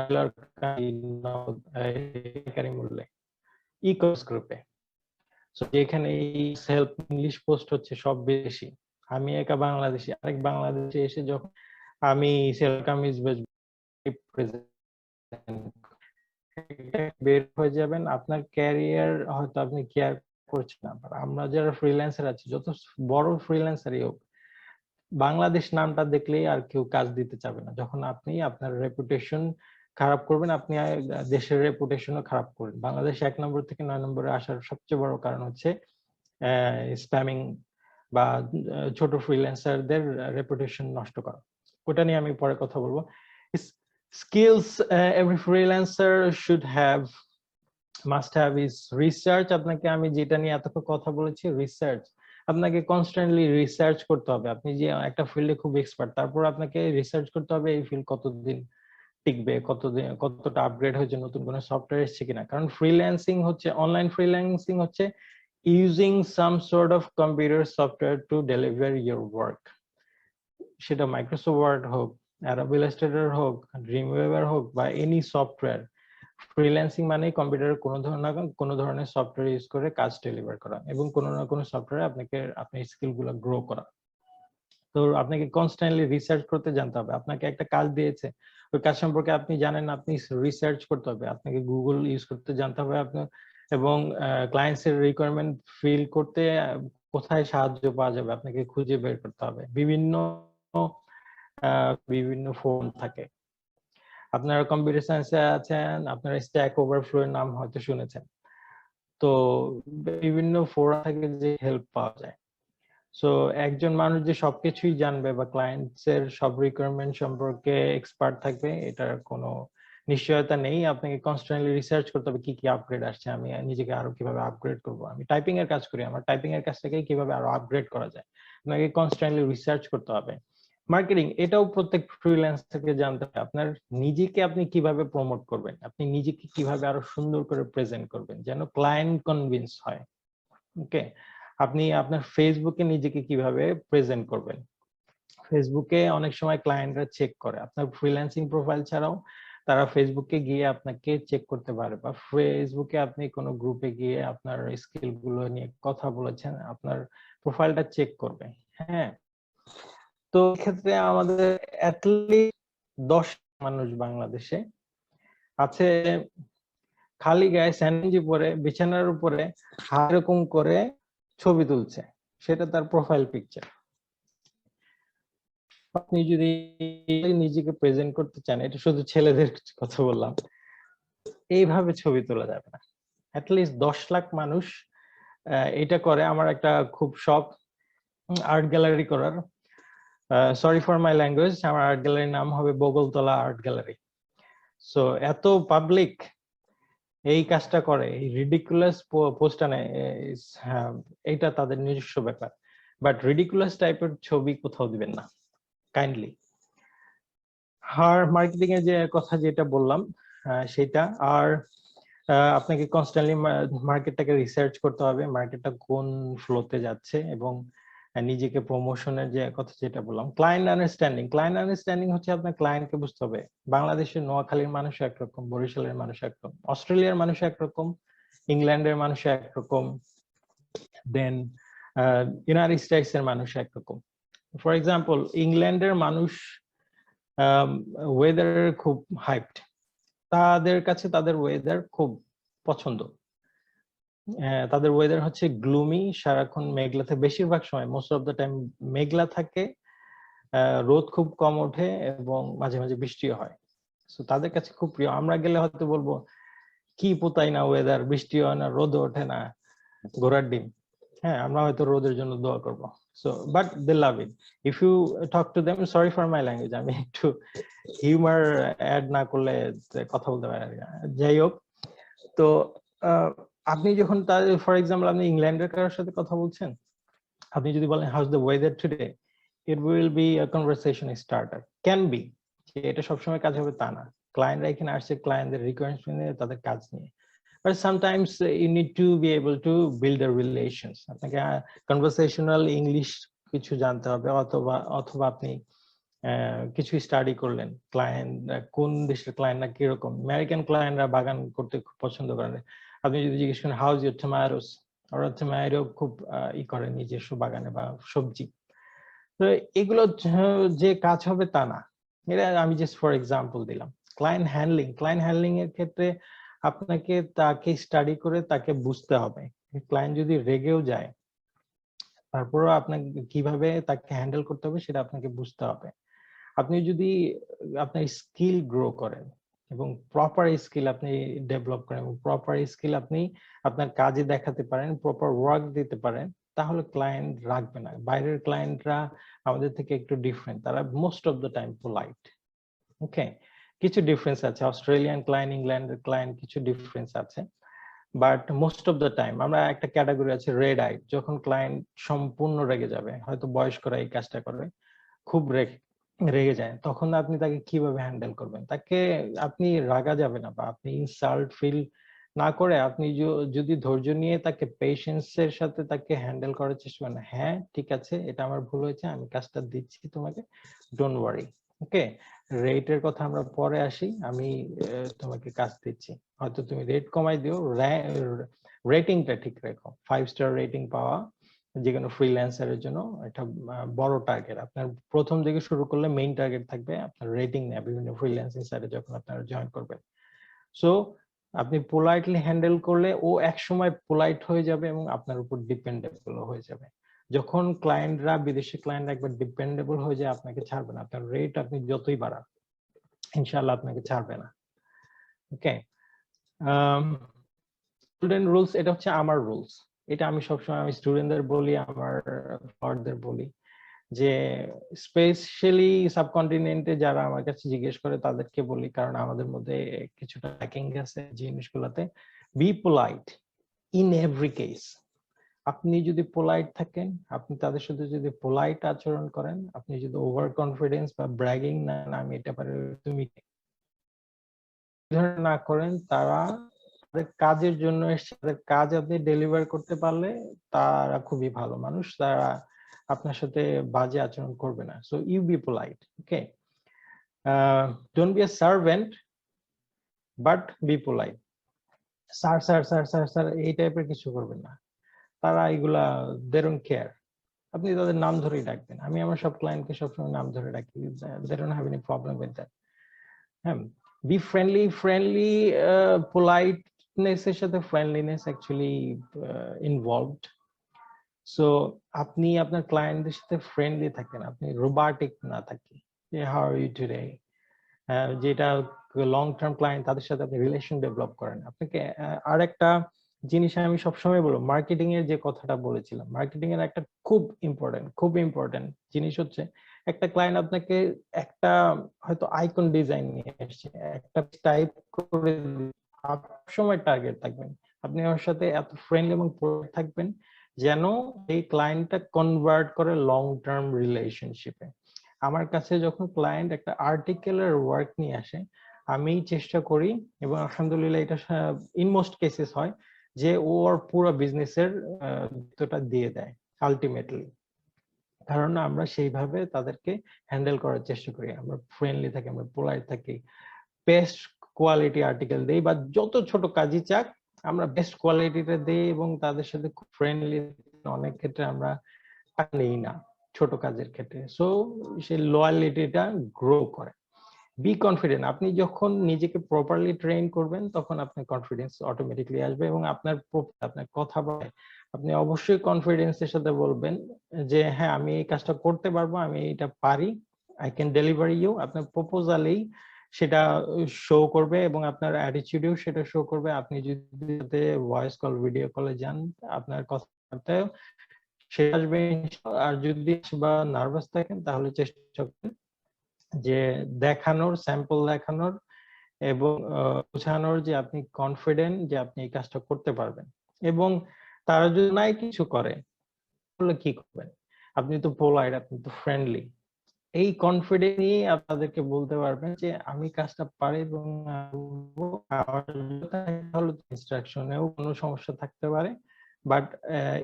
মূল্যে ই-কমার্স গ্রুপে, যেখানে সেলফ ইংলিশ পোস্ট হচ্ছে সব বেশি। আমি একা বাংলাদেশি, আরেক বাংলাদেশে এসে যখন আমি সেল কামিজ বের হয়ে যাবেন, আপনার ক্যারিয়ার হয়তো আপনি কেয়ার করছি না, but আমরা যারা ফ্রিল্যান্সার আছি, যত বড় ফ্রিল্যান্সারই হোক, বাংলাদেশ নামটা দেখলেই আর কেউ কাজ দিতে চাবে না। যখন আপনি আপনার রেপুটেশন খারাপ করবেন, আপনি দেশের রেপুটেশনও খারাপ করবেন। বাংলাদেশ 1 নম্বর থেকে 9 নম্বরে আসার সবচেয়ে বড় কারণ হচ্ছে স্প্যামিং বা ছোট ফ্রিল্যান্সারদের রেপুটেশন নষ্ট করা। ওটা নিয়ে আমি পরে কথা বলবো। Skills every freelancer should have, must have is research. আপনাকে আমি যেটা নিয়ে এতক্ষণ কথা বলেছি, রিসার্চ। আপনাকে কনস্ট্যান্টলি রিসার্চ করতে হবে। আপনি যে একটা ফিল্ডে খুব এক্সপার্ট, তারপর আপনাকে রিসার্চ করতে হবে এই ফিল্ড কতদিন টিকবে, কতটা আপগ্রেড হয়েছে, নতুন কোনো সফটওয়্যার এসেছে কিনা। কারণ ফ্রিল্যান্সিং হচ্ছে, অনলাইন ফ্রিল্যান্সিং হচ্ছে using some sort of computer software to deliver your work. সেটা মাইক্রোসফট ওয়ার্ড হোক, অ্যাডোব ইলাস্ট্রেটর হোক, ড্রিমওয়েভার হোক বা এনি সফটওয়্যার। ফ্রিল্যান্সিং মানে কম্পিউটারের কোনো ধরনের সফটওয়্যার ইউজ করে কাজ ডেলিভার করা এবং কোনো না কোনো সফটওয়্যারে আপনার স্কিলগুলো গ্রো করা। তো আপনাকে কনস্ট্যান্টলি রিসার্চ করতে জানতে হবে। আপনাকে একটা কাজ দিয়েছে, ওই কাজ সম্পর্কে আপনি জানেন, আপনি রিসার্চ করতে হবে, আপনাকে গুগল ইউজ করতে জানতে হবে আপনার, এবং ক্লায়েন্টস এর রিকোয়ারমেন্ট ফিল করতে কোথায় সাহায্য পাওয়া যাবে আপনাকে খুঁজে বের করতে হবে। বিভিন্ন ফোন থাকে, আপনারা কম্পিউটার সায়েন্সে আছেন, আপনারা স্ট্যাক ওভারফ্লো এর নাম হয়তো শুনেছেন। তো বিভিন্ন ফোরাম থেকে যে হেল্প পাওয়া যায়। সো একজন মানুষ যে সবকিছুই জানবে বা ক্লায়েন্টস এর সব রিকোয়ারমেন্ট সম্পর্কে এক্সপার্ট থাকবে, এটার কোনো নিশ্চয়তা নেই। আপনাকে কনস্ট্যান্টলি রিসার্চ করতে হবে কি কি আপগ্রেড আসছে, আমি নিজেকে আরো কিভাবে আপগ্রেড করব। আমি টাইপিং এর কাজ করি, আমার টাইপিং এর কাজটাকে কিভাবে আরো আপগ্রেড করা যায়, আপনাকে কনস্ট্যান্টলি রিসার্চ করতে হবে। মার্কেটিং, এটাও প্রত্যেক ফ্রিল্যান্সারকে জানতে হবে। আপনার নিজেকে আপনি কিভাবে প্রমোট করবেন, আপনি নিজেকে কিভাবে আরো সুন্দর করে প্রেজেন্ট করবেন যেন ক্লায়েন্ট কনভিন্স হয়। ওকে, আপনি আপনার ফেসবুকে নিজেকে কিভাবে প্রেজেন্ট করবেন। ফেসবুকে অনেক সময় ক্লায়েন্টরা চেক করে, আপনার ফ্রিল্যান্সিং প্রোফাইল ছাড়াও তারা ফেসবুকে গিয়ে আপনাকে চেক করতে পারে, বা ফেসবুকে আপনি কোনো গ্রুপে গিয়ে আপনার স্কিল গুলো নিয়ে কথা বলেছেন, আপনার প্রোফাইলটা চেক করবে। হ্যাঁ, তো ক্ষেত্রে আমাদের অ্যাটলিস্ট 10 মানুষ বাংলাদেশে আছে খালি গায়ে স্যান্ডেঞ্জি পরে বিছানার উপরে এরকম করে ছবি তুলছে, সেটা তার প্রোফাইল পিকচার। আপনি যদি নিজেকে প্রেজেন্ট করতে চান, এটা শুধু ছেলেদের কথা বললাম, এইভাবে ছবি তোলা যাবে না। অ্যাটলিস্ট 10 লাখ মানুষ এটা করে। আমার একটা খুব শখ আর্ট গ্যালারি করার। সরি ফর মাই ল্যাঙ্গুয়েজ, আমার আর্ট গ্যালারির নাম হবে বগলতলা আর্ট গ্যালারি। সো এত পাবলিক এই কাজটা করে, এই রিডিকুলাস পোস্টটা নেয়, এইটা তাদের নিজস্ব ব্যাপার। বাট রিডিকুলাস টাইপের ছবি কোথাও দিবেন না কাইন্ডলি। আর মার্কেটিং এর যে কথা যেটা বললাম সেটা, আর আপনাকে কনস্ট্যান্টলি মার্কেটটাকে রিসার্চ করতে হবে, মার্কেটটা কোন ফ্লোতে যাচ্ছে, এবং নিজেকে প্রমোশনের যে কথা যেটা বললাম। ক্লায়েন্ট আন্ডারস্ট্যান্ডিং হচ্ছে আপনার ক্লায়েন্টকে বুঝতে হবে। বাংলাদেশের নোয়াখালীর মানুষ একরকম, বরিশালের মানুষ একরকম, অস্ট্রেলিয়ার মানুষ একরকম, ইংল্যান্ডের মানুষ একরকম, দেন ইউনাইটেড স্টেটস এর মানুষ একরকম। ফর এক্সাম্পল, ইংল্যান্ডের মানুষ ওয়েদার খুব হাইপড, তাদের কাছে তাদের ওয়েদার খুব পছন্দ। তাদের ওয়েদার হচ্ছে গ্লুমি, সারাক্ষণ মেঘলা থাকে, বেশিরভাগ সময় মোস্ট অফ দ্য টাইম মেঘলা থাকে, রোদ খুব কম ওঠে এবং মাঝে মাঝে বৃষ্টিও হয়। সো তাদের কাছে খুব প্রিয়। আমরা গেলে হয়তো বলবো কি পোতাই না ওয়েদার, বৃষ্টি হয় না, রোদ ওঠে না, ঘোড়ার ডিম। হ্যাঁ, আমরা হয়তো রোদের জন্য দোয়া করবো। So but they love it. If you talk to them, sorry for my language, আমি একটু হিউমার অ্যাড না করলে কথা বলতে পারি না। যাই হোক, তো আপনি যখন তাদের, ফর এক্সাম্পল আপনি ইংল্যান্ডের কারোর সাথে কথা বলছেন, আপনি যদি বলেন house the weather today, it will be a conversation starter. Can be, এটা সবসময় কাজ হবে তা না। ক্লায়েন্টরা এখানে আসছে ক্লায়েন্টদের রিকোয়ারমেন্ট নিয়ে, তাদের কাজ নিয়ে। But sometimes you need to be able to build a relations. আপনাকে কনভারসেশনাল ইংলিশ কিছু জানতে হবে, অথবা আপনি কিছু স্টাডি করলেন, ক্লায়েন্ট কোন দেশের ক্লায়েন্টরা কিরকম। আমেরিকান ক্লায়েন্টরা বাগান করতে খুব পছন্দ করেন। আপনি যদি জিজ্ঞেস করেন হাউজ ইউর টমেটোস, ওরা টমেটো খুব করে নিজস্ব বাগানে বা সবজি। তো এগুলো যে কাজ হবে তা না, এটা আমি জাস্ট ফর এক্সাম্পল দিলাম। ক্লায়েন্ট হ্যান্ডলিং এর ক্ষেত্রে আপনাকে তাকে স্টাডি করে তাকে বুঝতে হবে, ক্লায়েন্ট যদি রেগেও যায়, তারপরও আপনাকে কিভাবে তাকে হ্যান্ডেল করতে হবে সেটা আপনাকে বুঝতে হবে। আপনি যদি আপনার স্কিল গ্রো করেন এবং প্রপার স্কিল আপনি ডেভেলপ করেন এবং প্রপার স্কিল আপনি আপনার কাজে দেখাতে পারেন, প্রপার ওয়ার্ক দিতে পারেন, তাহলে ক্লায়েন্ট রাখবে না। বাইরের ক্লায়েন্টরা আমাদের থেকে একটু ডিফারেন্ট, তারা most of the time polite. Okay, কিছু ডিফারেন্স আছে, অস্ট্রেলিয়ান ক্লায়েন্ট, ইংল্যান্ডের ক্লায়েন্ট কিছু ডিফারেন্স আছে, but most of the time আমরা একটা ক্যাটাগরি আছে রেড আই, যখন ক্লায়েন্ট সম্পূর্ণ রেগে যাবে, হয়তো বয়স্করা এই কাজটা করে, খুব রেগে যায়, তখন আপনি তাকে কিভাবে হ্যান্ডেল করবেন? তাকে আপনি রাগা যাবে না বা আপনি ইনসাল্ট ফিল না করে আপনি যদি ধৈর্য নিয়ে তাকে পেশেন্সের সাথে তাকে হ্যান্ডেল করার চেষ্টা করেন, হ্যাঁ ঠিক আছে, এটা আমার ভুল হয়েছে, আমি কাজটা দিচ্ছি তোমাকে, ডোন্ট ওয়ারি। ওকে, রেটের কথা আমরা পরে আসি, আমি তোমাকে কাজ দিচ্ছি। হয়তো তুমি রেট কমাই দিও, রেটিংটা ঠিক রেখো। 5 স্টার রেটিং পাওয়া যে কোনো ফ্রিল্যান্সারের জন্য একটা বড় টার্গেট। আপনার প্রথম দিকে শুরু করলে মেইন টার্গেট থাকবে আপনার রেটিং নেওয়া বিভিন্ন ফ্রিল্যান্সিং সাইটে যখন আপনারা জয়েন করবেন। সো আপনি পোলাইটলি হ্যান্ডেল করলে ও একসময় পোলাইট হয়ে যাবে এবং আপনার উপর ডিপেন্ডেবল হয়ে যাবে। যখন ক্লায়েন্টরা, বিদেশি ক্লায়েন্ট একবার ডিপেন্ডেবল হয়ে যায়, আপনাকে ছাড়বে না। আপনার রেট আপনি যতই বাড়ান, ইনশাআল্লাহ আপনাকে ছাড়বে না। ওকে, স্টুডেন্ট রুলস, এটা হচ্ছে আমার রুলস। এটা আমি সবসময় আমি স্টুডেন্টদের বলি, আমার ফলোয়ারদের বলি, যে স্পেশালি সাবকন্টিনেন্টে যারা আমার কাছে জিজ্ঞেস করে তাদেরকে বলি, কারণ আমাদের মধ্যে কিছুটা ল্যাকিং আছে জিনিসগুলোতে। B polite in every case. আপনি যদি পোলাইট থাকেন, আপনি তাদের সাথে যদি পোলাইট আচরণ করেন, আপনি যদি ওভার কনফিডেন্স বা ব্র্যাগিং না আমি এটা পারি তুমি না করেন, তারা তাদের কাজের জন্য এসে তাদের কাজ আপনি ডেলিভার করতে পারলে তারা খুবই ভালো মানুষ, তারা আপনার সাথে বাজে আচরণ করবে না। So you be polite, okay, don't be a servant but be polite. Sir sir sir sir sir এই টাইপের কিছু করবেন না, তারা এগুলা দে ডোন্ট কেয়ার। আপনি তাদের নাম ধরেই ডাকবেন, আমি আমার সব ক্লায়েন্টকে সবসময় নাম ধরে ডাকি, they don't have any problem with that. হ্যাঁ, বি ফ্রেন্ডলি, পোলাইটনেস এর সাথে ফ্রেন্ডলিনেস অ্যাকচুয়ালি ইনভলভড। সো আপনি আপনার ক্লায়েন্টদের সাথে ফ্রেন্ডলি থাকেন, আপনি রোবাটিক না থাকি, হাউ আর ইউ টুডে, যেটা লং টার্ম ক্লায়েন্ট তাদের সাথে আপনি রিলেশন ডেভেলপ করেন। আপনাকে আর একটা জিনিস আমি সবসময় বলবো, মার্কেটিং এর যে কথাটা বলেছিলাম, মার্কেটিং এর একটা খুব ইম্পর্টেন্ট জিনিস হচ্ছে, একটা ক্লায়েন্ট আপনাকে একটা হয়তো আইকন ডিজাইন নিয়ে এসেছে, একটা টাইপ করে, সবসময় টার্গেট থাকবেন, আপনি ওর সাথে এত ফ্রেন্ডলি এবং থাকবেন যেন এই ক্লায়েন্টটা কনভার্ট করে লং টার্ম রিলেশনশিপে। আমার কাছে যখন ক্লায়েন্ট একটা আর্টিকেলের ওয়ার্ক নিয়ে আসে, আমি চেষ্টা করি, এবং আলহামদুলিল্লাহ এটা ইন মোস্ট কেসেস হয়, যে ওর পুরো বিজনেসের দায়িত্বটা দিয়ে দেয় আলটিমেটলি। কারণ আমরা সেইভাবে তাদেরকে হ্যান্ডেল করার চেষ্টা করি, আমরা ফ্রেন্ডলি থাকি, আমরা পোলাইট থাকি, বেস্ট কোয়ালিটি আর্টিকেল দেই, বা যত ছোট কাজই চাক আমরা বেস্ট কোয়ালিটিটা দেই এবং তাদের সাথে খুব ফ্রেন্ডলি। অনেক ক্ষেত্রে আমরা টাকা নেই না ছোট কাজের ক্ষেত্রে, সো সেই লয়ালিটিটা গ্রো করে। বি কনফিডেন্ট, আপনি যখন নিজেকে প্রপারলি ট্রেন করবেন তখন আপনার কনফিডেন্স অটোমেটিকলি আসবে, এবং আপনার কথা বলে আপনি অবশ্যই কনফিডেন্সের সাথে বলবেন যে হ্যাঁ আমি এই কাজটা করতে পারবো, আমি এটা পারি, আই ক্যান ডেলিভার ইউ। আপনার প্রপোজালেই সেটা শো করবে এবং আপনার অ্যাটিটিউডেও সেটা শো করবে। আপনি যদি ভয়েস কল, ভিডিও কলে যান, আপনার কথাতে সে আসবে। আর যদি বা নার্ভাস থাকেন তাহলে চেষ্টা করবেন যে দেখানোর, স্যাম্পল দেখানোর এবং বোঝানোর যে আপনি কনফিডেন্ট যে আপনি এই কাজটা করতে পারবেন। এবং তারা যদি নাই কিছু করে তাহলে কি করবেন? আপনি তো পোলাইট, আপনি তো ফ্রেন্ডলি, এই কনফিডেন্স নিয়ে আপনাদেরকে বলতে পারবেন যে আমি কাজটা পারি এবং ইনস্ট্রাকশনেও কোনো সমস্যা থাকতে পারে, বাট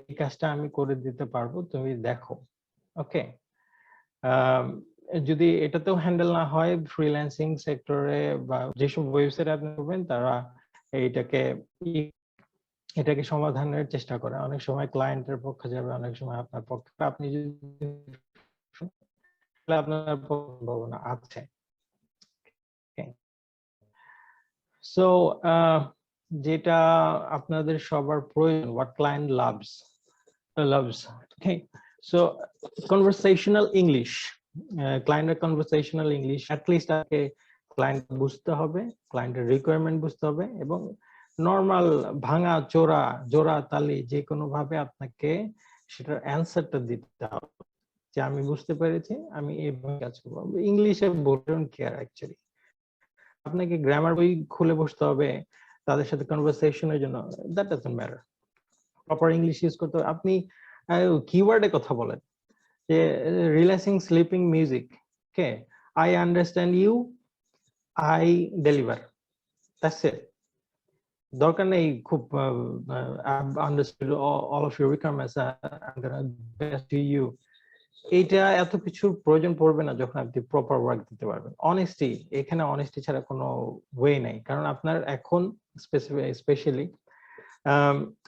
এই কাজটা আমি করে দিতে পারবো, তুমি দেখো। ওকে, যদি এটাতেও হ্যান্ডেল না হয়, ফ্রিল্যান্সিং সেক্টরে বা যেসব ওয়েবসাইট আপনি করবেন তারা এটাকে সমাধানের চেষ্টা করে। অনেক সময় ক্লায়েন্টের পক্ষে যাবে, অনেক সময় আপনার পক্ষে, আপনি যদি আপনার সম্ভাবনা আছে। সো যেটা আপনাদের সবার প্রয়োজন, what client loves. Okay, so conversational English, client conversational English, at least তাকে ক্লায়েন্ট বুঝতে হবে, ক্লায়েন্টের রিকোয়ারমেন্ট বুঝতে হবে, এবং নর্মাল ভাঙা চোরা জোড়া তালি যে কোনো ভাবে আপনাকে সেটার অ্যান্সারটা দিতে হবে যে আমি বুঝতে পেরেছি, আমি এইভাবে কাজ করবো। ইংলিশে ডোন্ট কেয়ার অ্যাকচুয়ালি, আপনাকে গ্রামার বই খুলে বসতে হবে তাদের সাথে কনভারসেশনের জন্য, that doesn't matter. Proper English use করতে হবে। আপনি কিওয়ার্ডে কথা বলেন যে relaxing sleeping music, okay, I understand you, I deliver, that's it. দরকার নেই খুব understood all of your requirements, I am gonna best to you. এইটা এত কিছুর প্রয়োজন পড়বে না যখন আপনি প্রপার ওয়ার্ক দিতে পারবেন। অনেস্টি, এখানে অনেস্টি ছাড়া কোনো ওয়ে নাই, কারণ আপনার এখন স্পেশালি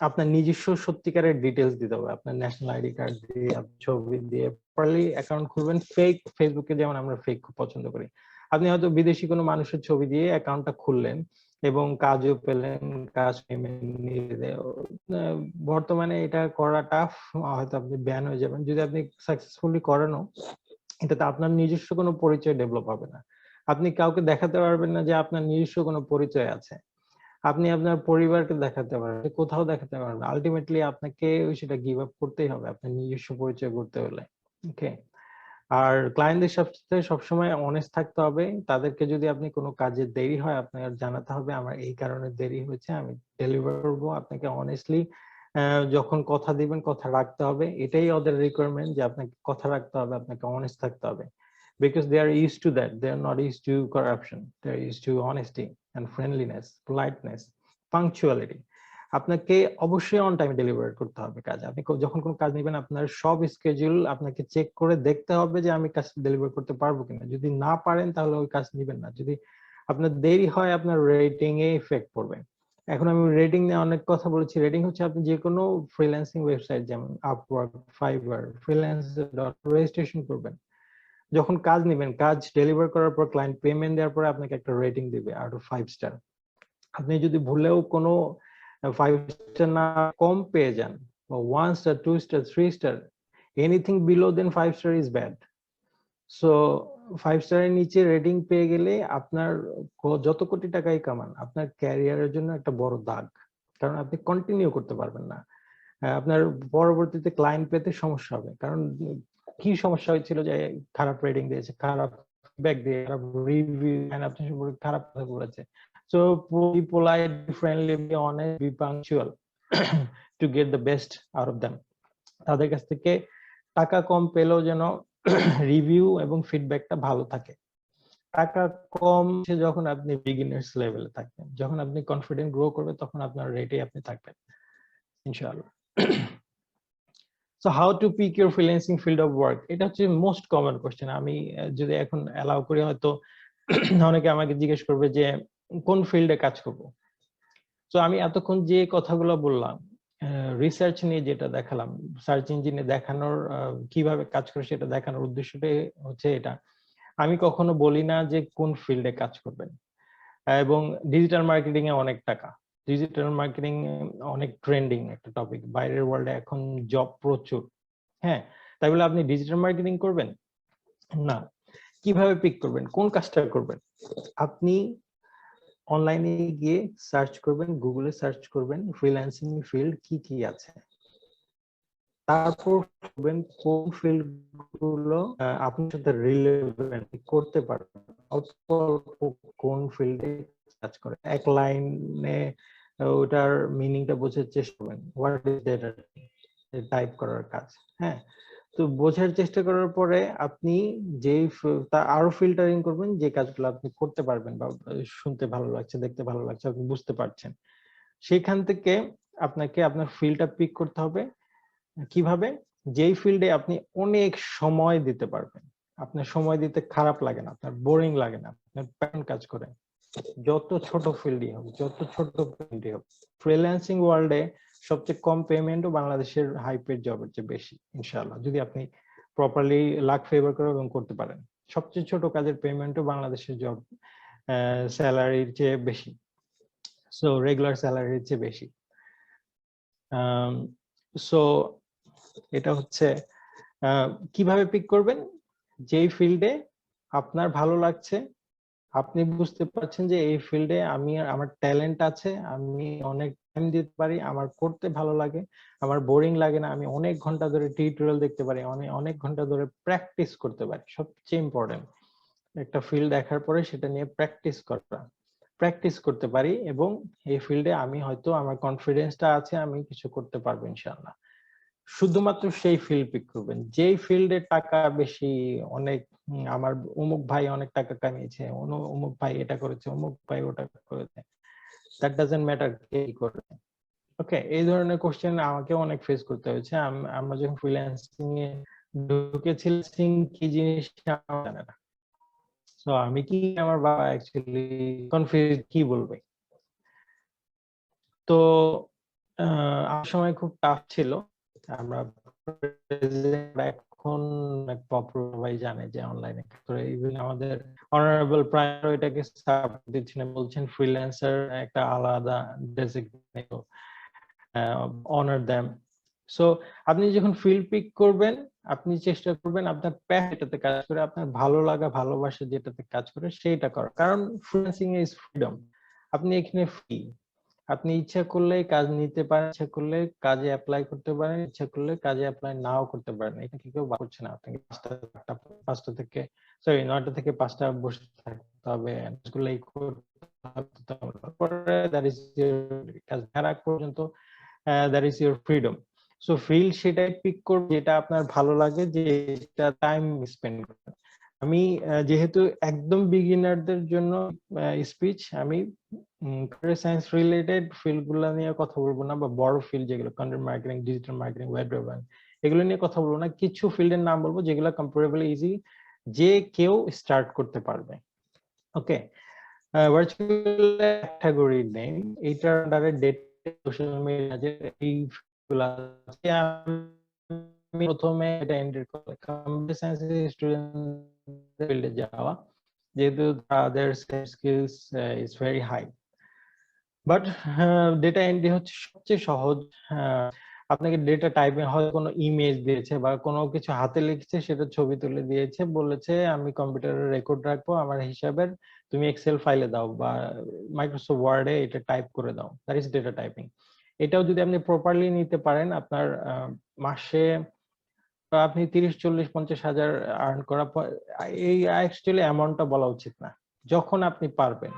আপনার নিজস্ব সত্যিকারের ডিটেলস দিতে হবে, আপনার ন্যাশনাল আইডি কার্ড দিয়ে, ছবি দিয়ে প্রপারলি অ্যাকাউন্ট খুলবেন। ফেক, ফেসবুকে যেমন আমরা ফেক খুব পছন্দ করি, আপনি হয়তো বিদেশি কোনো মানুষের ছবি দিয়ে অ্যাকাউন্টটা খুললেন এবং কাজও পেলেন, কাজ বর্তমানে এটা করা টাফ, হয়তো আপনি ব্যান হয়ে যাবেন। যদি আপনি সাকসেসফুলি করেনও, এটাতে আপনার নিজস্ব কোনো পরিচয় ডেভেলপ হবে না, আপনি কাউকে দেখাতে পারবেন না যে আপনার নিজস্ব কোনো পরিচয় আছে, আপনি আপনার পরিবারকে দেখাতে পারবেন, কোথাও দেখাতে পারবেন। আলটিমেটলি আপনাকে সেটা গিভ আপ করতেই হবে আপনার নিজস্ব পরিচয় করতে হলে। ওকে, আর ক্লায়েন্টদের সাথে সবসময় অনেস্ট থাকতে হবে। তাদেরকে যদি আপনি কোনো কাজে দেরি হয়, আপনাকে জানাতে হবে আমার এই কারণে দেরি হয়েছে, আমি ডেলিভার করবো। আপনাকে অনেস্টলি যখন কথা দিবেন কথা রাখতে হবে, এটাই ওদের রিকোয়ারমেন্ট যে আপনাকে কথা রাখতে হবে, আপনাকে অনেস্ট থাকতে হবে, because they are used to that, they are not used to corruption, they are used to honesty and friendliness, politeness, punctuality. আপনাকে অবশ্যই অন টাইম ডেলিভার করতে হবে কাজ। আপনি যখন কোনো কাজ নেবেন আপনার সব স্কেডিউল আপনাকে চেক করে দেখতে হবে যে আমি কাজ ডেলিভার করতে পারবো কিনা। যদি না পারেন তাহলে ওই কাজ নেবেন না। যদি আপনার দেরি হয় আপনার রেটিং এ ইফেক্ট পড়বে। এখন আমি রেটিং নিয়ে অনেক কথা বলেছি। রেটিং হচ্ছে আপনি যে কোনো ফ্রিল্যান্সিং ওয়েবসাইট যেমন আপওয়ার্ক, ফাইবার, ফ্রিল্যান্সার রেজিস্ট্রেশন করবেন, যখন কাজ নেবেন, কাজ ডেলিভার করার পর ক্লায়েন্ট পেমেন্ট দেওয়ার পরে আপনাকে একটা রেটিং দিবে আউট অফ 5 স্টার। আপনি যদি ভুলেও কোনো 5 স্টার না কম পেয়ে যান, 1 star, 2 star, 3 star, anything below then 5 star is bad. So 5 স্টারের নিচে রেটিং পেয়ে গেলে আপনার যত কোটি টাকাই কামান, আপনার ক্যারিয়ারের জন্য একটা বড় দাগ, কারণ আপনি কন্টিনিউ করতে পারবেন না। আপনার পরবর্তীতে ক্লায়েন্ট পেতে সমস্যা হবে। কারণ কি সমস্যা হয়েছিল যে খারাপ রেটিং দিয়েছে, খারাপ ফিডব্যাক দিয়ে, খারাপ রিভিউ, আপনি সম্পর্কে খারাপ কথা বলেছে। So be polite, be friendly, be honest, be punctual to get the best out of them. তাদের কাছ থেকে টাকা কম পেলেও যেন রিভিউ এবং ফিডব্যাকটা ভালো থাকে। টাকা কম যখন আপনি বিগিনার্স লেভেলে থাকবেন, যখন আপনি কনফিডেন্ট গ্রো করবেন তখন আপনার রেটে আপনি থাকবেন ইনশাআল্লাহ। So how to pick your freelancing field of work? এটা হচ্ছে মোস্ট কমন কোশ্চেন। আমি যদি এখন অ্যালাউ করি হয়তো অনেকে আমাকে জিজ্ঞেস করবে যে কোন ফিল্ডে কাজ করব। তো আমি এতক্ষণ যে কথাগুলো বললাম, রিসার্চ নিয়ে যেটা দেখালাম, সার্চ ইঞ্জিনে দেখানোর কিভাবে কাজ করে সেটা দেখানোর উদ্দেশ্যটাই হচ্ছে এটা। আমি কখনো বলি না যে কোন ফিল্ডে কাজ করবেন। এবং ডিজিটাল মার্কেটিং এ অনেক টাকা, ডিজিটাল মার্কেটিং অনেক ট্রেন্ডিং একটা টপিক, বাইরের ওয়ার্ল্ডে এখন জব প্রচুর। হ্যাঁ, তাই বলে আপনি ডিজিটাল মার্কেটিং করবেন না। কিভাবে পিক করবেন, কোন কাজটা করবেন? আপনি অনলাইনে গিয়ে সার্চ করবেন, গুগলে সার্চ করবেন ফ্রিল্যান্সিং ফিল্ড কি কি আছে, তারপর করবেন কোন ফিল্ড গুলো আপনার সাথে রিলেভেন্ট করতে পারবেন, অল্প কোন ফিল্ডে কাজ করে। এক লাইনে ওটার মিনিংটা বোঝার চেষ্টা করবেন, হোয়াট ইজ দ্যাট, টাইপ করার কাজ। হ্যাঁ, তো বোঝার চেষ্টা করার পরে আপনি যে আরো ফিল্টারিং করবেন যে কাজগুলো আপনি করতে পারবেন বা শুনতে ভালো লাগছে, দেখতে ভালো লাগছে, আপনি বুঝতে পারছেন, সেখান থেকে আপনাকে আপনার ফিল্ডটা পিক করতে হবে। কিভাবে? যেই ফিল্ডে আপনি অনেক সময় দিতে পারবেন, আপনার সময় দিতে খারাপ লাগে না, আপনার বোরিং লাগে না, আপনার প্যাশন কাজ করে, যত ছোট ফিল্ডই হোক, যত ছোট ফিল্ডই হোক। ফ্রিল্যান্সিং ওয়ার্ল্ডে সবচেয়ে কম পেমেন্টও বাংলাদেশের হাই পেড জবের চেয়ে বেশি ইনশাআল্লাহ, যদি আপনি প্রপারলি লাক ফেভার করে এবং করতে পারেন। সবচেয়ে ছোট কাজের পেমেন্টও বাংলাদেশের জব স্যালারির চেয়ে বেশি। সো রেগুলার স্যালারির চেয়ে বেশি। সো এটা হচ্ছে কিভাবে পিক করবেন, যেই ফিল্ডে আপনার ভালো লাগছে, আপনি বুঝতে পারছেন যে এই ফিল্ডে আমার ট্যালেন্ট আছে, আমি অনেক টাইম দিতে পারি, আমার করতে ভালো লাগে, আমার বোরিং লাগে না, আমি অনেক ঘন্টা ধরে টিউটোরিয়াল দেখতে পারি, অনেক ঘন্টা ধরে প্র্যাকটিস করতে পারি। সবচেয়ে ইম্পর্টেন্ট একটা ফিল্ড দেখার পরে সেটা নিয়ে প্র্যাকটিস করতে পারি, এবং এই ফিল্ডে আমি হয়তো আমার কনফিডেন্সটা আছে, আমি কিছু করতে পারবো ইনশাআল্লাহ। শুধুমাত্র সেই ফিল্ড পিক করবেন যেই ফিল্ডে টাকা বেশি, অনেক আমার অমুক ভাই অনেক টাকা কামিয়েছে, অমুক ভাই এটা করেছে, অমুক ভাই ওটা করেছে, দ্যাট ডাজন্ট ম্যাটার কে কি করে। ওকে, এই ধরনের কোশ্চেন আমাকে অনেক ফেস করতে হয়েছে। আমরা যখন ফ্রিল্যান্সিং এ ঢুকেছিলাম কি জিনিস আমার জানা না, সো আমি কি, আমার বাবা অ্যাকচুয়ালি কনফিউজ কি বলবে। তো আমার সময় খুব টাফ ছিল। আমরা এখন ভাই জানে যে অনলাইনে ইভেন আমাদের অনারেবল প্রাইম এটাকে সাপোর্ট দিচ্ছেন, বলছেন ফ্রিল্যান্সার একটা আলাদা ডেজিগনেট, অনার দেম। সো আপনি যখন ফিল্ড পিক করবেন, আপনি চেষ্টা করবেন আপনার প্যাশনেটাতে কাজ করে, আপনার ভালো লাগা ভালোবাসা যেটাতে কাজ করে সেইটা করা, কারণ ফ্রিল্যান্সিং ইজ ফ্রিডম। আপনি এখানে ফ্রি, আপনি ইচ্ছা করলে কাজ নিতে পারেন, ইচ্ছা করলে কাজে অ্যাপ্লাই করতে পারেন, ইচ্ছা করলে কাজে অ্যাপ্লাই নাও করতে পারেন। এখানে কেউ করছে না আপনাকে 9টা থেকে 5টা বসে থাকতে হবে, দ্যাট ইজ কাজ আগ পর্যন্ত, that is your freedom. So field সেটাই পিক করবে যেটা আপনার ভালো লাগে, যেটা টাইম স্পেন্ড করবেন। আমি যেহেতু একদম বিগিনারদের জন্য স্পিচ, আমি কম্পিউটার সায়েন্স রিলেটেড ফিল্ড গুলো নিয়ে কথা বলবো না, বা বড় ফিল্ড যেগুলো content marketing, digital marketing, web development, এগুলো নিয়ে কথা বলবো না। কিছু ফিল্ডের নাম বলবো যেগুলো কম্পারেবলি ইজি, যে কেউ স্টার্ট করতে পারবে। ওকে, ভার্চুয়াল ক্যাটাগরি নেম, এইটার আন্ডারে ডেটা, সোশ্যাল মিডিয়া, যে এইগুলা আমি প্রথমে এটা এন্টার করি কম্পিউটার সায়েন্স স্টুডেন্ট ফিল্ডে যাওয়া, যেহেতু তাদের skills is very high. But data entry হচ্ছে সবচেয়ে সহজ। আপনাকে ডেটা টাইপে হয় কোনো ইমেজ দিয়েছে বা কোনো কিছু হাতে লিখছে, সেটা ছবি তুলে দিয়েছে, বলেছে আমি কম্পিউটারে রেকর্ড রাখবো আমার হিসাবের, তুমি এক্সেল ফাইলে দাও বা মাইক্রোসফট ওয়ার্ডে এটা টাইপ করে দাও, দ্যাট ইজ ডেটা টাইপিং। এটাও যদি আপনি প্রপারলি নিতে পারেন, আপনার মাসে আপনি 30, 40, 50 হাজার আর্ন করা, এই অ্যাকচুয়ালি অ্যামাউন্টটা বলা উচিত না, যখন আপনি পারবেন।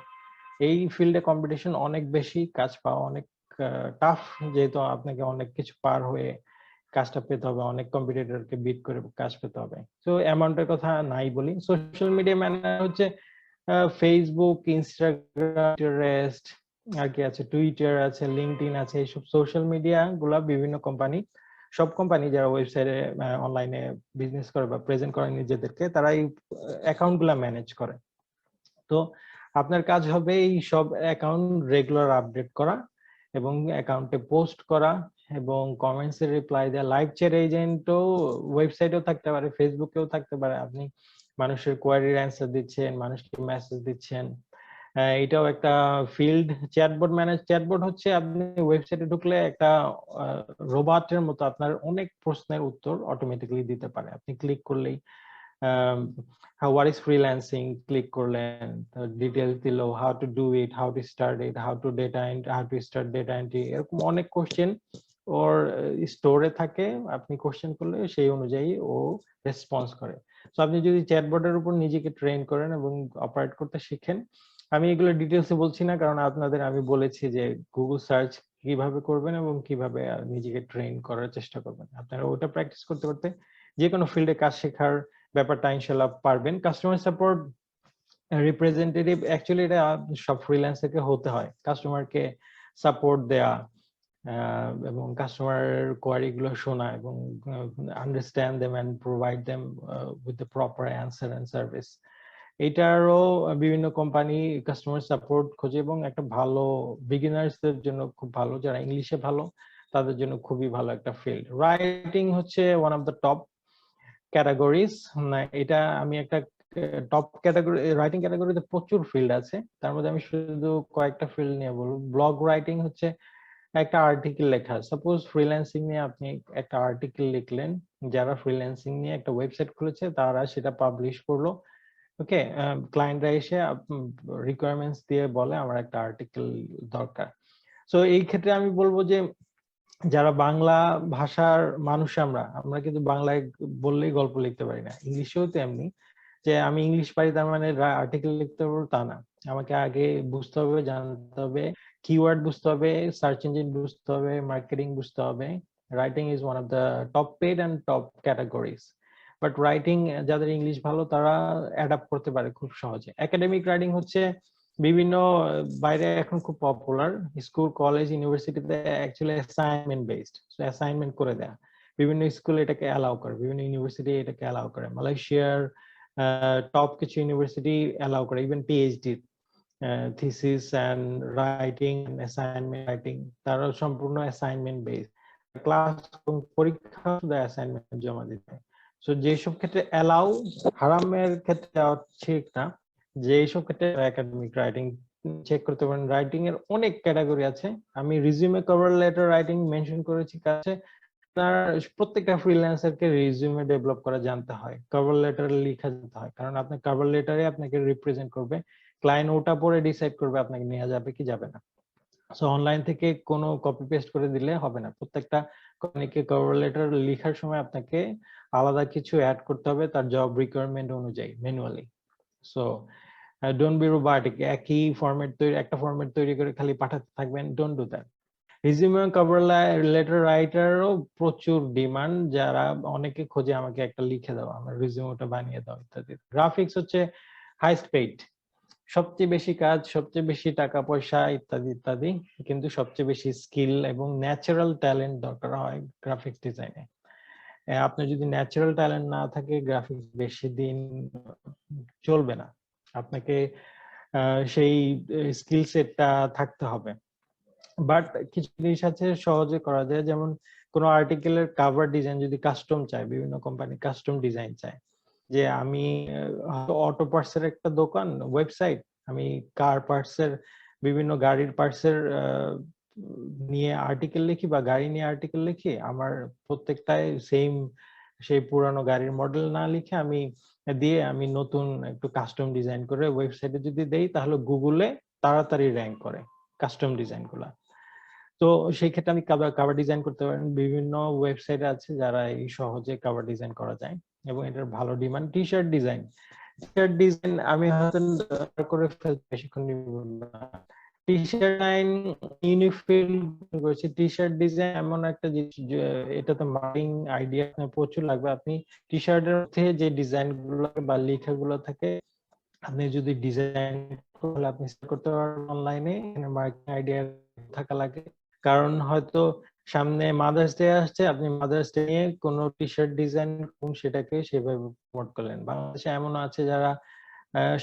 এই ফিল্ডে কম্পিটিশন অনেক বেশি, কাজ পাওয়া অনেক টাফ, যেহেতু আপনাকে অনেক কিছু পার হয়ে কাজটা পেতে হবে, অনেক কম্পিটিটরকে বিট করে কাজ পেতে হবে। তো অ্যামাউন্টের কথা নাই বলি। সোশ্যাল মিডিয়া ম্যানেজার হচ্ছে ফেসবুক, ইনস্টাগ্রাম, রেস্ট, আর কি আছে, টুইটার আছে, লিঙ্কডইন আছে, এইসব সোশ্যাল মিডিয়া গুলা বিভিন্ন কোম্পানি, সব কোম্পানি যারা ওয়েবসাইটে অনলাইনে বিজনেস করে বা প্রেজেন্ট করে নিজেদেরকে, তারা এই অ্যাকাউন্ট গুলা ম্যানেজ করে। তো আপনার কাজ হবে এই সব অ্যাকাউন্ট রেগুলার আপডেট করা এবং অ্যাকাউন্টে পোস্ট করা এবং কমেন্টস এর রিপ্লাই দেওয়া। লাইভ চ্যাট এজেন্টও ওয়েবসাইটেও থাকতে পারে, ফেসবুকেও থাকতে পারে, আপনি মানুষের কোয়ারির অ্যান্সার দিচ্ছেন, মানুষকে মেসেজ দিচ্ছেন, এটাও একটা ফিল্ড। চ্যাটবট হচ্ছে আপনি ওয়েবসাইটে ঢুকলে একটা রোবটের মতো আপনার অনেক প্রশ্নের উত্তর অটোমেটিক্যালি দিতে পারে। আপনি ক্লিক করলেই what is freelancing ক্লিক করলেন, ডিটেইলস দিল, how to do it, how to start it, how to start data entry, এরকম অনেক কোশ্চেন ওর স্টোরে থাকে। আপনি কোশ্চেন করলে সেই অনুযায়ী ও রেসপন্স করে। তো আপনি যদি চ্যাটবটের উপর নিজেকে ট্রেন করেন এবং অপারেট করতে শিখেন, আমি এগুলো ডিটেইলসে বলছি না, কারণ আপনাদের আমি বলেছি যে গুগল সার্চ কিভাবে করবেন এবং কিভাবে নিজেকে ট্রেন করার চেষ্টা করবেন। আপনারা ওটা প্র্যাকটিস করতে করতে যে কোনো ফিল্ডে কাজ শেখার ব্যাপারটা ইনশাআল্লাহ পারবেন। কাস্টমার সাপোর্ট রিপ্রেজেন্টেটিভ, অ্যাকচুয়ালি এটা সব ফ্রিল্যান্সারকে হতে হয়, কাস্টমারকে সাপোর্ট দেয়া এবং কাস্টমার কোয়ারি গুলো শোনা এবং understand them and provide them with the proper answer and service. এটারও বিভিন্ন কোম্পানি কাস্টমার সাপোর্ট খোঁজে এবং একটা ভালো বিগিনার্সদের জন্য খুব ভালো, যারা ইংলিশে ভালো তাদের জন্য খুবই ভালো একটা ফিল্ড। রাইটিং হচ্ছে one of the top categories. এটা আমি একটা টপ ক্যাটাগরি রাইটিং ক্যাটাগরিতে প্রচুর ফিল্ড আছে, তার মধ্যে আমি শুধু কয়েকটা ফিল্ড নিয়ে বলবো। ব্লগ রাইটিং হচ্ছে একটা আর্টিকেল লেখা। সাপোজ ফ্রিল্যান্সিং নিয়ে আপনি একটা আর্টিকেল লিখলেন, যারা ফ্রিল্যান্সিং নিয়ে একটা ওয়েবসাইট খুলেছে তারা সেটা পাবলিশ করলো। ওকে, ক্লায়েন্টরা এসে রিকোয়ারমেন্টস দিয়ে বলে আমার একটা আর্টিকেল দরকার। সো এই ক্ষেত্রে আমি বলবো যে যারা বাংলা ভাষার মানুষ, আমরা কিন্তু বাংলায় বললেই গল্প লিখতে পারি না, ইংলিশেও তো এমনি যে আমি ইংলিশ পারি তার মানে আর্টিকেল লিখতে পারবো তা না। আমাকে আগে বুঝতে হবে, জানতে হবে, কিওয়ার্ড বুঝতে হবে, সার্চ ইঞ্জিন বুঝতে হবে, মার্কেটিং বুঝতে হবে। Writing is one of the top paid and top categories. But writing যাদের ইংলিশ ভালো তারা অ্যাডাপ্ট করতে পারে খুব সহজে। একাডেমিক রাইটিং হচ্ছে বিভিন্ন বাইরে এখন খুব পপুলার, স্কুল কলেজ ইউনিভার্সিটিতে অ্যাকচুয়ালি অ্যাসাইনমেন্ট বেসড, অ্যাসাইনমেন্ট করে দেয়া। বিভিন্ন স্কুল এটাকে অ্যালাউ করে, বিভিন্ন ইউনিভার্সিটি এটাকে অ্যালাউ করে। মালয়েশিয়ার টপ কিছু ইউনিভার্সিটি অ্যালাউ করে, even PhD thesis and writing, assignment writing, তারা সম্পূর্ণ অ্যাসাইনমেন্ট বেসড। ক্লাস এবং পরীক্ষা শুধু অ্যাসাইনমেন্ট জমা দিতে হয়। সো যেসব ক্ষেত্রে অ্যালাউ, হারামের ক্ষেত্রে ঠিক না, যে এইসব ক্ষেত্রে একাডেমিক রাইটিং চেক করতে পারেন। রাইটিং এর অনেক ক্যাটাগরি আছে, আমি resume cover letter writing mention করেছি কাছে। তার প্রত্যেকটা ফ্রিল্যান্সারকে রিজিউমে ডেভেলপ করা জানতে হয়, কভার লেটার লেখা জানতে হয়, কারণ আপনার কভার লেটারে আপনাকে রিপ্রেজেন্ট করবে, ক্লায়েন্ট ওটা পরে ডিসাইড করবে আপনাকে নেওয়া যাবে কি যাবে না। সো অনলাইন থেকে কোনো কপি পেস্ট করে দিলে হবে না, প্রত্যেকটা কোম্পানিকে কভার লেটার লেখার সময় আপনাকে আলাদা কিছু অ্যাড করতে হবে তার জব রিকোয়ারমেন্ট অনুযায়ী manually. So don't be robotic, একই ফরম্যাট তৈরি, একটা ফরম্যাট তৈরি করে খালি পাঠাতে থাকবেন, don't do that. Resume cover letter রাইটারও প্রচুর ডিমান্ড, যারা অনেকে খোঁজে আমাকে একটা লিখে দাও, আমার রিজিউমটা বানিয়ে দাও ইত্যাদি। গ্রাফিক্স হচ্ছে হাইস্ট পেইড, সবচেয়ে বেশি কাজ, সবচেয়ে বেশি টাকা পয়সা ইত্যাদি ইত্যাদি, কিন্তু সবচেয়ে বেশি স্কিল এবং ন্যাচারাল ট্যালেন্ট দরকার হয় গ্রাফিক্স ডিজাইনে। আপনার যদি ন্যাচারাল ট্যালেন্ট না থাকে গ্রাফিক্স বেশি দিন চলবে না, আপনাকে সেই স্কিল সেটটা থাকতে হবে। বাট কিছু জিনিস আছে সহজে করা যায়, যেমন কোনো আর্টিকেলের কভার ডিজাইন যদি কাস্টম চায়, বিভিন্ন কোম্পানি কাস্টম ডিজাইন চায়, যে আমি অটো পার্টসের একটা দোকান ওয়েবসাইট, আমি কার পার্টসের, বিভিন্ন গাড়ির পার্টসের নিয়ে আর্টিকেল লিখি বা গাড়ি নিয়ে আর্টিকেল লিখি, আমার প্রত্যেকটাই সেম, সেই পুরানো গাড়ির মডেল না লিখে আমি দিয়ে আমি নতুন একটু কাস্টম ডিজাইন করে ওয়েবসাইটে যদি দেই, তাহলে গুগলে তাড়াতাড়ি র্যাঙ্ক করে কাস্টম ডিজাইন গুলা। তো সেই ক্ষেত্রে আমি কভার ডিজাইন করতে পারেন, বিভিন্ন ওয়েবসাইট আছে যারা এই সহজে কভার ডিজাইন করা যায় এবং এটার ভালো ডিমান্ড। টি শার্ট ডিজাইন, আমি হয়তো করে ফেলতে বেশিক্ষণ নিব না। টি শার্ট ডিজাইন ইউনিফিল করেছি। টি শার্ট ডিজাইন এমন একটা জিনিস, এটাতে মার্কেটিং আইডিয়া প্রচুর লাগবে। আপনি টি শার্টের মধ্যে যে ডিজাইন গুলো বা লেখাগুলো থাকে, আপনি যদি ডিজাইন করলে আপনি সেল করতে পারবেন অনলাইনে, এখানে মার্কেটিং আইডিয়া থাকা লাগে। কারণ হয়তো সামনে মাদার্স ডে আসছে, আপনি মাদার্স ডে নিয়ে কোনো টি শার্ট ডিজাইন সেটাকে সেভাবে প্রমোট করলেন। বাংলাদেশে এমন আছে যারা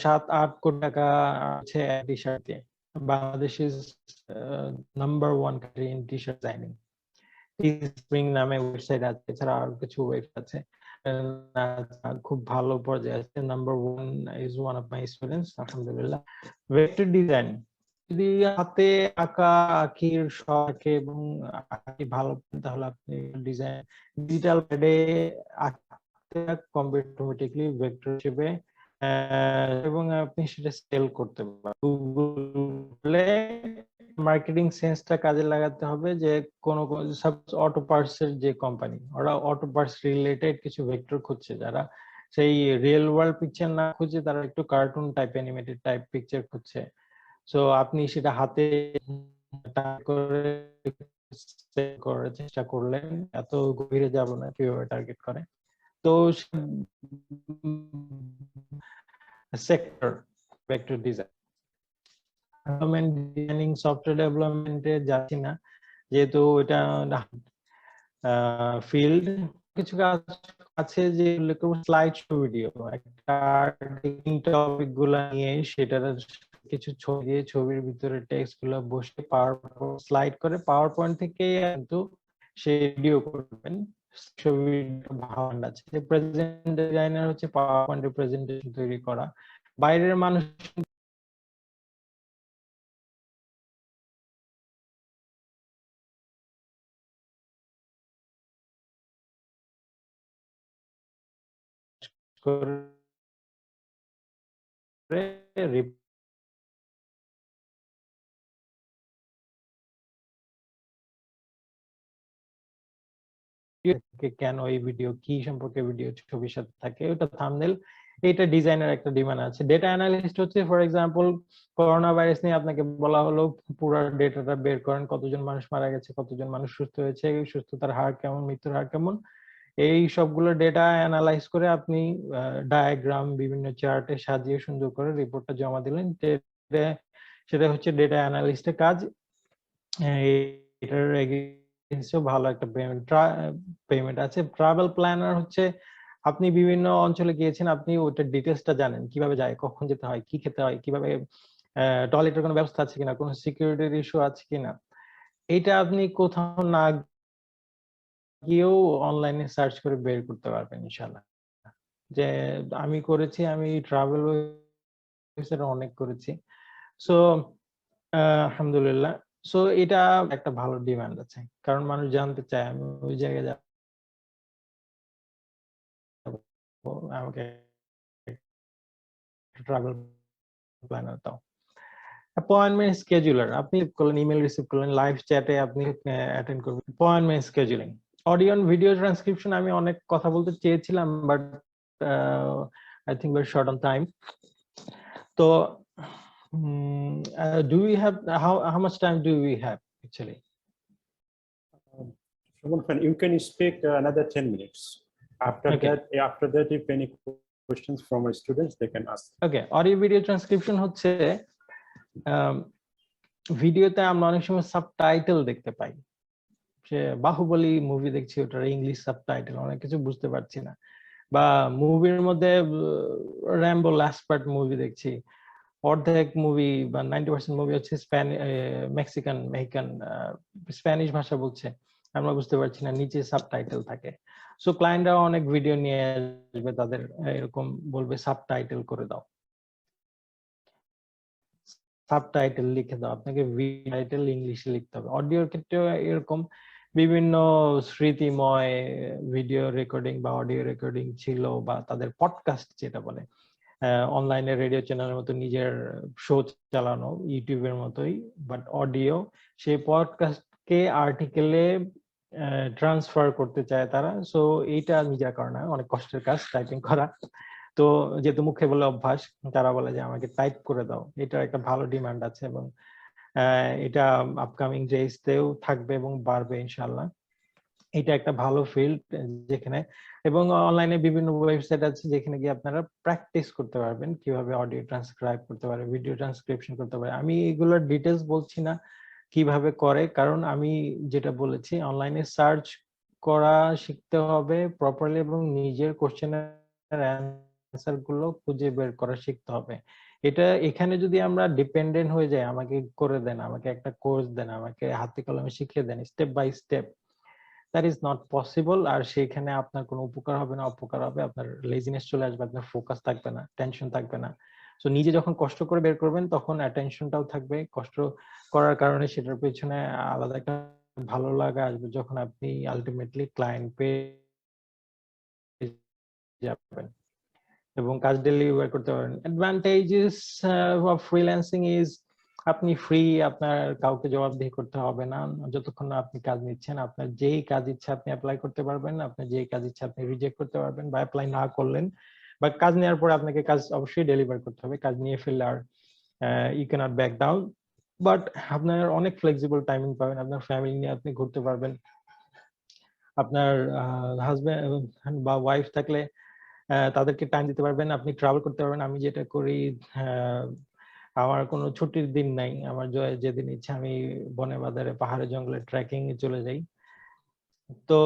7-8 কোটি টাকা আছে টি শার্ট দিয়ে। Bangladesh is number 1 country in T shirt designing. Spring নামে ওয়েবসাইট আছে, এছাড়া আরো কিছু ওয়েবসাইট আছে খুব ভালো পর্যায়ে আছে। Number 1 is one of my students, আলহামদুলিল্লাহ। ভেক্টর ডিজাইন, যদি হাতে আঁকা আঁকির শখ এবং আঁকি ভালো, তাহলে আপনি ডিজাইন ডিজিটাল প্যাডে আঁকতে অটোমেটিকলি ভেক্টর হিসেবে, এবং আপনি সেটা সেল করতে পারেন। গুগলে মার্কেটিং সেন্সটা কাজে লাগাতে হবে, যে কোন অটো পার্টস এর যে কোম্পানি, ওরা অটো পার্টস রিলেটেড কিছু ভেক্টর খুঁজছে, যারা সেই রিয়েল ওয়ার্ল্ড পিকচার না খুঁজে তারা একটু cartoon type, animated type picture খুঁজছে। সো আপনি সেটা হাতে করার চেষ্টা করলেন, এত গভীরে যাব না কিভাবে টার্গেট করে। তো সেক্টর ভেক্টর ডিজাইনিং, সফটওয়্যার ডেভেলপমেন্টে যাচ্ছি না যেহেতু এটা ফিল্ড। কিছু কাজ আছে যে স্লাইড শো ভিডিও, একটা টপিক গুলা নিয়ে সেটার কিছু ছবি দিয়ে ছবির ভিতরে টেক্সট গুলো বসে স্লাইড করে পাওয়ার পয়েন্ট থেকে কিন্তু সে ভিডিও করবেন, ছবিটা ভালো আছে। প্রেজেন্ট ডিজাইনার হচ্ছে পাওয়ার পয়েন্টের প্রেজেন্টেশন তৈরি করা, বাইরের মানুষ করে কেন এই ভিডিও, কি সম্পর্কে ভিডিও ছবির সাথে থাকে, ওটা থাম্বনেল, এটা ডিজাইনের একটা ডিমান্ড আছে। ডেটা অ্যানালিস্ট হচ্ছে ফর এক্সাম্পল করোনা ভাইরাস নিয়ে আপনাকে বলা হলো পুরো ডেটাটা বের করেন, কতজন মানুষ মারা গেছে, কতজন মানুষ সুস্থ হয়েছে, সুস্থতার হার কেমন, মৃত্যুর হার কেমন, এই সবগুলো ডেটা অ্যানালাইজ করে আপনি ডায়াগ্রাম বিভিন্ন চার্টে সাজিয়ে সুন্দর করে রিপোর্টটা জমা দিলেন, সেটা হচ্ছে ডেটা অ্যানালিস্টের কাজ। এটার ভালো একটা পেমেন্ট আছে। ট্রাভেল প্ল্যানার হচ্ছে আপনি বিভিন্ন অঞ্চলে গিয়েছেন, আপনি ওটার ডিটেলসটা জানেন, কিভাবে যায়, কখন যেতে হয়, কি খেতে হয়, কিভাবে টয়লেটের কোনো ব্যবস্থা আছে কিনা, কোনো সিকিউরিটির ইস্যু আছে কিনা, এটা আপনি কোথাও না গিয়েও অনলাইনে সার্চ করে বের করতে পারবেন ইনশাআল্লাহ। যে আমি করেছি, আমি ট্রাভেল ওয়েবসাইটে অনেক করেছি, সো আলহামদুলিল্লাহ। সো এটা একটা ভালো ডিমান্ড আছে, কারণ মানুষ জানতে চায় আমি ওই জায়গায় যাব, আমাকে ট্রাভেল প্ল্যানার দাও। অ্যাপয়েন্টমেন্ট স্কেজুলার, আপনি করলেন, ইমেল রিসিভ করলেন, লাইভ চ্যাটে আপনি অ্যাটেন্ড করবেন। Appointment scheduling, audio video transcription আমি অনেক কথা বলতে চেয়েছিলাম, but I think we're short on time. তো do we have how much time do we have actually? You can speak another 10 minutes. After Okay. that, if any questions from our students, they can ask. Okay, audio video transcription হচ্ছে ভিডিওতে আমরা অনেক সময় সাবটাইটেল দেখতে পাই, সে বাহুবলী মুভি দেখছি, ওটার ইংলিশ সাবটাইটেল, অনেক কিছু বুঝতে পারছি না, বা মুভির মধ্যে র্যাম্বো লাস্ট পার্ট মুভি দেখছি, অর্ধেক মুভি বা 90% মুভি হচ্ছে মেক্সিকান স্প্যানিশ ভাষা বলছে, আমরা বুঝতে পারছি না, নিচে সাবটাইটেল থাকে। সো ক্লায়েন্টরা অনেক ভিডিও নিয়ে আসবে, তাদের এরকম বলবে সাবটাইটেল করে দাও, সাবটাইটেল লিখে দাও, আপনাকে টাইটেল ইংলিশে লিখতে হবে। অডিওর ক্ষেত্রে এরকম বিভিন্ন স্মৃতিময় ভিডিও রেকর্ডিং বা অডিও রেকর্ডিং ছিল, বা তাদের পডকাস্ট যেটা বলে, অনলাইনে রেডিও চ্যানেলের মতো নিজের শো চালানো, ইউটিউবের মতোই বাট অডিও, সেই পডকাস্টকে আর্টিকেলে ট্রান্সফার করতে চায় তারা। সো এইটা নিজের কারণে অনেক কষ্টের কাজ টাইপিং করা, তো যেহেতু মুখে বলে অভ্যাস, তারা বলে যে আমাকে টাইপ করে দাও, এটার একটা ভালো ডিমান্ড আছে, এবং এটা আপকামিং ডেজতেও থাকবে এবং বাড়বে ইনশাআল্লাহ। এটা একটা ভালো ফিল্ড যেখানে, এবং অনলাইনে বিভিন্ন ওয়েবসাইট আছে যেখানে গিয়ে আপনারা প্র্যাকটিস করতে পারবেন কিভাবে অডিও ট্রান্সক্রাইব করতে পারে, ভিডিও ট্রান্সক্রিপশন করতে পারে। আমি এগুলোর ডিটেলস বলছি না কিভাবে করে, কারণ আমি যেটা বলেছি অনলাইনে সার্চ করা শিখতে হবে প্রপারলি, এবং নিজের কোশ্চেনের অ্যান্সার গুলো খুঁজে বের করা শিখতে হবে। এটা এখানে যদি আমরা ডিপেন্ডেন্ট হয়ে যাই, আমাকে করে দেন, আমাকে একটা কোর্স দেন, আমাকে হাতে কলমে শিখিয়ে দেন step by step, that is not possible. আর সেখানে আপনার কোনো উপকার হবে না, অপকার হবে, আপনার লেজিনেস চলে আসবে, আপনার ফোকাস থাকবে না, টেনশন থাকবে না। সো নিজে যখন কষ্ট করে বের করবেন তখন অ্যাটেনশনটাও থাকবে, কষ্ট করার কারণে সেটার পেছনে আলাদা একটা ভালো লাগা আসবে যখন আপনি আলটিমেটলি ক্লায়েন্ট পেয়ে যাবেন এবং কাজ ডেলিভার করতে পারবেন। অ্যাডভান্টেজেস অফ ফ্রিল্যান্সিং ইজ আপনি ফ্রি, আপনার কাউকে জবাবদিহি করতে হবে না যতক্ষণ না আপনি কাজ নিচ্ছেন। আপনার যেই কাজ ইচ্ছা আপনি অ্যাপ্লাই করতে পারবেন, আপনার যেই কাজ ইচ্ছা আপনি রিজেক্ট করতে পারবেন, বা অ্যাপ্লাই না করলেন, বা কাজ নেওয়ার পরে আপনাকে কাজ অবশ্যই ডেলিভার করতে হবে, কাজ নিয়ে ফেললে are you cannot back down. But আপনার অনেক ফ্লেক্সিবল টাইমিং পাবেন, আপনার ফ্যামিলি নিয়ে আপনি ঘুরতে পারবেন, আপনার হাজবেন্ড বা ওয়াইফ থাকলে তাদেরকে টাইম দিতে পারবেন, আপনি ট্রাভেল করতে পারবেন। আমি যেটা করি, আমার কোনো ছুটির দিন নাই, আমার যেদিন ইচ্ছা আমি বনে বাজারে পাহাড়ে জঙ্গলে ট্রেকিং এ চলে যাই। তো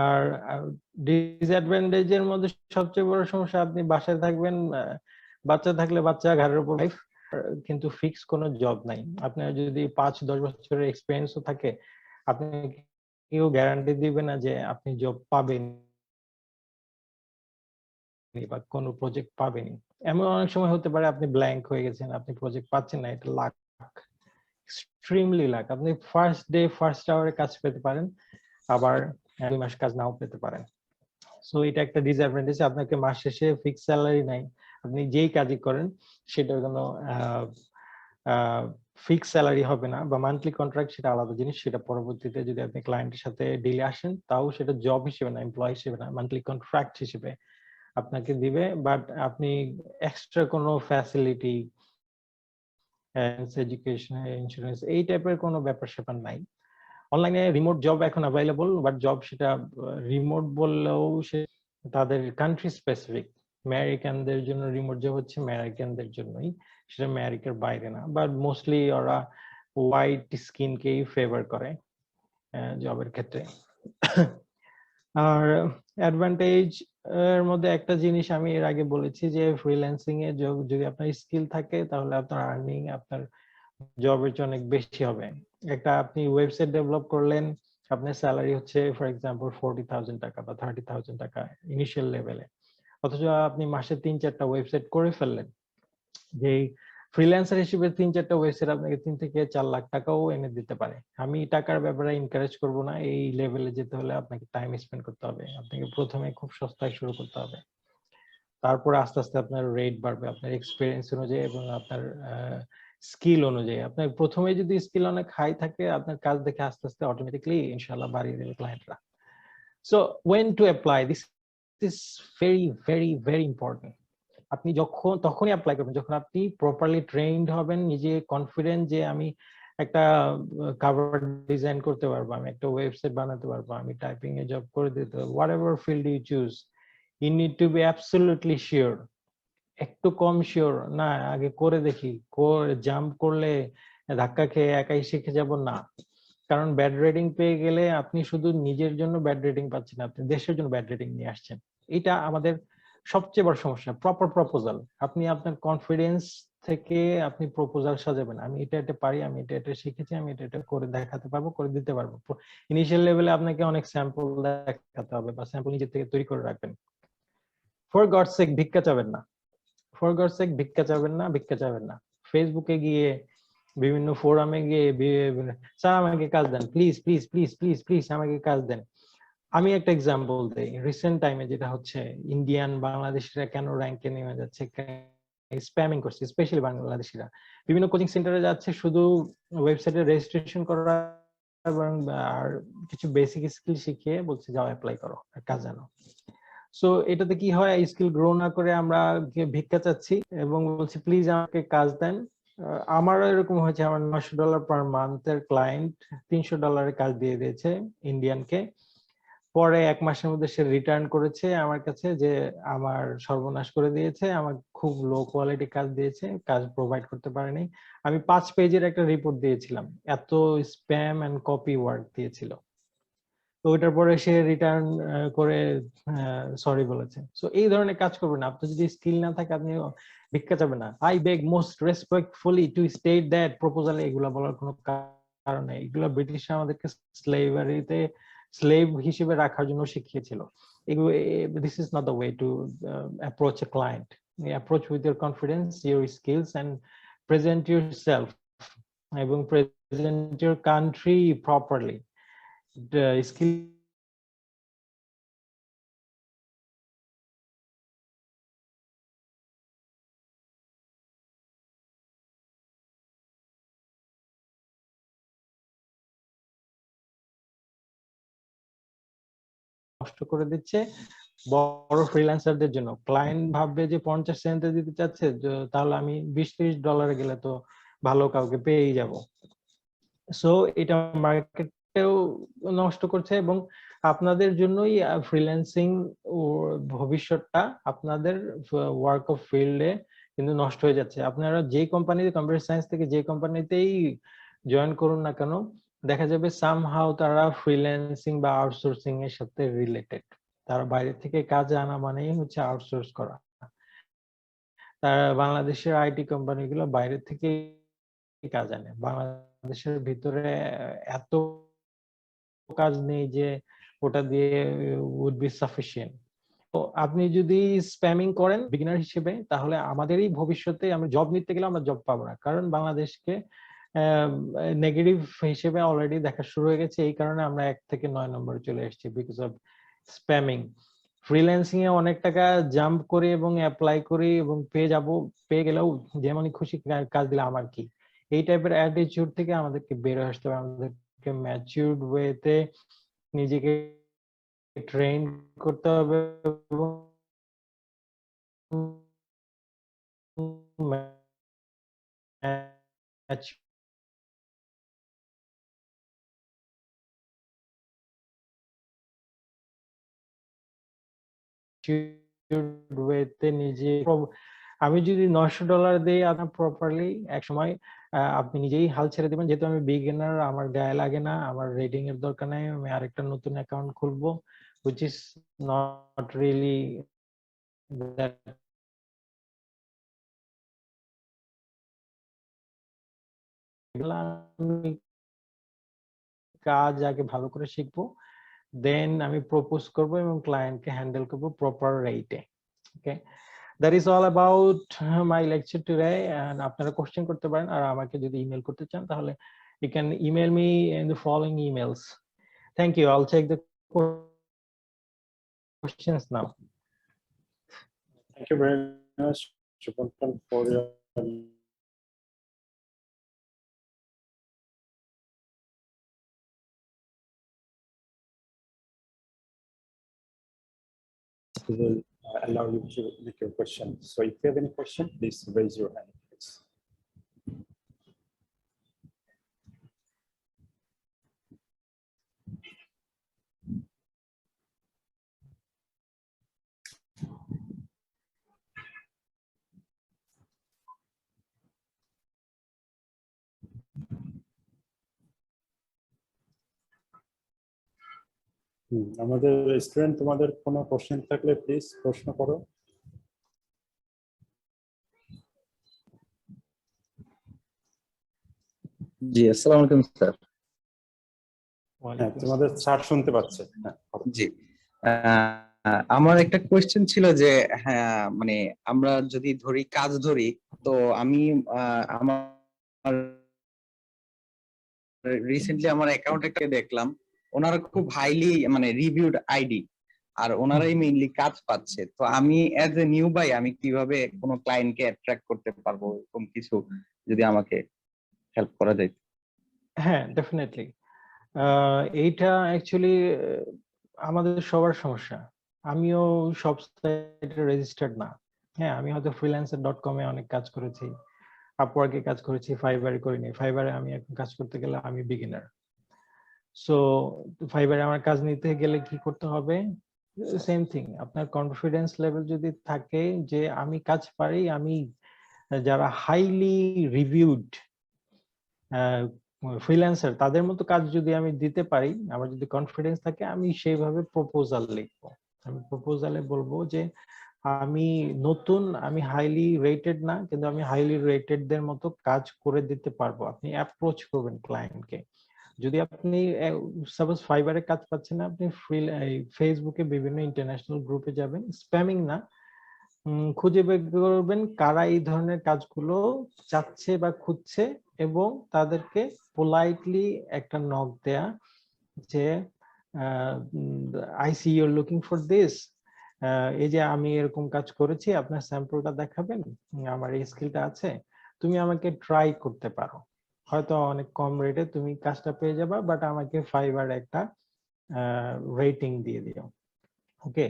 আর ডিসঅ্যাডভান্টেজের মধ্যে সবচেয়ে বড় সমস্যা, আপনি বাসায় থাকবেন, বাচ্চা থাকলে বাচ্চা ঘাড়ের উপর, কিন্তু ফিক্স কোনো জব নাই। আপনার যদি 5-10 বছরের এক্সপিরিয়েন্সও থাকে, আপনি কেউ গ্যারান্টি দিবে না যে আপনি জব পাবেন বা কোনো প্রজেক্ট পাবেন। এমন অনেক সময় হতে পারে আপনি ব্ল্যাঙ্ক হয়ে গেছেন, আপনি প্রজেক্ট পাচ্ছেন না, এটা লাক, এক্সট্রিমলি লাক। আপনি ফার্স্ট ডে ফার্স্ট আওয়ারে কাজ পেতে পারেন, আবার 2 মাস কাজ নাও পেতে পারেন। সো এটা একটা ডিসঅ্যাডভান্টেজ। আপনাকে মাস শেষে ফিক্স স্যালারি নাই, আপনি যেই কাজই করেন সেটার কোনো ফিক্স স্যালারি হবে না, বা মান্থলি কন্ট্রাক্ট সেটা আলাদা জিনিস। সেটা পরবর্তীতে যদি আপনি ক্লায়েন্টের সাথে ডিলে আসেন, তাও সেটা জব হিসেবে না, এমপ্লয় হিসেবে না, মান্থলি কন্ট্রাক্ট হিসেবে আপনাকে দিবে। বাট আপনি এক্সট্রা কোনো ফ্যাসিলিটি, এডুকেশন, ইন্স্যুরেন্স এই টাইপের কোনো ব্যাপার স্যাপার নাই। অনলাইনে রিমোট জব এখন অ্যাভেলেবল, বাট জব সেটা রিমোট বললেও সে তাদের কান্ট্রি স্পেসিফিক। আমেরিকানদের জন্য রিমোট জব হচ্ছে আমেরিকানদের জন্যই, সেটা আমেরিকার বাইরে না। বাট মোস্টলি ওরা হোয়াইট স্কিনকেই ফেভার করে জবের ক্ষেত্রে। আর অ্যাডভান্টেজ এর মধ্যে একটা জিনিস আমি এর আগে বলেছি যে ফ্রিল্যান্সিং এ যদি আপনার স্কিল থাকে তাহলে আপনার আর্নিং আপনার জবের চেয়ে অনেক বেশি হবে। একটা আপনি ওয়েবসাইট ডেভেলপ করলেন, আপনার স্যালারি হচ্ছে ফর এক্সাম্পল 40,000 টাকা বা 30,000 টাকা ইনিশিয়াল লেভেলে, অথচ আপনি মাসে 3-4টা ওয়েবসাইট করে ফেললেন। যে ফ্রিল্যান্সার হিসেবে 3-4টা ওয়েবসাইট আপনাকে 3 থেকে 4 লাখ টাকাও এনে দিতে পারে। আমি টাকার ব্যাপারে এনকারেজ করব না। এই লেভেলে যেতে হলে আপনাকে টাইম স্পেন্ড করতে হবে, আপনাকে প্রথমে খুব সস্তায় শুরু করতে হবে, তারপরে আস্তে আস্তে আপনার রেট বাড়বে আপনার এক্সপিরিয়েন্স অনুযায়ী এবং আপনার স্কিল অনুযায়ী। আপনার প্রথমে যদি স্কিল অনেক হাই থাকে, আপনার কাজ দেখে আস্তে আস্তে অটোমেটিকলি ইনশাআল্লাহ বাড়িয়ে দেবে ক্লায়েন্টরা। So went to apply, this is very very very important. আপনি তখনই অ্যাপ্লাই করবেন যখন আপনি প্রপারলি ট্রেইনড হবেন, নিজে কনফিডেন্ট যে আমি একটা কভার ডিজাইন করতে পারবো, আমি একটা ওয়েবসাইট বানাতে পারবো, আমি টাইপিং এ জব করে দিতে পারবো। Whatever field you choose, you need to be absolutely sure. একটু কম শিওর না, আগে করে দেখি, জাম্প করলে ধাক্কা খেয়ে একাই শিখে যাব না। কারণ ব্যাড রেটিং পেয়ে গেলে আপনি শুধু নিজের জন্য ব্যাড রেটিং পাচ্ছেন, আপনি দেশের জন্য ব্যাড রেটিং নিয়ে আসছেন। এটা আমাদের সবচেয়ে বড় সমস্যা। প্রপার প্রপোজাল, আপনি আপনার কনফিডেন্স থেকে আপনি প্রপোজাল সাজাবেন, আমি এটা পারি, আমি এটা শিখেছি, আমি এটা করে দেখাতে পারবো, করে দিতে পারবো। ইনিশিয়াল লেভেলে আপনাকে অনেক স্যাম্পল দেখাতে হবে বা স্যাম্পল নিজে থেকে তৈরি করে রাখবেন। ফর গডস সেক ভিক্ষা চাবেন না, ফর গডস সেক ভিক্ষা চাবেন না, ভিক্ষা চাবেন না। ফেসবুকে গিয়ে, বিভিন্ন ফোরামে গিয়ে স্যার আমাকে কাজ দেন, please please please please please আমাকে কাজ দেন। আমি একটা এক্সাম্পল দেই, রিসেন্ট টাইমে যেটা হচ্ছে, ইন্ডিয়ান বাংলাদেশিরা কেন র্যাঙ্কে নেমে যাচ্ছে, স্প্যামিং করছে, স্পেশালি বাংলাদেশিরা বিভিন্ন কোচিং সেন্টারে যাচ্ছে শুধু ওয়েবসাইটে রেজিস্ট্রেশন করা এবং আর কিছু বেসিক স্কিল শিখিয়ে বলছে যাও অ্যাপ্লাই করো, কাজ জানো। সো এটাতে কি হয়, স্কিল গ্রো না করে আমরা ভিক্ষা চাচ্ছি এবং বলছি প্লিজ আমাকে কাজ দেন। আমারও এরকম হয়েছে, আমার $900 পার মান্থের ক্লায়েন্ট $300 কাজ দিয়ে দিয়েছে ইন্ডিয়ানকে। পরে 1 মাসের মধ্যে সে রিটার্ন করেছে আমার কাছে যে আমার সর্বনাশ করে দিয়েছে, আমার খুব লো কোয়ালিটি কাজ দিয়েছে, কাজ প্রোভাইড করতে পারেনি। আমি 5 পেজের একটা রিপোর্ট দিয়েছিলাম, এত স্প্যাম এন্ড কপি ওয়ার্ক দিয়েছিল। তো ওইটার পরে সে রিটার্ন করে সরি বলেছে। সো এই ধরনের কাজ করবেন না। আপনার যদি স্কিল না থাকে আপনি ভিক্ষা চাবেন না। I beg most respectfully to state that, প্রপোজালে এগুলা বলার কোনো কারণ নেই। এগুলো ব্রিটিশরা আমাদেরকে স্লেভারিতে স্লেভ হিসেবে রাখার জন্য শিখিয়েছিল। এগুলো, this is not the way to approach a client. Approach with your confidence, your skills and present yourself এবং present your country properly. Skill নষ্ট করে দিচ্ছে বড় ফ্রিল্যান্সারদের জন্য। ক্লায়েন্ট ভাববে যে 50 সেন্টে দিতে চাচ্ছে, তাহলে আমি $20-30 গেলে তো ভালো কাউকে পেয়েই যাব। সো এটা মার্কেটেও নষ্ট করছে এবং আপনাদের জন্যই ফ্রিল্যান্সিং ভবিষ্যৎটা আপনাদের ওয়ার্ক অফ ফিল্ডে কিন্তু নষ্ট হয়ে যাচ্ছে। আপনারা যে কোম্পানিতে, কম্পিউটার সায়েন্স থেকে যে কোম্পানিতেই জয়েন করুন না কেন, দেখা যাবে সামহাউ তারা ফ্রিল্যান্সিং বা আউটসোর্সিং এর সাথে রিলেটেড। তারা বাইরে থেকে কাজ আনা মানেই হচ্ছে আউটসোর্স করা। তারা বাংলাদেশের আইটি কোম্পানিগুলো বাইরে থেকে কাজ আনে, বাংলাদেশের ভিতরে এত কাজ নেই যে ওটা দিয়ে would be sufficient। তো আপনি যদি স্প্যামিং করেন বিগিনার হিসেবে, তাহলে আমাদেরই ভবিষ্যতে আমরা জব নিতে গেলে আমরা জব পাবো না, কারণ বাংলাদেশকে নেগেটিভ হিসেবে অলরেডি দেখা শুরু হয়ে গেছে। এই কারণে আমরা 1 থেকে 9 নম্বরে চলে এসেছি বিকজ অফ স্প্যামিং। ফ্রিল্যান্সিং এ অনেক টাকা জাম্প করে এবং অ্যাপ্লাই করি এবং পেয়ে গেলেও যেমনই খুশি কাজ দিলে আমার কি, এই টাইপের অ্যাটিটিউড থেকে আমাদেরকে বের হয়ে আসতে হবে। আমাদেরকে ম্যাচিউরড ওয়েতে নিজেকে ট্রেন করতে হবে এবং ওয়েতে নিজে আমি যদি $900 দিই আপনার প্রপারলি, এক সময় আপনি নিজেই হাল ছেড়ে দিবেন। যেহেতু আমি বিগিনার, আমার গায়ে লাগে না, আমার রেটিং এর দরকার নাই, আমি আরেকটা নতুন অ্যাকাউন্ট খুলবো, which is not really that আমি কাজ আগে ভালো করে শিখবো, দেন আমি প্রপোজ করব এবং ক্লায়েন্টকে হ্যান্ডেল করব প্রপার রেটে। ওকে, that is all about my lecture today, and আপনারা কোশ্চেন করতে পারেন, আর আমাকে যদি ইমেল করতে চান তাহলে you can email me in the following emails. Thank you. I'll take the questions now. Thank you very much, Shubhankar, for your we will allow you to make your question. So if you have any question, please raise your hand, please. আমাদের স্টুডেন্ট, তোমাদের কোনো কোশ্চেন থাকলে প্লিজ প্রশ্ন করো। জি, আসসালামু আলাইকুম স্যার। হ্যাঁ, তোমাদের স্যার শুনতে পাচ্ছে। জি, আমার একটা কোয়েশ্চেন ছিল যে হ্যাঁ, মানে আমরা যদি কাজ ধরি, তো আমি আমার রিসেন্টলি আমার অ্যাকাউন্টে দেখলাম ওনারা খুব হাইলি মানে রিভিউড আইডি, আর ওনারাই মেইনলি কাজ পাচ্ছে। তো আমি অ্যাজ এ নিউ বাই আমি কিভাবে কোনো ক্লায়েন্টকে অ্যাট্রাক্ট করতে পারবো, এরকম কিছু যদি আমাকে হেল্প করা যায়। হ্যাঁ, ডেফিনেটলি। এইটা অ্যাকচুয়ালি আমাদের সবার সমস্যা। আমিও সব সাইটে রেজিস্টার্ড না। হ্যাঁ, আমি হয়তো freelancer.com এ অনেক কাজ করেছি, আপওয়ার্কে কাজ করেছি, ফাইবারে করিনি। ফাইবারে আমি এখন কাজ করতে গেলে আমি বিগিনার। সো ফাইবারে আমার কাজ নিতে গেলে কি করতে হবে? সেম থিং, আপনার কনফিডেন্স লেভেল যদি থাকে যে আমি কাজ পারি, আমি যারা হাইলি রিভিউড ফ্রিল্যান্সার তাদের মতো কাজ যদি আমি দিতে পারি, আমার যদি কনফিডেন্স থাকে, আমি সেইভাবে প্রপোজাল লিখবো। আমি প্রপোজালে বলবো যে আমি নতুন, আমি হাইলি রেটেড না, কিন্তু আমি হাইলি রেটেড দের মতো কাজ করে দিতে পারবো। আপনি অ্যাপ্রোচ করবেন ক্লায়েন্টকে। যদি আপনি সাপোজ ফাইবারে কাজ পাচ্ছেন না, আপনি ফেসবুকে বিভিন্ন ইন্টারন্যাশনাল গ্রুপে যাবেন, স্প্যামিং না, খুঁজে বের করবেন কারা এই ধরনের কাজগুলো চাচ্ছে বা খুঁজছে, এবং তাদেরকে পোলাইটলি একটা নক দেয়া যে I see your looking for this, এই যে আমি এরকম কাজ করেছি, আপনার স্যাম্পলটা দেখাবেন, আমার এই স্কিলটা আছে, তুমি আমাকে ট্রাই করতে পারো, হয়তো অনেক কম রেটে তুমি কাজটা পেয়ে যাবা, বাট আমাকে ফাইবার একটা রেটিং দিয়ে দিও। ওকে,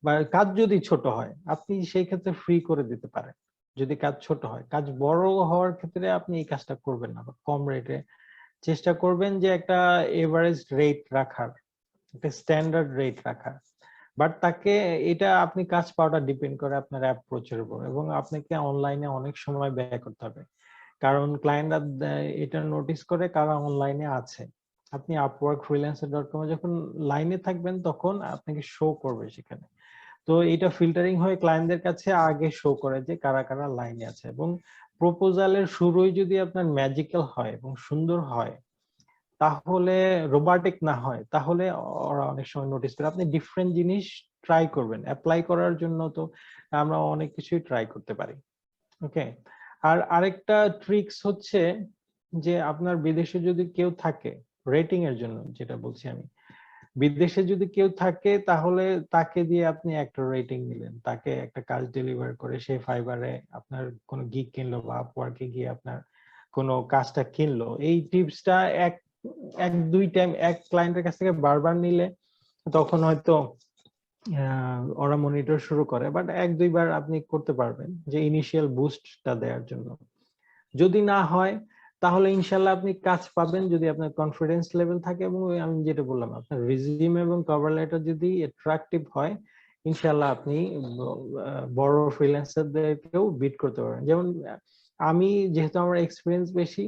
বা কাজ যদি ছোট হয় আপনি সেই ক্ষেত্রে ফ্রি করে দিতে পারেন। যদি কাজ ছোট হয়, কাজ বড় হওয়ার ক্ষেত্রে আপনি এই কাজটা করবেন না, কম রেটে চেষ্টা করবেন যে একটা এভারেজ রেট রাখার, একটা স্ট্যান্ডার্ড রেট রাখার। বাট তাকে এটা আপনি কাজ পাওয়াটা ডিপেন্ড করে আপনার অ্যাপ্রোচের উপর, এবং আপনাকে অনলাইনে অনেক সময় ব্যয় করতে হবে, কারণ ক্লায়েন্টরা এটা নোটিস করে কারা অনলাইনে আছে। আপনি আপওয়ার্ক, freelancer.com এ যখন লাইনে থাকবেন তখন আপনাকে শো করবে সেখানে। তো এটা ফিল্টারিং হয়ে ক্লায়েন্টদের কাছে আগে শো করে যে কারা কারা লাইনে আছে, এবং প্রপোজালের শুরুই যদি আপনার ম্যাজিক্যাল হয় এবং সুন্দর হয়, তাহলে রোবাটিক না হয়, তাহলে ওরা অনেক সময় নোটিস করে। আপনি ডিফারেন্ট জিনিস ট্রাই করবেন, অ্যাপ্লাই করার জন্য তো আমরা অনেক কিছুই ট্রাই করতে পারি। ওকে, আর আরেকটা ট্রিক্স হচ্ছে যে আপনার বিদেশে যদি কেউ থাকে, রেটিং এর জন্য যেটা বলছি আমি, বিদেশে যদি কেউ থাকে তাহলে তাকে দিয়ে আপনি একটা রেটিং নিলেন, তাকে একটা কাজ ডেলিভার করে সে ফাইবারে আপনার কোনো গিগ কিনলো বা আপওয়ার্কে গিয়ে আপনার কোনো কাজটা কিনলো। এই টিপসটা এক এক দুই টাইম এক ক্লায়েন্টের কাছ থেকে বারবার নিলে তখন হয়তো ওরা মনিটর শুরু করে, বাট এক দুইবার আপনি করতে পারবেন যে ইনিশিয়াল বুস্টটা দেওয়ার জন্য। যদি না হয় তাহলে ইনশাল্লাহ আপনি কাজ পাবেন যদি আপনার কনফিডেন্স লেভেল থাকে এবং আমি যেটা বললাম আপনার রিজিউম এবং কভার লেটার যদি অ্যাট্রাকটিভ হয়, ইনশাল্লাহ আপনি বড় ফ্রিল্যান্সারদেরকেও বিট করতে পারবেন। যেমন আমি যেহেতু আমার এক্সপিরিয়েন্স বেশি,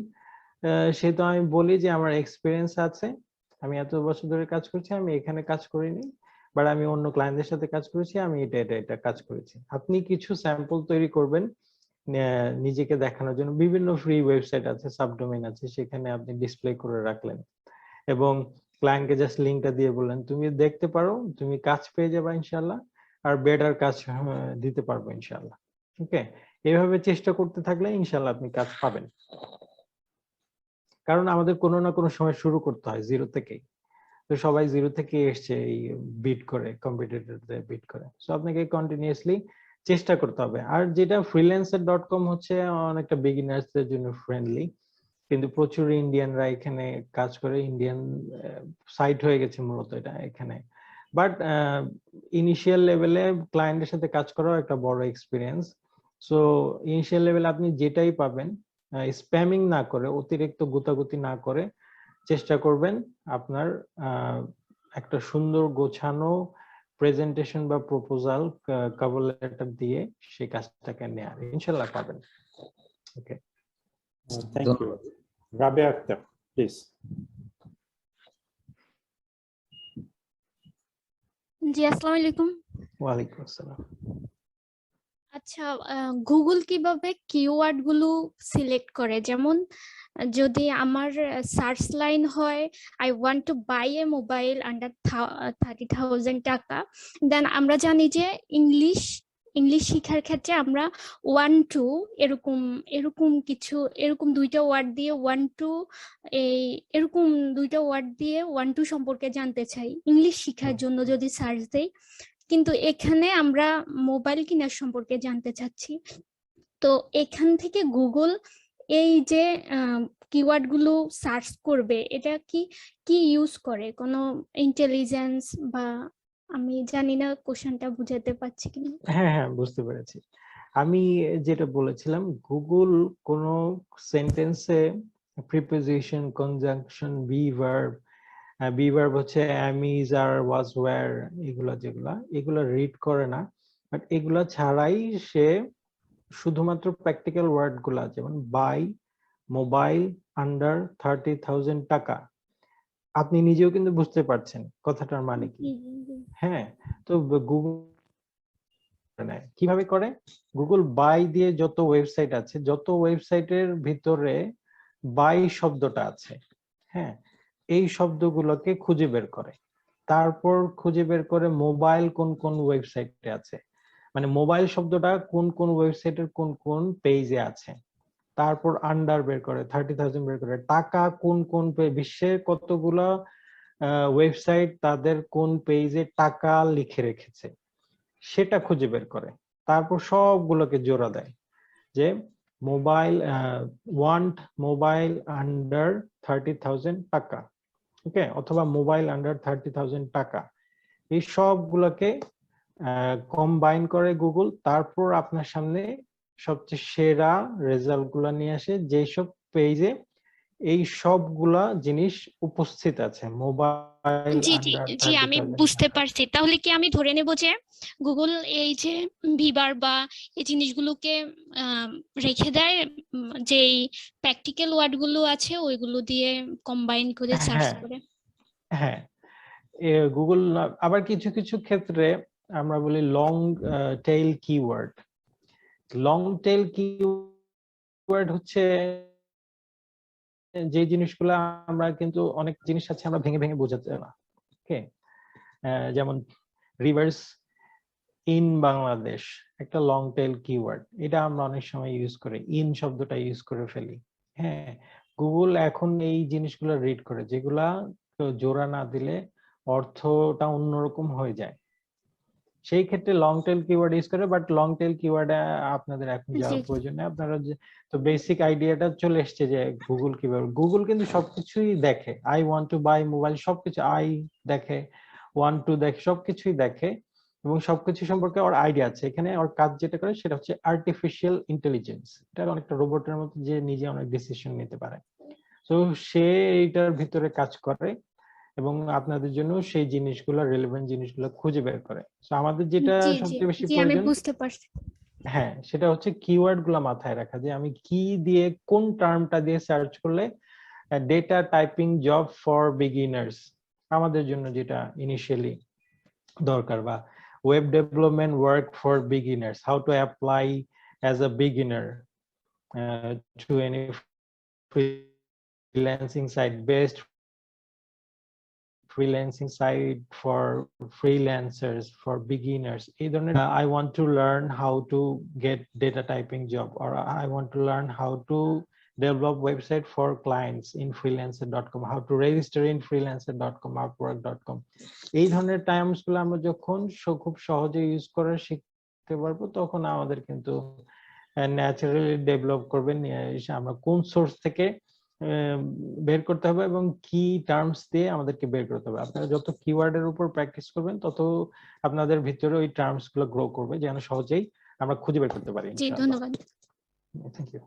সেহেতু আমি বলি যে আমার এক্সপিরিয়েন্স আছে, আমি এত বছর ধরে কাজ করছি, আমি এখানে কাজ করিনি, বাট আমি অন্য ক্লায়েন্টদের সাথে কাজ করেছি, আমি এটা কাজ করেছি। আপনি কিছু স্যাম্পল তৈরি করবেন নিজেকে দেখানোর জন্য। বিভিন্ন ফ্রি ওয়েবসাইট আছে, সাবডোমেইন আছে, সেখানে আপনি ডিসপ্লে করে রাখলেন এবং ক্লায়েন্টকে জাস্ট লিংকটা দিয়ে বললেন তুমি দেখতে পারো, তুমি কাজ পেয়ে যাবে ইনশাআল্লাহ, আর বেটার কাজ দিতে পারবো ইনশাআল্লাহ। ওকে, এইভাবে চেষ্টা করতে থাকলে ইনশাআল্লাহ আপনি কাজ পাবেন। কারণ আমাদের কোনো না কোনো সময় শুরু করতে হয় জিরো থেকেই, তো সবাই জিরো থেকে এসছে এই বিট করে, কম্পিটিটরদের বিট করে। সো আপনাকে কন্টিনিউয়াসলি চেষ্টা করতে হবে। আর যেটা freelancer.com হচ্ছে অনেকটা বিগিনার্সদের জন্য ফ্রেন্ডলি, কিন্তু প্রচুর ইন্ডিয়ানরা এখানে কাজ করে, ইন্ডিয়ান সাইট হয়ে গেছে মূলত এটা এখানে। বাট ইনিশিয়াল লেভেলে ক্লায়েন্টের সাথে কাজ করাও একটা বড় এক্সপিরিয়েন্স। সো ইনিশিয়াল লেভেলে আপনি যেটাই পাবেন স্প্যামিং না করে, অতিরিক্ত গুতাগুতি না করে চেষ্টা করবেন আপনার একটা সুন্দর গোছানো প্রেজেন্টেশন বা প্রপোজাল কভার লেটার দিয়ে সেই কাজটাকে নেয়ার, ইনশাআল্লাহ পাবেন। ওকে, Thank you. Rabia Akhtar, please. জি, আসসালামু আলাইকুম। ওয়ালাইকুম আসসালাম। আচ্ছা, গুগল কিভাবে কিওয়ার্ড গুলো সিলেক্ট করে? যেমন যদি আমার সার্চ লাইন হয় I want to buy a mobile under 30,000 টাকা, দেন আমরা জানি যে ইংলিশ শেখার ক্ষেত্রে আমরা 1 to এরকম এরকম দুইটা ওয়ার্ড দিয়ে 1 to এরকম দুইটা ওয়ার্ড দিয়ে 1 to সম্পর্কে জানতে চাই ইংলিশ শেখার জন্য যদি সার্চ দেই। কিন্তু এখানে আমরা মোবাইল কেনার সম্পর্কে জানতে চাচ্ছি। তো এখান থেকে গুগল এই যে কিওয়ার্ড গুলো সার্চ করবে, এটা কি ইউজ করে? কোনো ইন্টেলিজেন্স বা আমি জানি না কোশ্চেনটা বুঝাতে পারছি কিনা। হ্যাঁ, বুঝতে পেরেছি। আমি যেটা বলেছিলাম, গুগল কোন সেন্টেন্সে প্রিপোজিশন, কনজাংশন, বি ভার্ব হচ্ছে am, is, are, was, were, এগুলা রিড করে না। বাট এগুলা ছাড়াই সে শুধুমাত্র প্র্যাকটিক্যাল ওয়ার্ড গুলা, যেমন বাই মোবাইল আন্ডার 30,000 টাকা, আপনি নিজেও কিন্তু বুঝতে পারছেন কথাটার মানে কি। হ্যাঁ, তো গুগল কিভাবে করে? গুগল বাই দিয়ে যত ওয়েবসাইট আছে, যত ওয়েবসাইটের ভিতরে বাই শব্দটা আছে, হ্যাঁ, এই শব্দগুলোকে খুঁজে বের করে। তারপর খুঁজে বের করে মোবাইল কোন কোন ওয়েবসাইটে আছে, মানে মোবাইল শব্দটা কোন কোন ওয়েবসাইটের কোন কোন পেজে আছে। তারপর আন্ডার বের করে, 30,000 বের করে। টাকা কোন কোন বিশ্বের কতগুলো ওয়েবসাইট তাদের কোন পেজে টাকা লিখে রেখেছে সেটা খুঁজে বের করে। তারপর সবগুলোকে জোড়া দেয় যে মোবাইল আন্ডার 30,000 টাকা, ওকে, অথবা মোবাইল আন্ডার 30,000 টাকা। এই সবগুলোকে কম্বাইন করে গুগল, তারপর আপনার সামনে সবচেয়ে সেরা রেজাল্ট গুলা নিয়ে আসে যেসব পেজে এই সবগুলা জিনিস উপস্থিত আছে। মোবাইল জি জি আন্ডার জি, আমি 30,000 বুঝতে পারছি। তাহলে কি আমি ধরে নেব যে গুগল এই যে ভিবার বা এই জিনিসগুলোকে রেখে দেয়, যেই প্র্যাকটিক্যাল ওয়ার্ড গুলো আছে ওইগুলো দিয়ে কম্বাইন করে সার্চ হ্যাঁ করে? হ্যাঁ, গুগল আবার কিছু কিছু ক্ষেত্রে আমরা বলি long tail keyword. Long tail keyword হচ্ছে যে জিনিসগুলো আমরা কিন্তু অনেক জিনিস আছে আমরা ভেঙে ভেঙে বোঝাতে না। ওকে, যেমন রিভার্স ইন বাংলাদেশ একটা লং টেল কিওয়ার্ড, এটা আমরা অনেক সময় ইউজ করি, ইন শব্দটা ইউজ করে ফেলি। হ্যাঁ, গুগল এখন এই জিনিসগুলো রিড করে যেগুলা জোড়া না দিলে অর্থটা অন্যরকম হয়ে যায়, সেই ক্ষেত্রে লং টেল কিওয়ার্ড ইউজ করে। বাট লং টেল কিওয়ার্ডে আপনাদের এখন যাওয়ার জি। প্রয়োজন নেই, আপনারা তো বেসিক আইডিয়াটা চলে এসছে যে গুগল কিভাবে, গুগল কিন্তু সবকিছুই দেখে, I want to buy mobile সবকিছু আই দেখে, ওয়ান্ট টু দেখে, সবকিছুই দেখে এবং সবকিছু সম্পর্কে ওর আইডিয়া আছে। এখানে ওর কাজ যেটা করে সেটা হচ্ছে আর্টিফিশিয়াল ইন্টেলিজেন্স, এটা অনেকটা রোবটের মতো যে নিজে অনেক ডিসিশন নিতে পারে। তো সে এইটার ভিতরে কাজ করে এবং আপনাদের জন্য সেই জিনিসগুলো রিলেভেন্ট জিনিসগুলো খুঁজে বের করে। তো আমাদের যেটা জি জি সবচেয়ে বেশি জি, আমি প্রয়োজন, বুঝতে পারছি। হ্যাঁ, সেটা হচ্ছে কিওয়ার্ড গুলা মাথায় রাখা, যে আমি কি দিয়ে কোন টার্মটা দিয়ে সার্চ করলে data typing job for beginners আমাদের জন্য যেটা ইনিশিয়ালি দরকার, বা web development work for beginners, how to apply as a beginner to any freelancing site, best freelancing site for freelancers, for beginners. I want to learn how to get data typing job, or I want to learn how to develop website for clients in freelancer.com, how to register in freelancer.com, upwork.com. এই ধরনের টার্মস গুলো আমরা যখন খুব সহজে ইউজ করে শিখতে পারবো, তখন আমাদের কিন্তু ন্যাচারালি ডেভেলপ করবেন। আমরা কোন সোর্স থেকে বের করতে হবে এবং কি টার্মস দিয়ে আমাদেরকে বের করতে হবে। আপনারা যত কিওয়ার্ডের উপর প্র্যাকটিস করবেন তত আপনাদের ভিতরে ওই টার্মস গুলো গ্রো করবে, যেন সহজেই আমরা খুঁজে বের করতে পারি। জি, ধন্যবাদ। Thank you.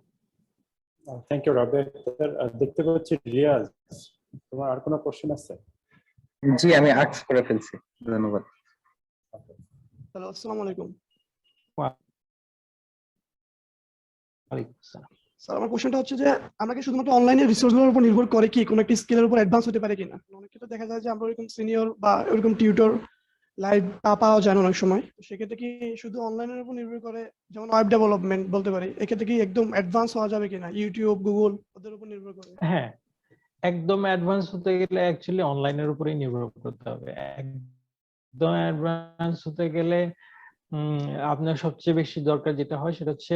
Thank you Rabek. দেখতে পাচ্ছি রিয়াজ, তোমার আর কোনো কোশ্চেন আছে? জি, আমি আস্ক করে ফেলছি, ধন্যবাদ। হ্যালো, আসসালামু আলাইকুম স্যার। আমার কোশ্চেনটা হচ্ছে যে আমরা কি শুধুমাত্র অনলাইনে রিসোর্সগুলোর উপর নির্ভর করে কি কোনো একটা স্কিলের উপর অ্যাডভান্স হতে পারে কিনা? অনেক ক্ষেত্রে দেখা যায় যে আমরা এরকম সিনিয়র বা এরকম টিউটর লাইভ পাওয়া যায় না অনেক সময়। সেক্ষেত্রে কি শুধু অনলাইনের উপর নির্ভর করে, যেমন ওয়েব ডেভেলপমেন্ট বলতে পারি, এক্ষেত্রে কি একদম অ্যাডভান্স হওয়া যাবে কিনা ইউটিউব, গুগল ওদের উপর নির্ভর করে? হ্যাঁ, একদম অ্যাডভান্স হতে গেলে অ্যাকচুয়ালি অনলাইনের উপরেই নির্ভর করতে হবে। একদম অ্যাডভান্স হতে গেলে আপনার সবচেয়ে বেশি দরকার যেটা হয় সেটা হচ্ছে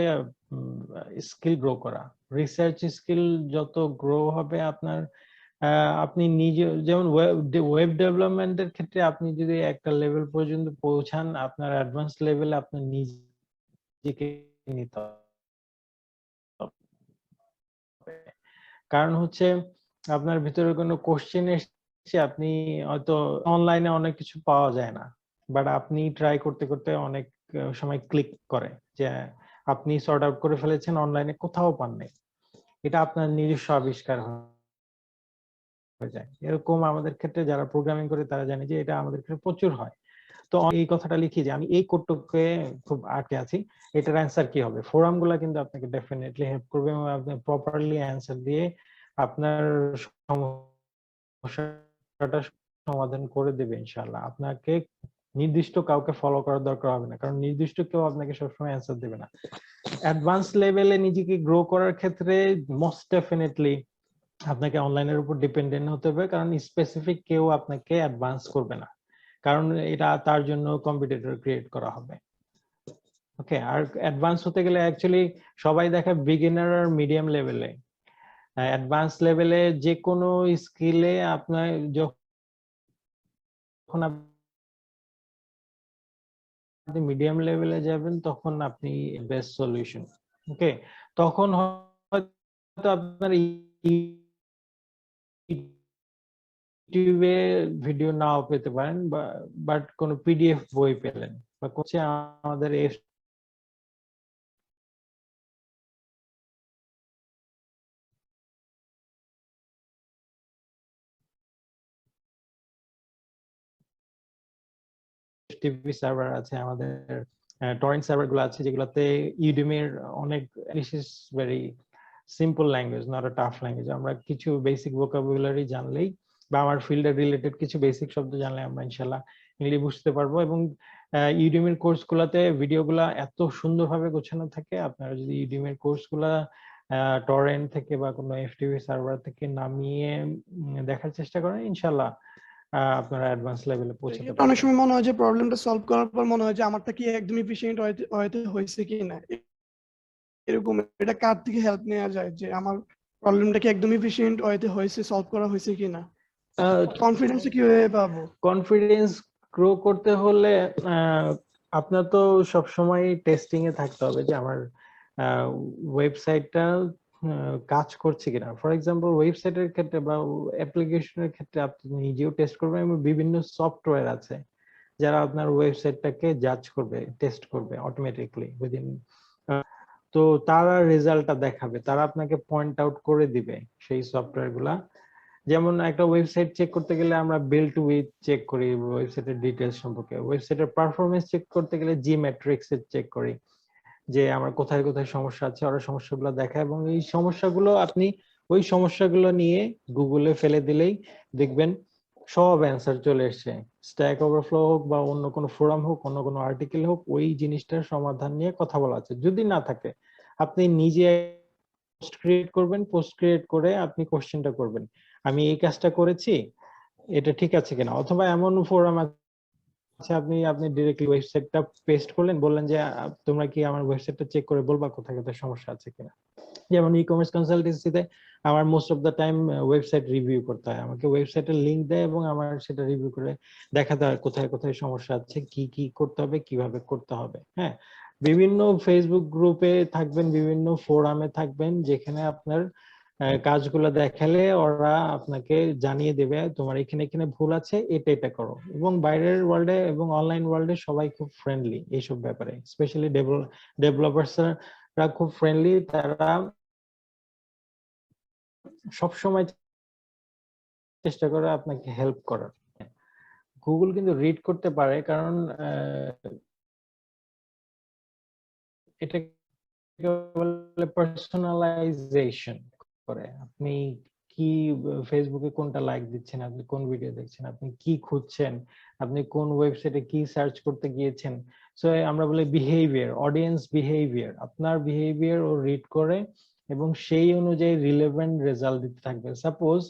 স্কিল গ্রো করা। রিসার্চ স্কিল যত গ্রো হবে আপনার, আপনি নিজে যেমন ওয়েব ডেভেলপমেন্টের ক্ষেত্রে আপনি যদি একটা লেভেল পর্যন্ত পৌঁছান, আপনার অ্যাডভান্স লেভেলে আপনার নিজেকে নিতে হবে। কারণ হচ্ছে আপনার ভিতরে কোনো কোশ্চেন এসে আপনি হয়তো অনলাইনে অনেক কিছু পাওয়া যায় না, বাট আপনি ট্রাই করতে করতে অনেক সময় ক্লিক করে যে আপনি সর্ট আউট করে ফেলেছেন, অনলাইনে কোথাও পান নাই, এটা আপনার নিজস্ব আবিষ্কার হয়ে যায়। এরকম আমাদের ক্ষেত্রে যারা প্রোগ্রামিং করে তারা জানে যে এটা আমাদের ক্ষেত্রে প্রচুর হয়। তো এই কথাটা লিখি যে আমি এই কোডটাকে খুব আটকে আছি, এটার অ্যান্সার কি হবে। ফোরাম গুলা কিন্তু আপনাকে ডেফিনেটলি হেল্প করবে এবং আপনি প্রপারলি অ্যান্সার দিয়ে আপনার সমস্যাটা সমাধান করে দেবে ইনশাআল্লাহ। আপনাকে নির্দিষ্ট কাউকে ফলো করার দরকার হবে না, কারণ নির্দিষ্ট কেউ আপনাকে সবসময় অ্যান্সার দেবে না। অ্যাডভান্স লেভেলে নিজেকে গ্রো করার ক্ষেত্রে মোস্ট ডেফিনেটলি আপনাকে অনলাইনের উপর ডিপেন্ডেন্ট হতে হবে, কারণ স্পেসিফিক কেউ আপনাকে অ্যাডভান্স করবে না, কারণ এটা তার জন্য কম্পিটিটর ক্রিয়েট করা হবে। ওকে, আর অ্যাডভান্স হতে গেলে অ্যাকচুয়ালি সবাই দেখে বিগিনার আর মিডিয়াম লেভেলে। অ্যাডভান্স লেভেলে যে কোনো স্কিলে আপনার যখন আপনি মিডিয়াম লেভেলে যাবেন তখন আপনি বেস্ট সলিউশন। ওকে, তখন হয়তো আপনার ইউটিউবে ভিডিও নাও পেতে পারেন, বাট কোনো পিডিএফ বই পেলেন, বা হচ্ছে আমাদের টিভি সার্ভার আছে, আমাদের টরেন্ট সার্ভার গুলো আছে, যেগুলোতে ইউডেমির অনেক very simple language, not a tough language. আমরা কিছু বেসিক ভোকাবুলারি জানলেই বা আমার ফিল্ডের রিলেটেড কিছু বেসিক শব্দ জানলে আমরা ইনশাল্লাহ ইংলিশ বুঝতে পারবো। এবং ইউডেমির কোর্স গুলাতে ভিডিও গুলা এত সুন্দরভাবে গোছানো থাকে, আপনারা যদি ইউডেমির কোর্স গুলা টরেন্ট থেকে বা কোনো এফটিপি সার্ভার থেকে নামিয়ে দেখার চেষ্টা করেন, ইনশাল্লাহ আপনারা অ্যাডভান্স লেভেলে পৌঁছাতে এক্ষেত্রে অনেক পারবেন। সময় মনে হয় যে প্রবলেমটা সলভ করার পর মনে হয় যে আমারটা কি একদম এফিশিয়েন্ট হয়তো হয়েছে কি না, এরকম এটা কার থেকে হেল্প নেওয়া যায় যে আমার প্রবলেমটা কি একদম এফিশিয়েন্ট হয়েছে সলভ করা হয়েছে কি না, কনফিডেন্স কিভাবে পাবো? কনফিডেন্স গ্রো করতে হলে আপনার তো সবসময় টেস্টিং এ থাকতে হবে যে আমার ওয়েবসাইটটা কাজ করছে কিনা। ফর এক্সাম্পল ওয়েবসাইটের ক্ষেত্রে বা অ্যাপ্লিকেশনের ক্ষেত্রে আপনি নিজেও টেস্ট করবেন এবং বিভিন্ন সফটওয়্যার আছে যারা আপনার ওয়েবসাইটটাকে জাজ করবে, টেস্ট করবে অটোমেটিকলি উইদিন। তো তারা রেজাল্টটা দেখাবে, তারা আপনাকে পয়েন্ট আউট করে দিবে সেই সফটওয়্যার গুলা। যেমন একটা ওয়েবসাইট চেক করতে গেলে আমরা বিল্ড উইথ চেক করি ওয়েবসাইটের ডিটেলস সম্পর্কে, ওয়েবসাইটের পারফরমেন্স চেক করতে গেলে জি ম্যাট্রিক্স এর চেক করি যে আমার কোথায় কোথায় সমস্যা আছে, ওরা সমস্যাগুলো দেখায় এবং এই সমস্যাগুলো আপনি ওই সমস্যাগুলো নিয়ে গুগলে ফেলে দিলেই দেখবেন সব অ্যান্সার চলে এসছে। স্ট্যাক ওভারফ্লো হোক বা অন্য কোনো ফোরাম হোক, অন্য কোনো আর্টিকেল হোক, ওই জিনিসটার সমাধান নিয়ে কথা বলা আছে। যদি না থাকে আপনি নিজে পোস্ট ক্রিয়েট করবেন, পোস্ট ক্রিয়েট করে আপনি কোশ্চেনটা করবেন আমি এই কাজটা করেছি, এটা ঠিক আছে কিনা। অথবা এমন ফোরাম আছে আপনি ডিরেক্টলি ওয়েবসাইটটা পেস্ট করলেন, বললেন যে তোমরা কি আমার ওয়েবসাইটটা চেক করে বলবা কোথায় কোথায় সমস্যা আছে কিনা। যেমন ই কমার্স কনসালটেন্সিতে আমার most of the time website review করতে হয়, আমাকে ওয়েবসাইটের লিংক দেয় এবং আমার সেটা রিভিউ করে দেখাতে হয় কোথায় কোথায় সমস্যা আছে, কি কি করতে হবে, কিভাবে করতে হবে। হ্যাঁ, বিভিন্ন ফেসবুক গ্রুপে থাকবেন, বিভিন্ন ফোরামে থাকবেন, যেখানে আপনার কাজগুলো দেখালে ওরা আপনাকে জানিয়ে দেবে তোমার এখানে এখানে ভুল আছে, এটা এটা করো। এবং বাইরের ওয়ার্ল্ডে এবং অনলাইন ওয়ার্ল্ডে সবাই খুব ফ্রেন্ডলি এইসব ব্যাপারে, স্পেশালি ডেভেলপার্সরা খুব ফ্রেন্ডলি, তারা সবসময় চেষ্টা করে আপনাকে হেল্প করার। গুগল কিন্তু রিড করতে পারে, কারণ এটা বলে পার্সোনালাইজেশন করে। আপনি কি ফেসবুকে কোনটা লাইক দিচ্ছেন, আপনি কোন ভিডিও দেখছেন, আপনি কি খুঁজছেন, আপনি কোন ওয়েবসাইটে কি সার্চ করতে গিয়েছেন। সো আমরা বলি বিহেভিয়ার, অডিয়েন্স বিহেভিয়ার, আপনার বিহেভিয়ার ও রিড করে এবং সেই অনুযায়ী রিলেভেন্ট রেজাল্ট দিতে থাকবে। সাপোজ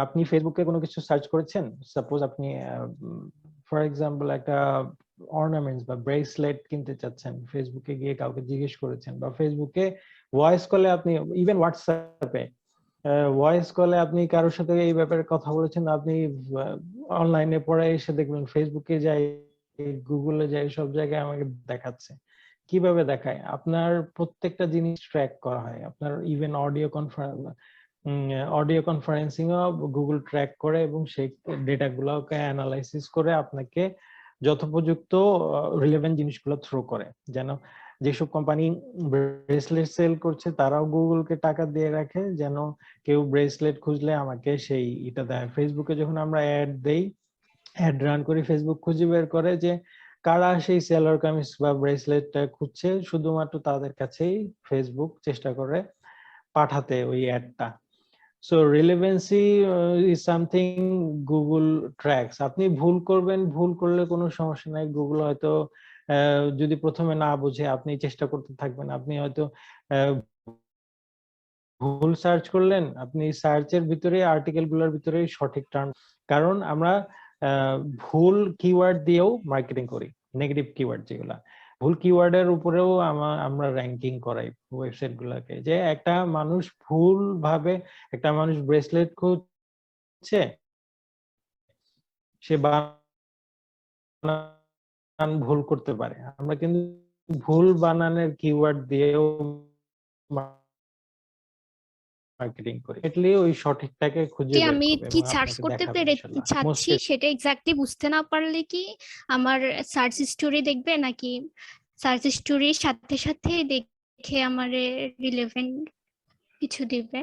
আপনি ফেসবুকে কোনো কিছু সার্চ করেছেন, সাপোজ আপনি ফর এক্সাম্পল একটা অর্নামেন্টস বা ব্রেসলেট কিনতে চাচ্ছেন, ফেসবুকে গিয়ে কাউকে জিজ্ঞেস করেছেন, বা ফেসবুকে ভয়েস কলে আপনি, ইভেন হোয়াটসঅ্যাপে ভয়েস কলে আপনি কারোর সাথে এই ব্যাপারে কথা বলেছেন, আপনি অনলাইনে পরে এসে দেখবেন ফেসবুকে যাই, গুগলে যাই, সব জায়গায় আমাকে দেখাচ্ছে। কিভাবে দেখায়? আপনার প্রত্যেকটা জিনিস ট্র্যাক করা হয়, আপনার ইভেন অডিও কনফারেন্সিং ও গুগল ট্র্যাক করে এবং সেই ডেটাগুলোকে অ্যানালাইসিস করে আপনাকে যথোপযুক্ত রিলেভেন্ট জিনিসগুলো থ্রো করে। যেন যেসব কোম্পানি ব্রেসলেট সেল করছে তারাও গুগলকে টাকা দিয়ে রাখে, যেন কেউ ব্রেসলেট খুঁজলে আমাকে সেই এটা দেয়। ফেসবুকে যখন আমরা অ্যাড দেই, অ্যাড রান করি, ফেসবুক খুঁজে বের করে যে কারা সেই সেলার কামিজ বা ব্রেসলেটটা খুঁজছে, শুধুমাত্র তাদের কাছেই ফেসবুক চেষ্টা করে পাঠাতে ওই অ্যাডটা। So relevancy is something Google tracks. আপনি ভুল করবেন, ভুল করলে কোনো সমস্যা নাই, গুগল হয়তো যদি প্রথমে না বুঝে আপনি চেষ্টা করতে থাকবেন, আপনি হয়তো ভুল সার্চ করলেন, আপনি সার্চের ভিতরে আর্টিকেল গুলোর ভিতরে সঠিক টার্ম, কারণ আমরা ভুল কিওয়ার্ড দিয়েও মার্কেটিং করি, নেগেটিভ কিওয়ার্ড যেগুলা, ভুল কিওয়ার্ডের উপরেও আমরা র্যাঙ্কিং করাই ওয়েবসাইট গুলাকে, যে একটা মানুষ ভুল ভাবে একটা মানুষ ব্রেসলেট খুঁজছে, সে বানান ভুল করতে পারে, আমরা কিন্তু ভুল বানানের কিওয়ার্ড দিয়েও মার্কেটিং করি, এটলি ওই সঠিকটাকে খুঁজে বের আমি করবে কি এবং সার্চ আপনাকে করতে দেখাবে ইনশাআল্লাহ। চাচ্ছি সেটা এক্স্যাক্টলি বুঝতে না পারলে কি আমার সার্চ হিস্টোরি দেখবে, নাকি সার্চ হিস্টোরির সাথে সাথে দেখে আমার রিলেভেন্ট কিছু দিবে?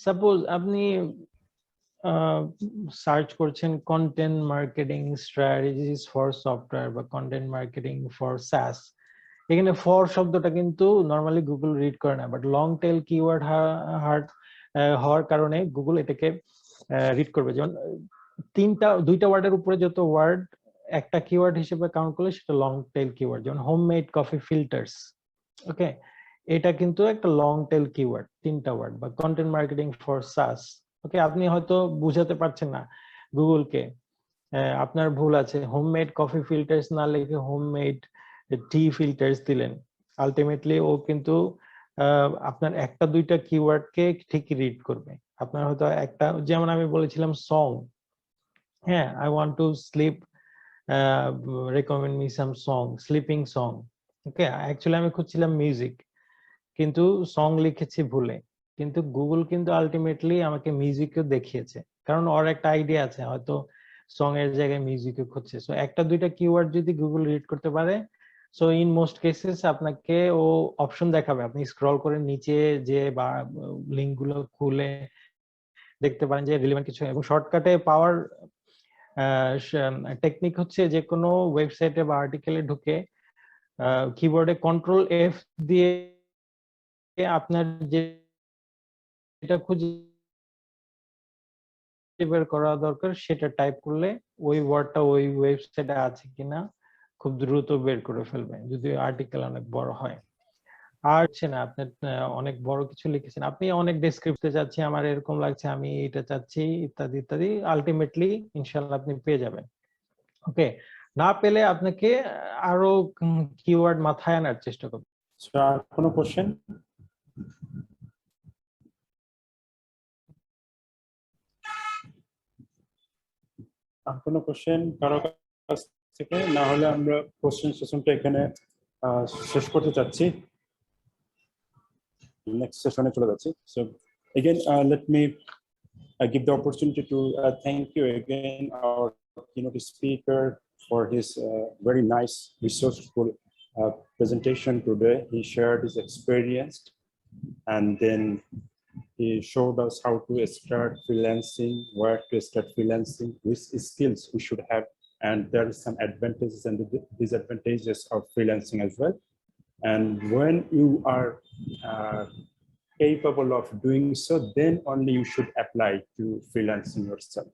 সাপোজ আপনি সার্চ করছেন content marketing strategies for software বা কন্টেন্ট মার্কেটিং ফর সাস, এখানে ফর শব্দটা কিন্তু নরমালি গুগল রিড করে না, বাট লং টেল কিওয়ার্ড হওয়ার কারণে গুগল এটাকে রিড করবে। যেমন দুইটা ওয়ার্ডের উপরে যত ওয়ার্ড একটা কিওয়ার্ড হিসেবে কাউন্ট করলে সেটা লং টেল কিওয়ার্ড, যেমন হোমমেড কফি ফিল্টার্স। ওকে, এটা কিন্তু একটা লং টেল কিওয়ার্ড, 3টা ওয়ার্ড। বা কন্টেন্ট মার্কেটিং ফর সাস। ওকে, আপনি হয়তো বুঝাতে পারছেন না গুগলকে, আপনার ভুল আছে, হোমমেড কফি ফিল্টার্স না লিখে হোমমেড টি ফিল্টার্স দিলেন। আলটিমেটলি ও কিন্তু আপনার একটা দুইটা কিওয়ার্ডকে ঠিকই রিড করবে। আপনার হয়তো একটা, যেমন আমি বলেছিলাম সং, হ্যাঁ, I want to sleep, recommend me some song, sleeping song. Okay, actually আমি খুঁজছিলাম মিউজিক, কিন্তু সং লিখেছি ভুলে, কিন্তু গুগল কিন্তু আলটিমেটলি আমাকে মিউজিকও দেখিয়েছে, কারণ ওর একটা আইডিয়া আছে, হয়তো সং এর জায়গায় মিউজিকও খুঁজছে। সো একটা দুইটা কিওয়ার্ড যদি গুগল রিড করতে পারে, সো ইন মোস্ট কেসেস আপনাকে ও অপশন দেখাবে, আপনি স্ক্রল করে নিচে যে বা লিঙ্ক গুলো খুলে দেখতে পারেন যে রিলেভেন্ট কিছু। এবং শর্টকাটে পাওয়ার টেকনিক হচ্ছে যে কোনো ওয়েবসাইটে বা আর্টিকেলে ঢুকে কিবোর্ডে কন্ট্রোল এফ দিয়ে আপনার যেটা খুঁজে বের করা দরকার সেটা টাইপ করলে ওই ওয়ার্ডটা ওই ওয়েবসাইটে আছে কিনা খুব দ্রুত বের করে ফেলবে, যদি আর্টিকেল অনেক বড় হয়। আর হচ্ছে না, আপনি অনেক বড় কিছু লিখেছেন, আপনি অনেক ডেসক্রিপতে চাচ্ছি, আমার এরকম লাগছে, আমি এটা চাচ্ছি, ইত্যাদি ইত্যাদি, আলটিমেটলি ইনশাআল্লাহ আপনি পেয়ে যাবেন। ওকে, না পেলে আপনাকে আরো কিওয়ার্ড মাথায় আনার চেষ্টা করবেন। আর কোনো কোশ্চেন? আর কোনো কোশ্চেন কারো কাছ থেকে? না হলে আমরা কোশ্চেন সেশনটা এখানে শেষ করতে চাচ্ছি, নেক্সট সেশনে চলে যাচ্ছি। So again let me give the opportunity to thank you again our keynote speaker for his very nice resourceful presentation today. He shared his experience and then he showed us how to start freelancing, where to start freelancing, which skills we should have, and there are some advantages and disadvantages of freelancing as well. And when you are capable of doing so, then only you should apply to freelancing yourself.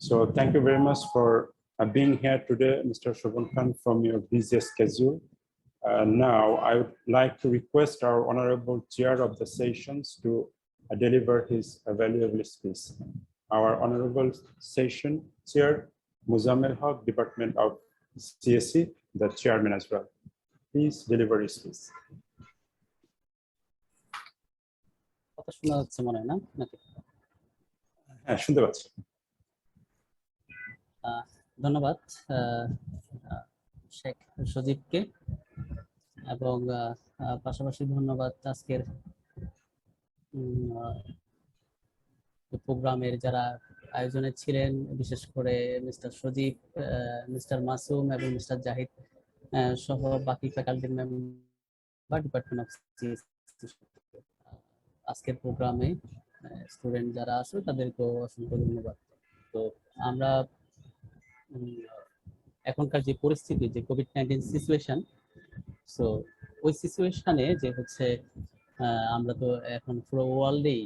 So thank you very much for being here today, Mr. Shobhan Khan, from your busy schedule. Now I would like to request our honorable chair of the sessions to deliver his valuable speech. Our honorable session chair, Muzammil Haq, Department of CSE, the chairman as well. Please deliver his speech. কথা শোনা যাচ্ছে মনে হয় না নাকি? হ্যাঁ, শুনতে পাচ্ছি। ধন্যবাদ শেখ সজীবকে, এবং পাশাপাশি ধন্যবাদ আজকের প্রোগ্রামের যারা আয়োজনে ছিলেন, বিশেষ করে মিস্টার সজীব, মিস্টার মাসুম এবং মিস্টার জাহিদ সহ বাকি ফ্যাকাল্টি মেম্বার ডিপার্টমেন্ট অফ আজকের প্রোগ্রামে স্টুডেন্ট যারা আসে তাদেরকেও অসংখ্য ধন্যবাদ। তো আমরা এখনকার যে পরিস্থিতি, যে কোভিড-19 সিচুয়েশন, সো ওই সিচুয়েশনে যে হচ্ছে আমরা তো এখন পুরো ওয়ার্ল্ডেই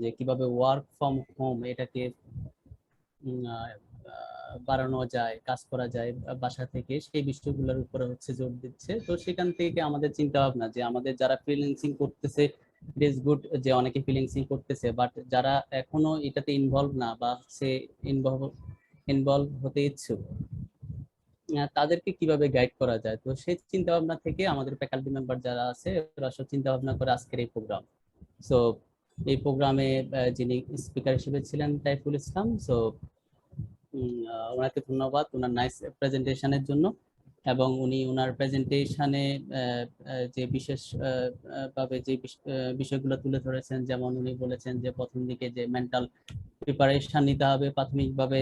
যে কিভাবে ওয়ার্ক ফ্রম হোম এটাকে বাড়ানো যায়, কাজ করা যায় বাসা থেকে, সেই বিষয়গুলোর উপরে হচ্ছে জোর দিচ্ছে। তো সেখান থেকে আমাদের চিন্তা ভাবনা যে আমাদের যারা ফ্রিল্যান্সিং করতেছে, ইট ইজ গুড যে অনেকে ফ্রিল্যান্সিং করতেছে, বাট যারা এখনো এটাতে ইনভলভ না বা সে ইনভলভ হতে ইচ্ছুক, তাদেরকে কিভাবে গাইড করা যায়। তো সেই চিন্তা ভাবনা থেকে আমাদের ফ্যাকাল্টি মেম্বার যারা আছে ওরা সব চিন্তা ভাবনা করে আজকের এই প্রোগ্রাম। সো এই প্রোগ্রামে যিনি স্পিকার হিসেবে ছিলেন টাইফুল ইসলাম, সো ওনাকে ধন্যবাদ ওনার নাইস প্রেজেন্টেশনের জন্য। এবং উনি ওনার প্রেজেন্টেশনে যে বিশেষ ভাবে যে বিষয়গুলো তুলে ধরেছেন, যেমন উনি বলেছেন যে প্রথম দিকে যে মেন্টাল প্রিপারেশন নিতে হবে প্রাথমিকভাবে,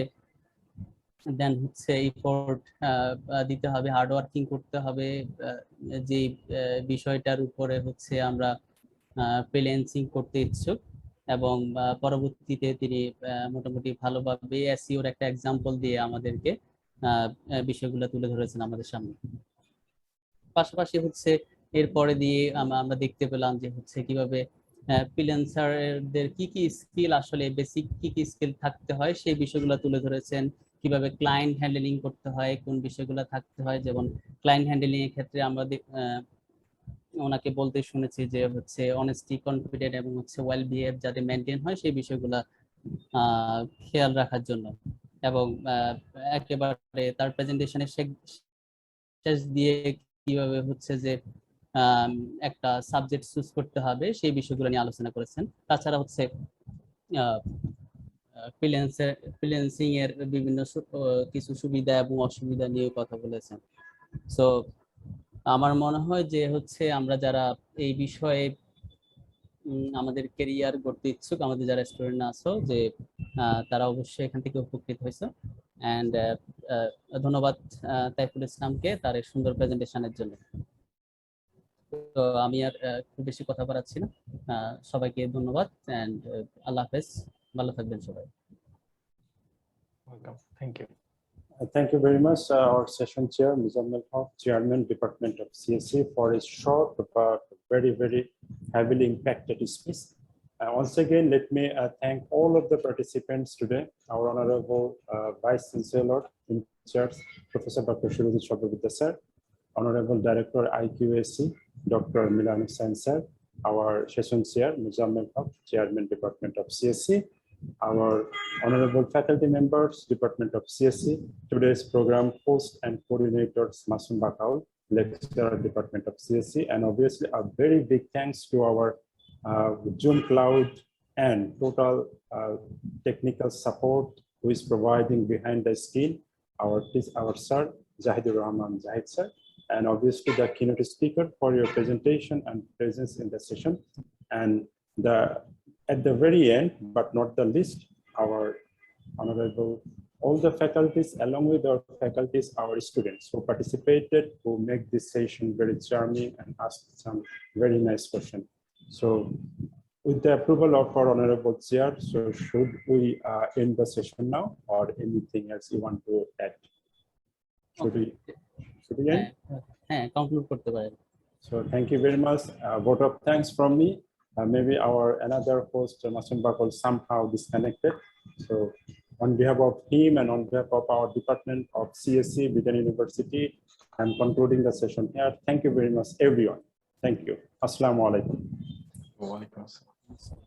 দেন হচ্ছে ইফোর্ট দিতে হবে, হার্ড ওয়ার্কিং করতে হবে, যে বিষয়টার উপরে হচ্ছে আমরা ফ্রিল্যান্সিং করতে ইচ্ছুক। এবং পরবর্তীতে তিনি মোটামুটি ভালোভাবে এসইওর একটা এক্সাম্পল দিয়ে আমাদেরকে বিষয়গুলো তুলে ধরেছেন আমাদের সামনে। পাশাপাশি হচ্ছে এরপরে দিয়ে আমরা দেখতে পেলাম যে হচ্ছে কিভাবে ফ্রিল্যান্সারদের কি কি স্কিল, আসলে বেসিক কি কি স্কিল থাকতে হয় সেই বিষয়গুলো তুলে ধরেছেন। কিভাবে ক্লায়েন্ট হ্যান্ডেলিং করতে হয়, কোন বিষয়গুলো থাকতে হয়। যেমন ক্লায়েন্ট হ্যান্ডেলিং এর ক্ষেত্রে আমরা ওনাকে বলতে শুনেছি যে হচ্ছে অনেস্টি, কনফিডেন্ট এবং হচ্ছে ওয়েল বিহেভ যাতে মেনটেন হয় সেই বিষয়গুলো খেয়াল রাখার জন্য। এবং একেবারে তার প্রেজেন্টেশনের শেষ দিয়ে কিভাবে হচ্ছে যে একটা সাবজেক্ট চুজ করতে হবে সেই বিষয়গুলো নিয়ে আলোচনা করেছেন। তাছাড়া হচ্ছে ফ্রিল্যান্সিং এর বিভিন্ন কিছু সুবিধা এবং অসুবিধা নিয়ে কথা বলেছেন। সো আমার মনে হয় যে হচ্ছে আমরা যারা এই বিষয়ে আমাদের কেরিয়ার গড়তে ইচ্ছুক, আমাদের যারা স্টুডেন্ট আছো, যে তারা অবশ্যই এখান থেকে উপকৃত হয়েছে। অ্যান্ড ধন্যবাদ তাইফুল ইসলামকে তার এই সুন্দর প্রেজেন্টেশনের জন্য। তো আমি আর খুব বেশি কথা বাড়াচ্ছি না, সবাইকে ধন্যবাদ অ্যান্ড আল্লাহ হাফেজ, ভালো থাকবেন সবাই। Welcome, thank you. Thank you very much, our session chair, Muzammil Haq, Chairman, Department of CSE, for a short but very, very heavily impacted speech. Once again, let me thank all of the participants today, our Honorable Vice Chancellor in charge, Professor Dr. Shurujit Shobavidya sir, Honorable Director IQAC, Dr. Milan Hussain sir, our session chair, Muzammil Haq, Chairman, Department of CSE, our honorable faculty members, Department of CSE, today's program host and coordinators, Masum Bakaul, lecturer, Department of CSE, and obviously a very big thanks to our Zoom Cloud and total technical support who is providing behind the scene, our sir, Zahidur Rahman Zahid sir, and obviously the keynote speaker for your presentation and presence in the session. And at the very end, but not the least, our honorable, all the faculties, along with our faculties, our students who participated, who make this session very charming and asked some very nice questions. So with the approval of our honorable chair, so should we end the session now, or anything else you want to add? Should we end? Conclude করতে পারেন। So thank you very much. Vote of thanks from me. Maybe our another host, Masum Bakul, somehow disconnected. So on behalf of him and on behalf of our Department of CSE, Biden University, I'm concluding the session here. Thank you very much, everyone. Thank you. Assalamu alaikum. Wa alaikum assalam.